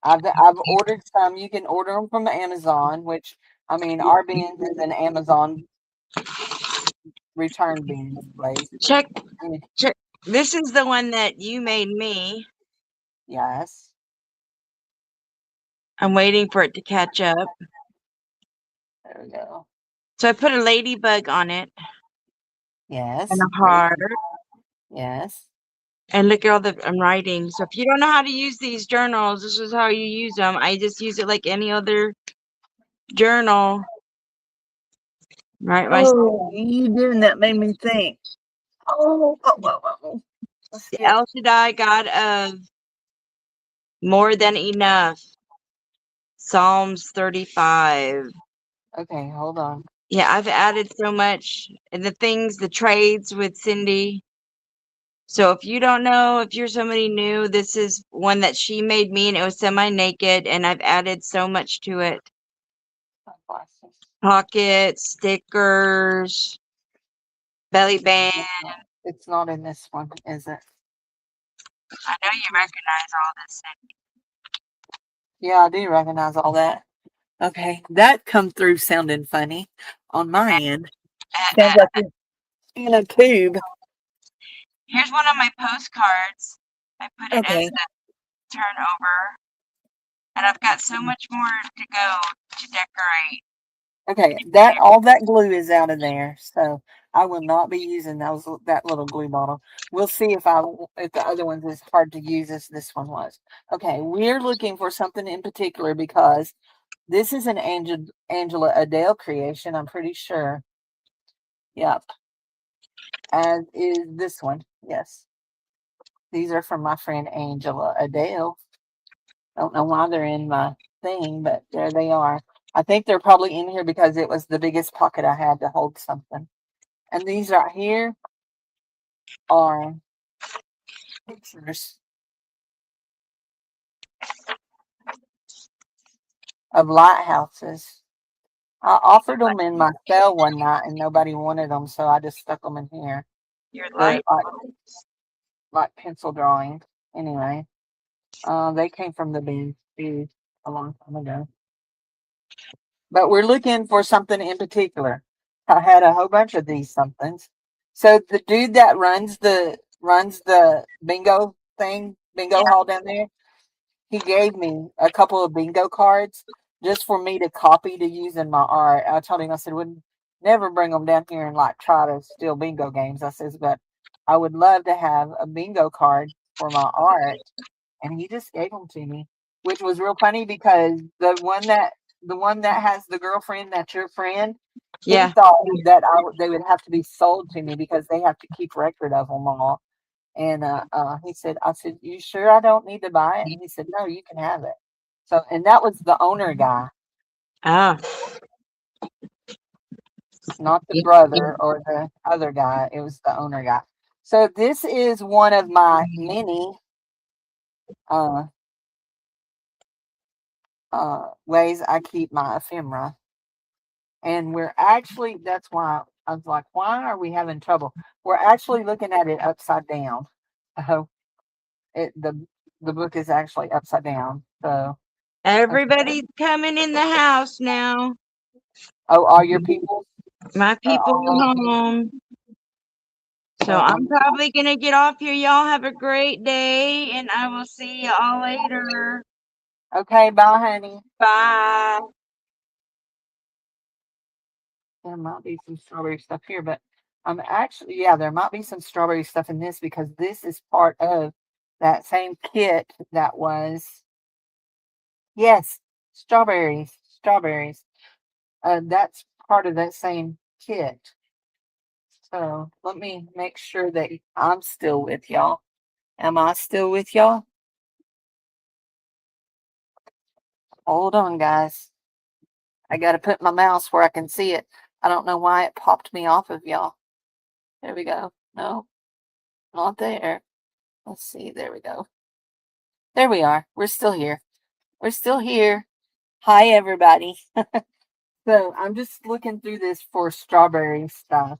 I've ordered some. You can order them from Amazon, which I mean, our bins is an Amazon return bins place. Check. This is the one that you made me. Yes. I'm waiting for it to catch up. There we go. So I put a ladybug on it Yes. and a Very heart. good. Yes. And look at all the I'm writing. So if you don't know how to use these journals, this is how you use them. I just use it like any other journal. Right? Oh, you doing that made me think. Oh. Let's The get El Shaddai God of more than enough. Psalms 35. okay, hold on. Yeah, I've added so much. And the trades with Cindy. So if you don't know, if you're somebody new, this is one that she made me and it was semi-naked and I've added so much to it. Glasses. Pockets, stickers, belly band. It's not in this one, is it? I know you recognize all this. Yeah, I do recognize all that. Okay, that come through sounding funny on my end. Sounds like it's in a tube. Here's one of my postcards. I put it as Okay. a turnover. And I've got so much more to go to decorate. Okay, all that glue is out of there, so I will not be using that little glue bottle. We'll see if the other one's as hard to use as this one was. Okay, we're looking for something in particular because this is an Angela Adele creation, I'm pretty sure. Yep. As is this one. Yes. These are from my friend Angela Adele. Don't know why they're in my thing, but there they are. I think they're probably in here because it was the biggest pocket I had to hold something. And these right here are pictures of lighthouses I offered them in my cell one night and nobody wanted them, so I just stuck them in here. Your They're light. like pencil drawing. Anyway, they came from the bees a long time ago. But we're looking for something in particular. I had a whole bunch of these somethings. So the dude that runs the bingo thing, bingo hall down there, he gave me a couple of bingo cards just for me to copy to use in my art. I told him, I said, would never bring them down here and like try to steal bingo games. I says, but I would love to have a bingo card for my art. And he just gave them to me, which was real funny because the one that has the girlfriend that's your friend, he Yeah. thought that they would have to be sold to me because they have to keep record of them all. And he said, I said, you sure I don't need to buy it? And he said, no, you can have it. So, and that was the owner guy, Ah. not the brother or the other guy. It was the owner guy. So this is one of my many ways I keep my ephemera. And we're actually, that's why I was like, why are we having trouble? We're actually looking at it upside down. So the book is actually upside down. So Everybody's coming in the house now. oh, all your people? My people are home. So I'm probably going to get off here. Y'all have a great day, and I will see y'all later. Okay, bye, honey. Bye. There might be some strawberry stuff here, but I'm actually, yeah, there might be some strawberry stuff in this because this is part of that same kit that was, yes, strawberries. That's part of that same kit. So let me make sure that I'm still with y'all. Am I still with y'all? Hold on, guys. I got to put my mouse where I can see it. I don't know why it popped me off of y'all. There we go. No, not there. Let's see. There we go. There we are. We're still here. We're still here. Hi, everybody. So I'm just looking through this for strawberry stuff.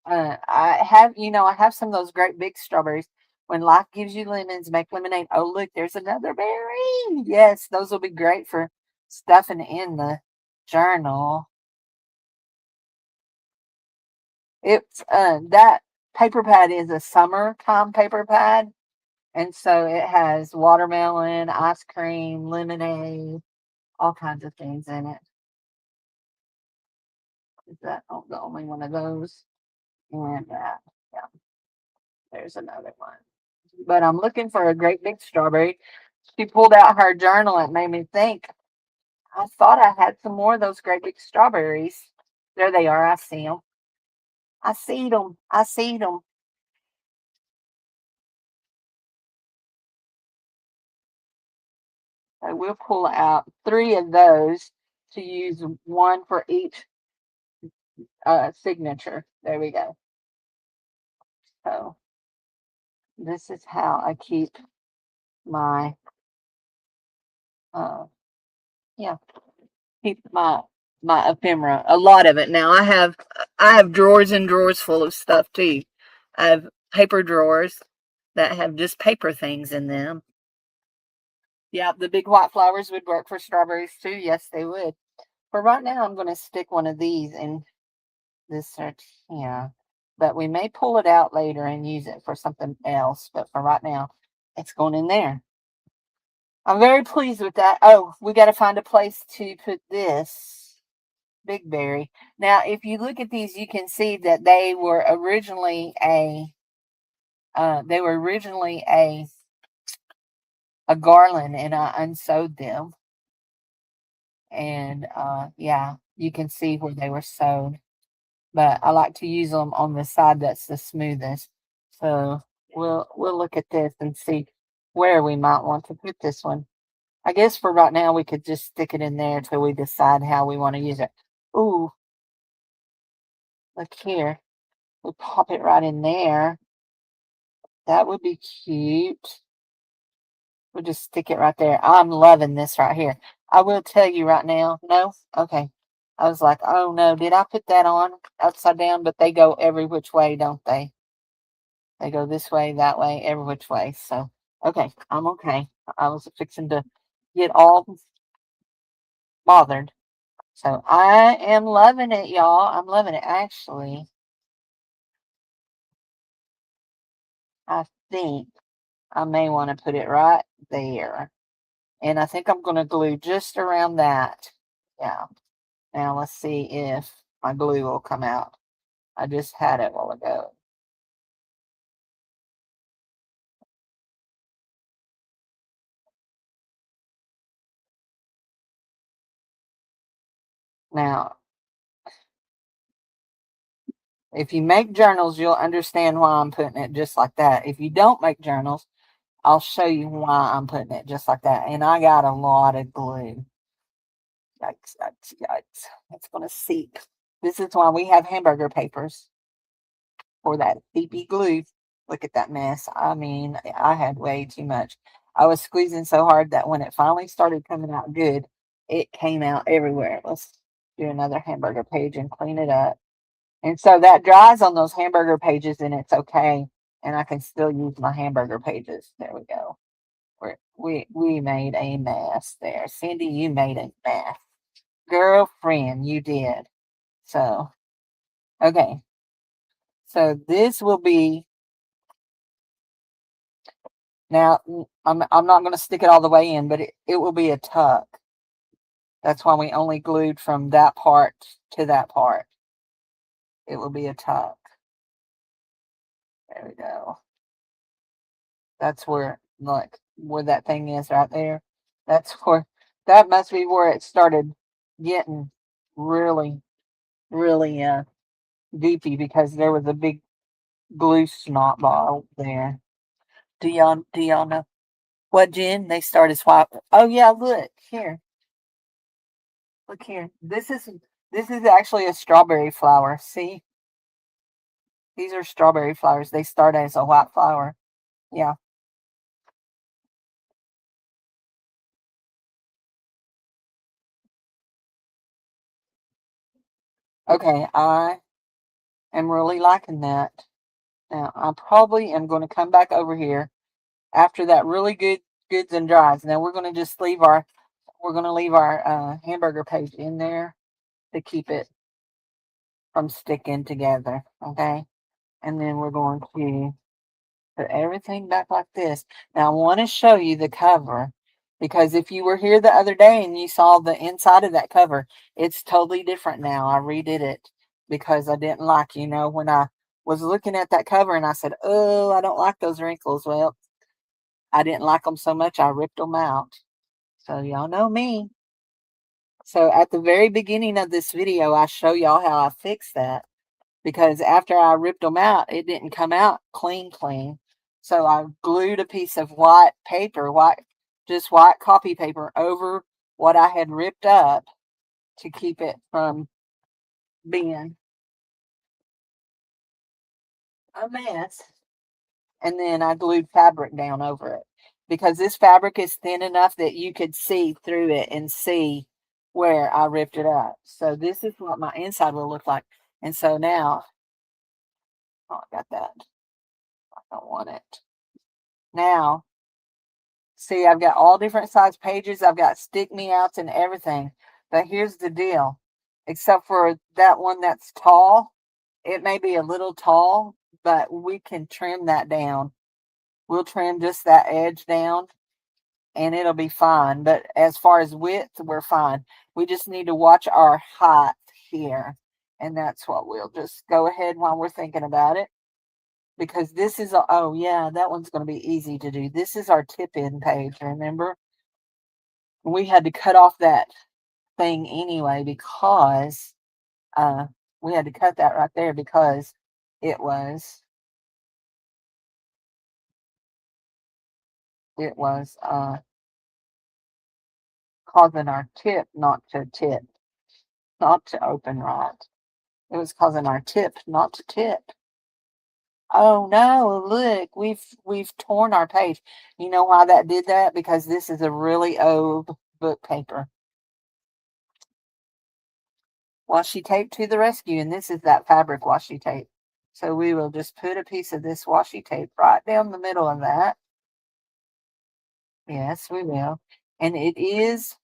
I have some of those great big strawberries. When life gives you lemons, make lemonade. Oh, look, there's another berry. Yes, those will be great for stuffing in the journal. It's that paper pad is a summertime paper pad, and so it has watermelon, ice cream, lemonade, all kinds of things in it. Is that the only one of those? And yeah, there's another one. But I'm looking for a great big strawberry. She pulled out her journal and made me think. I thought I had some more of those great big strawberries. There they are. I see them. I see them. I see them. So we'll pull out 3 of those to use one for each signature. There we go. So this is how I keep my keep my ephemera. A lot of it. Now I have drawers and drawers full of stuff too. I have paper drawers that have just paper things in them. Yeah, the big white flowers would work for strawberries too. Yes, they would. For right now, I'm going to stick one of these in this search here. But we may pull it out later and use it for something else. But for right now, it's going in there. I'm very pleased with that. Oh, we got to find a place to put this big berry. Now, if you look at these, you can see that they were originally a garland, and I unsewed them. And yeah, you can see where they were sewed. But I like to use them on the side that's the smoothest. So we'll look at this and see where we might want to put this one. I guess for right now we could just stick it in there till we decide how we want to use it. Ooh, look here. We pop it right in there. That would be cute. We'll just stick it right there. I'm loving this right here. I will tell you right now. No? Okay. I was like, oh no, did I put that on upside down? But they go every which way, don't they? They go this way, that way, every which way. So, okay, I'm okay. I was fixing to get all bothered. So I am loving it, y'all. I'm loving it. Actually, I think I may want to put it right there. And I think I'm going to glue just around that. Yeah. Now let's see if my glue will come out. I just had it a while ago. Now, if you make journals, you'll understand why I'm putting it just like that. If you don't make journals, I'll show you why I'm putting it just like that. And I got a lot of glue. Yikes, yikes, yikes. It's going to seep. This is why we have hamburger papers for that seepy glue. Look at that mess. I mean, I had way too much. I was squeezing so hard that when it finally started coming out good, it came out everywhere. Let's do another hamburger page and clean it up. And so that dries on those hamburger pages and it's okay. And I can still use my hamburger pages. There we go. We made a mess there. Cindy, you made a mess. Girlfriend, you did. So, okay. So this will be, now I'm not going to stick it all the way in, but it will be a tuck. That's why we only glued from that part to that part. It will be a tuck. There we go. That's where, like, where that thing is right there. That's where, that must be where it started getting really, really goopy, because there was a big glue snot ball there. Do y'all know what, Jen? They started swiping. Oh yeah, look here. Look here. This is actually a strawberry flower. See? These are strawberry flowers. They start as a white flower. Yeah. Okay, I am really liking that. Now I probably am going to come back over here after that really good goods and dries. Now we're going to just leave our hamburger page in there to keep it from sticking together. Okay, and then we're going to put everything back like this. Now I want to show you the cover, because if you were here the other day and you saw the inside of that cover, it's totally different now. I redid it because I didn't like, when I was looking at that cover and I said, oh, I don't like those wrinkles. Well, I didn't like them so much, I ripped them out. So y'all know me. So at the very beginning of this video, I show y'all how I fixed that, because after I ripped them out, it didn't come out clean. So I glued a piece of white paper, just white copy paper, over what I had ripped up to keep it from being a mess. And then I glued fabric down over it, because this fabric is thin enough that you could see through it and see where I ripped it up. So this is what my inside will look like. And so now, oh, I got that. I don't want it. Now, see, I've got all different size pages. I've got stick me outs and everything. But here's the deal. Except for that one that's tall. It may be a little tall, but we can trim that down. We'll trim just that edge down and it'll be fine. But as far as width, we're fine. We just need to watch our height here. And that's what we'll just go ahead while we're thinking about it. Because this is, oh yeah, that one's going to be easy to do. This is our tip-in page, remember? We had to cut off that thing anyway, because we had to cut that right there because it was causing our tip not to open right. It was causing our tip not to tip. Oh no, look, we've torn our page. You know why that did that? Because this is a really old book paper. washi tape to the rescue. And this is that fabric washi tape. So we will just put a piece of this washi tape right down the middle of that. Yes, we will. And it is,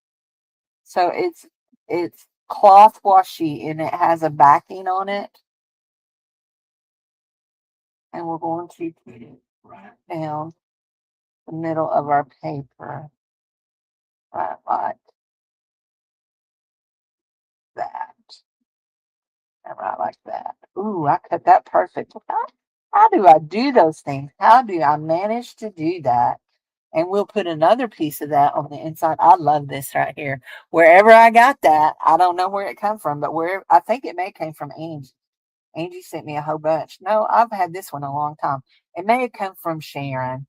so it's cloth washi and it has a backing on it. And we're going to put it right down the middle of our paper. Right like that. And right like that. Ooh, I cut that perfect. How do I do those things? How do I manage to do that? And we'll put another piece of that on the inside. I love this right here. Wherever I got that, I don't know where it come from, but where I think it may came from Angie. Angie sent me a whole bunch. No, I've had this one a long time. It may have come from Sharon.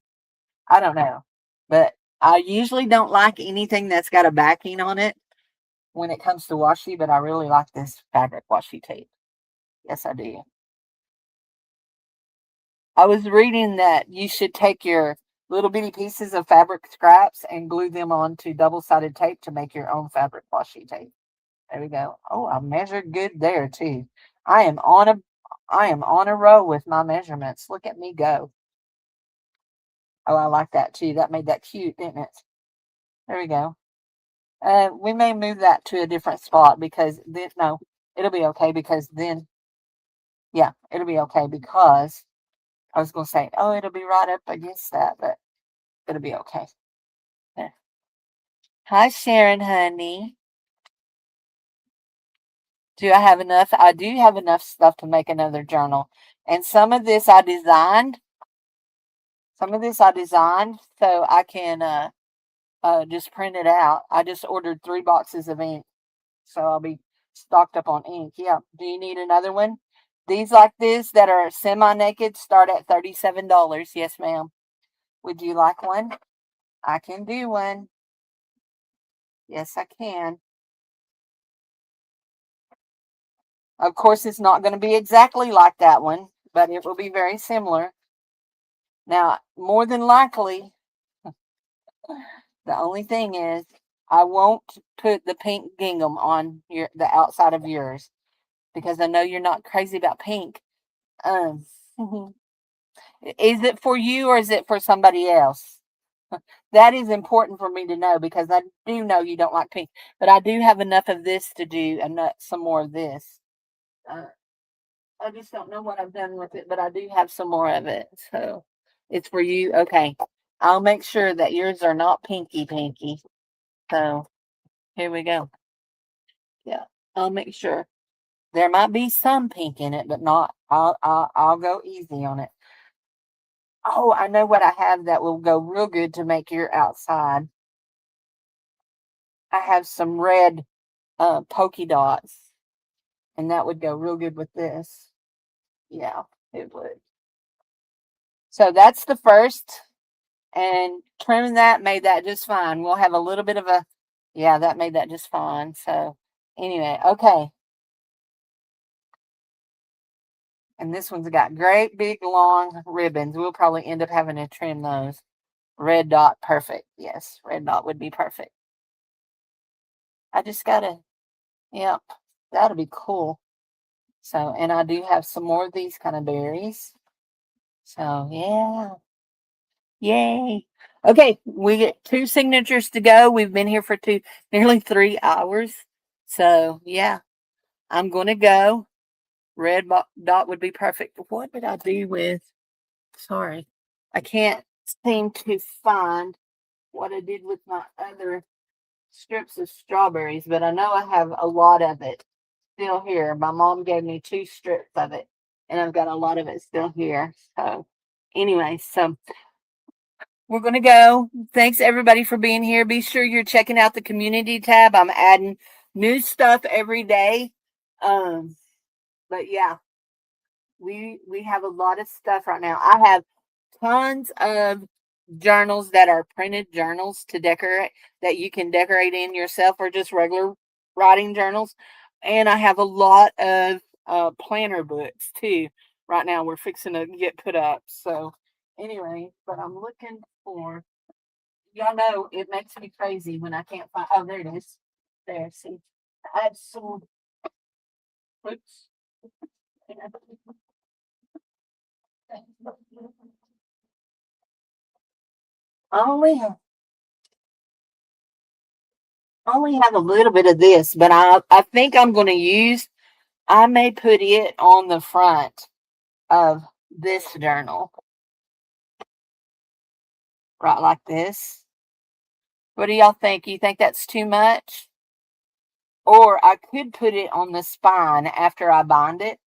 I don't know. But I usually don't like anything that's got a backing on it when it comes to washi, but I really like this fabric washi tape. Yes, I do. I was reading that you should take your little bitty pieces of fabric scraps and glue them onto double-sided tape to make your own fabric washi tape. There we go. Oh, I measured good there too. I am on a roll with my measurements. Look at me go. Oh, I like that too. That made that cute, didn't it? There we go. We may move that to a different spot because then, no, it'll be okay because then, yeah, it'll be okay because I was going to say, oh, it'll be right up against that, but it'll be okay. There. Hi, Sharon, honey. Do I have enough? I do have enough stuff to make another journal. And some of this I designed. Some of this I designed so I can just print it out. I just ordered 3 boxes of ink. So I'll be stocked up on ink. Yeah. Do you need another one? These like this that are semi-naked start at $37. Yes, ma'am. Would you like one? I can do one. Yes, I can. Of course, it's not going to be exactly like that one, but it will be very similar. Now, more than likely, the only thing is I won't put the pink gingham on the outside of yours because I know you're not crazy about pink. Is it for you or is it for somebody else? That is important for me to know because I do know you don't like pink, but I do have enough of this to do and some more of this. I just don't know what I've done with it, but I do have some more of it. So it's for you. Okay. I'll make sure that yours are not pinky. So here we go. Yeah. I'll make sure. There might be some pink in it, but not. I'll go easy on it. Oh, I know what I have that will go real good to make your outside. I have some red polka dots, and that would go real good with this. Yeah, it would. So that's the first, and trimming that made that just fine. We'll have a little bit of a, yeah, that made that just fine. So anyway, okay. And this one's got great big long ribbons. We'll probably end up having to trim those. Red dot, perfect. Yes, red dot would be perfect. I just gotta, yeah, that'll be cool. So, and I do have some more of these kind of berries. So, yeah. Yay. Okay, we get 2 signatures to go. We've been here for nearly 3 hours. So, yeah, I'm going to go. Red dot would be perfect. What did I do with? Sorry, I can't seem to find what I did with my other strips of strawberries, but I know I have a lot of it still here. My mom gave me 2 strips of it, and I've got a lot of it still here. So, anyway, so we're going to go. Thanks everybody for being here. Be sure you're checking out the community tab. I'm adding new stuff every day. But yeah, we have a lot of stuff right now. I have tons of journals that are printed journals to decorate that you can decorate in yourself or just regular writing journals. And I have a lot of planner books too. Right now we're fixing to get put up. So anyway, but I'm looking for, y'all know it makes me crazy when I can't find, oh, there it is. There, see. I have some What's I only have a little bit of this, but I think I'm going to use, I may put it on the front of this journal. Right like this. What do y'all think? You think that's too much? Or I could put it on the spine after I bind it.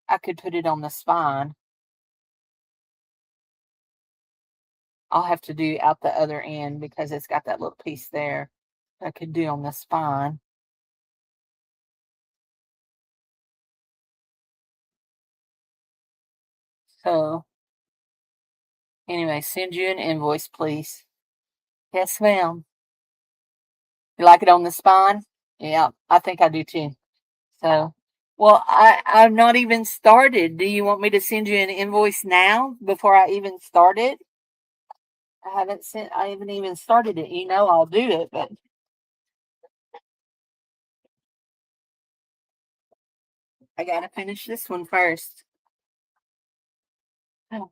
I could put it on the spine. I'll have to do out the other end because it's got that little piece there. I could do on the spine. So, anyway, send you an invoice, please. Yes, ma'am. You like it on the spine? Yeah, I think I do too. So, well, I've not even started. Do you want me to send you an invoice now before I even started? I haven't even started it. You know, I'll do it, but I gotta finish this one first. Oh.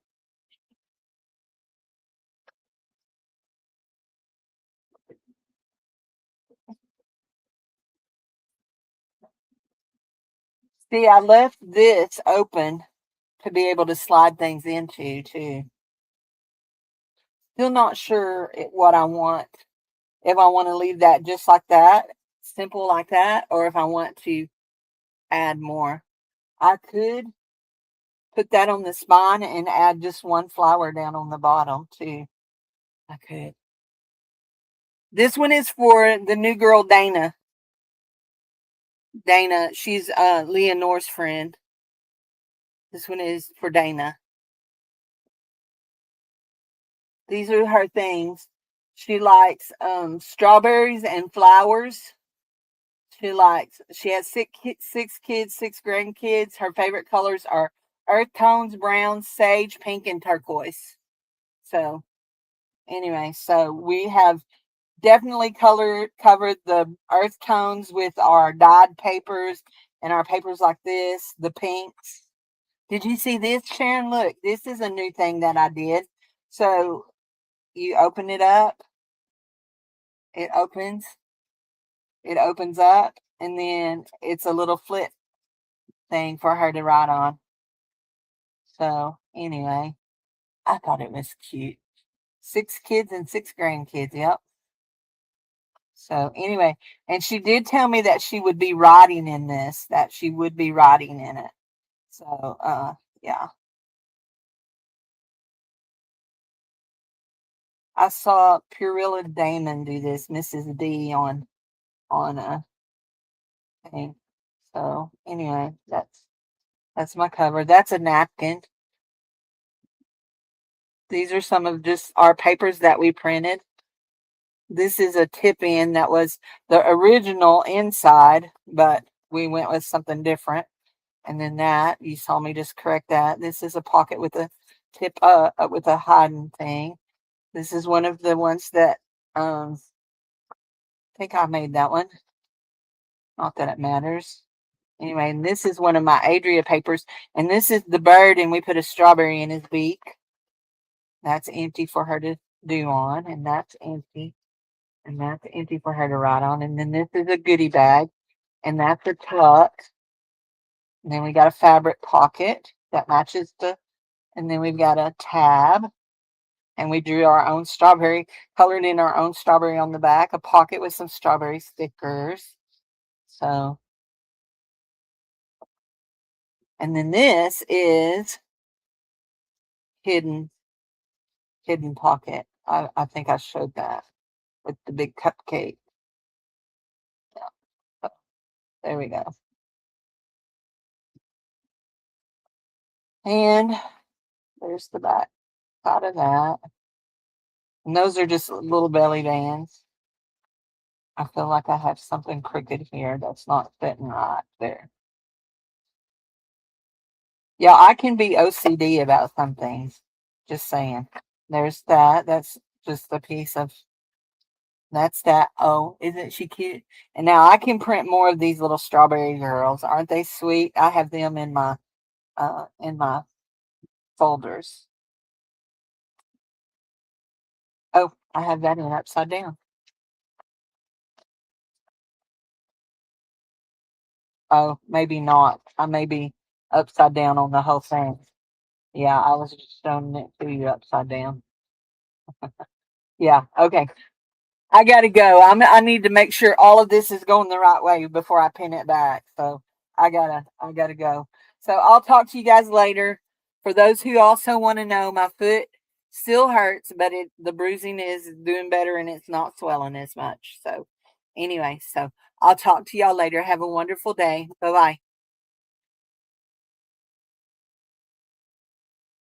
See, I left this open to be able to slide things into too. Still not sure what I want. If I want to leave that just like that, simple like that, or if I want to add more. I could put that on the spine and add just one flower down on the bottom too. I could. This one is for the new girl, Dana. Dana, she's Leonore's friend. This one is for Dana. These are her things. She likes strawberries and flowers. She has six kids, 6 grandkids. Her favorite colors are earth tones, brown, sage, pink, and turquoise. So, anyway, so we have definitely covered the earth tones with our dyed papers and our papers like this, the pinks. Did you see this, Sharon? Look, this is a new thing that I did. So you open it up, it opens up, and then it's a little flip thing for her to write on. So anyway, I thought it was cute. 6 kids and 6 grandkids. Yep. So anyway, and she did tell me that she would be writing in this, that she would be writing in it. So yeah. I saw Purilla Damon do this, Mrs. D on a thing. So anyway, that's my cover. That's a napkin. These are some of just our papers that we printed. This is a tip in that was the original inside, but we went with something different. And then that, you saw me just correct that. This is a pocket with a tip with a hiding thing. This is one of the ones that I think I made that one. Not that it matters. Anyway, and this is one of my Adria papers. And this is the bird, and we put a strawberry in his beak. That's empty for her to do on, and that's empty. And that's empty for her to write on. And then this is a goodie bag, and that's a tuck. And then we got a fabric pocket that matches and then we've got a tab. And we drew our own strawberry, colored in our own strawberry on the back, a pocket with some strawberry stickers. So, and then this is hidden pocket. I think I showed that with the big cupcake. Yeah. So, there we go. And there's the back side of that. And those are just little belly bands. I feel like I have something crooked here that's not fitting right there. Yeah, I can be OCD about some things. Just saying. There's that. That's just a piece of That's that. Oh, isn't she cute? And now I can print more of these little strawberry girls. Aren't they sweet? I have them in my folders. Oh, I have that in upside down. Oh, maybe not. I may be upside down on the whole thing. Yeah, I was just showing it to you upside down. Yeah, okay. I gotta go. I need to make sure all of this is going the right way before I pin it back. So I gotta go. So I'll talk to you guys later. For those who also want to know, my foot still hurts, but the bruising is doing better and it's not swelling as much. So anyway, so I'll talk to y'all later. Have a wonderful day. Bye bye.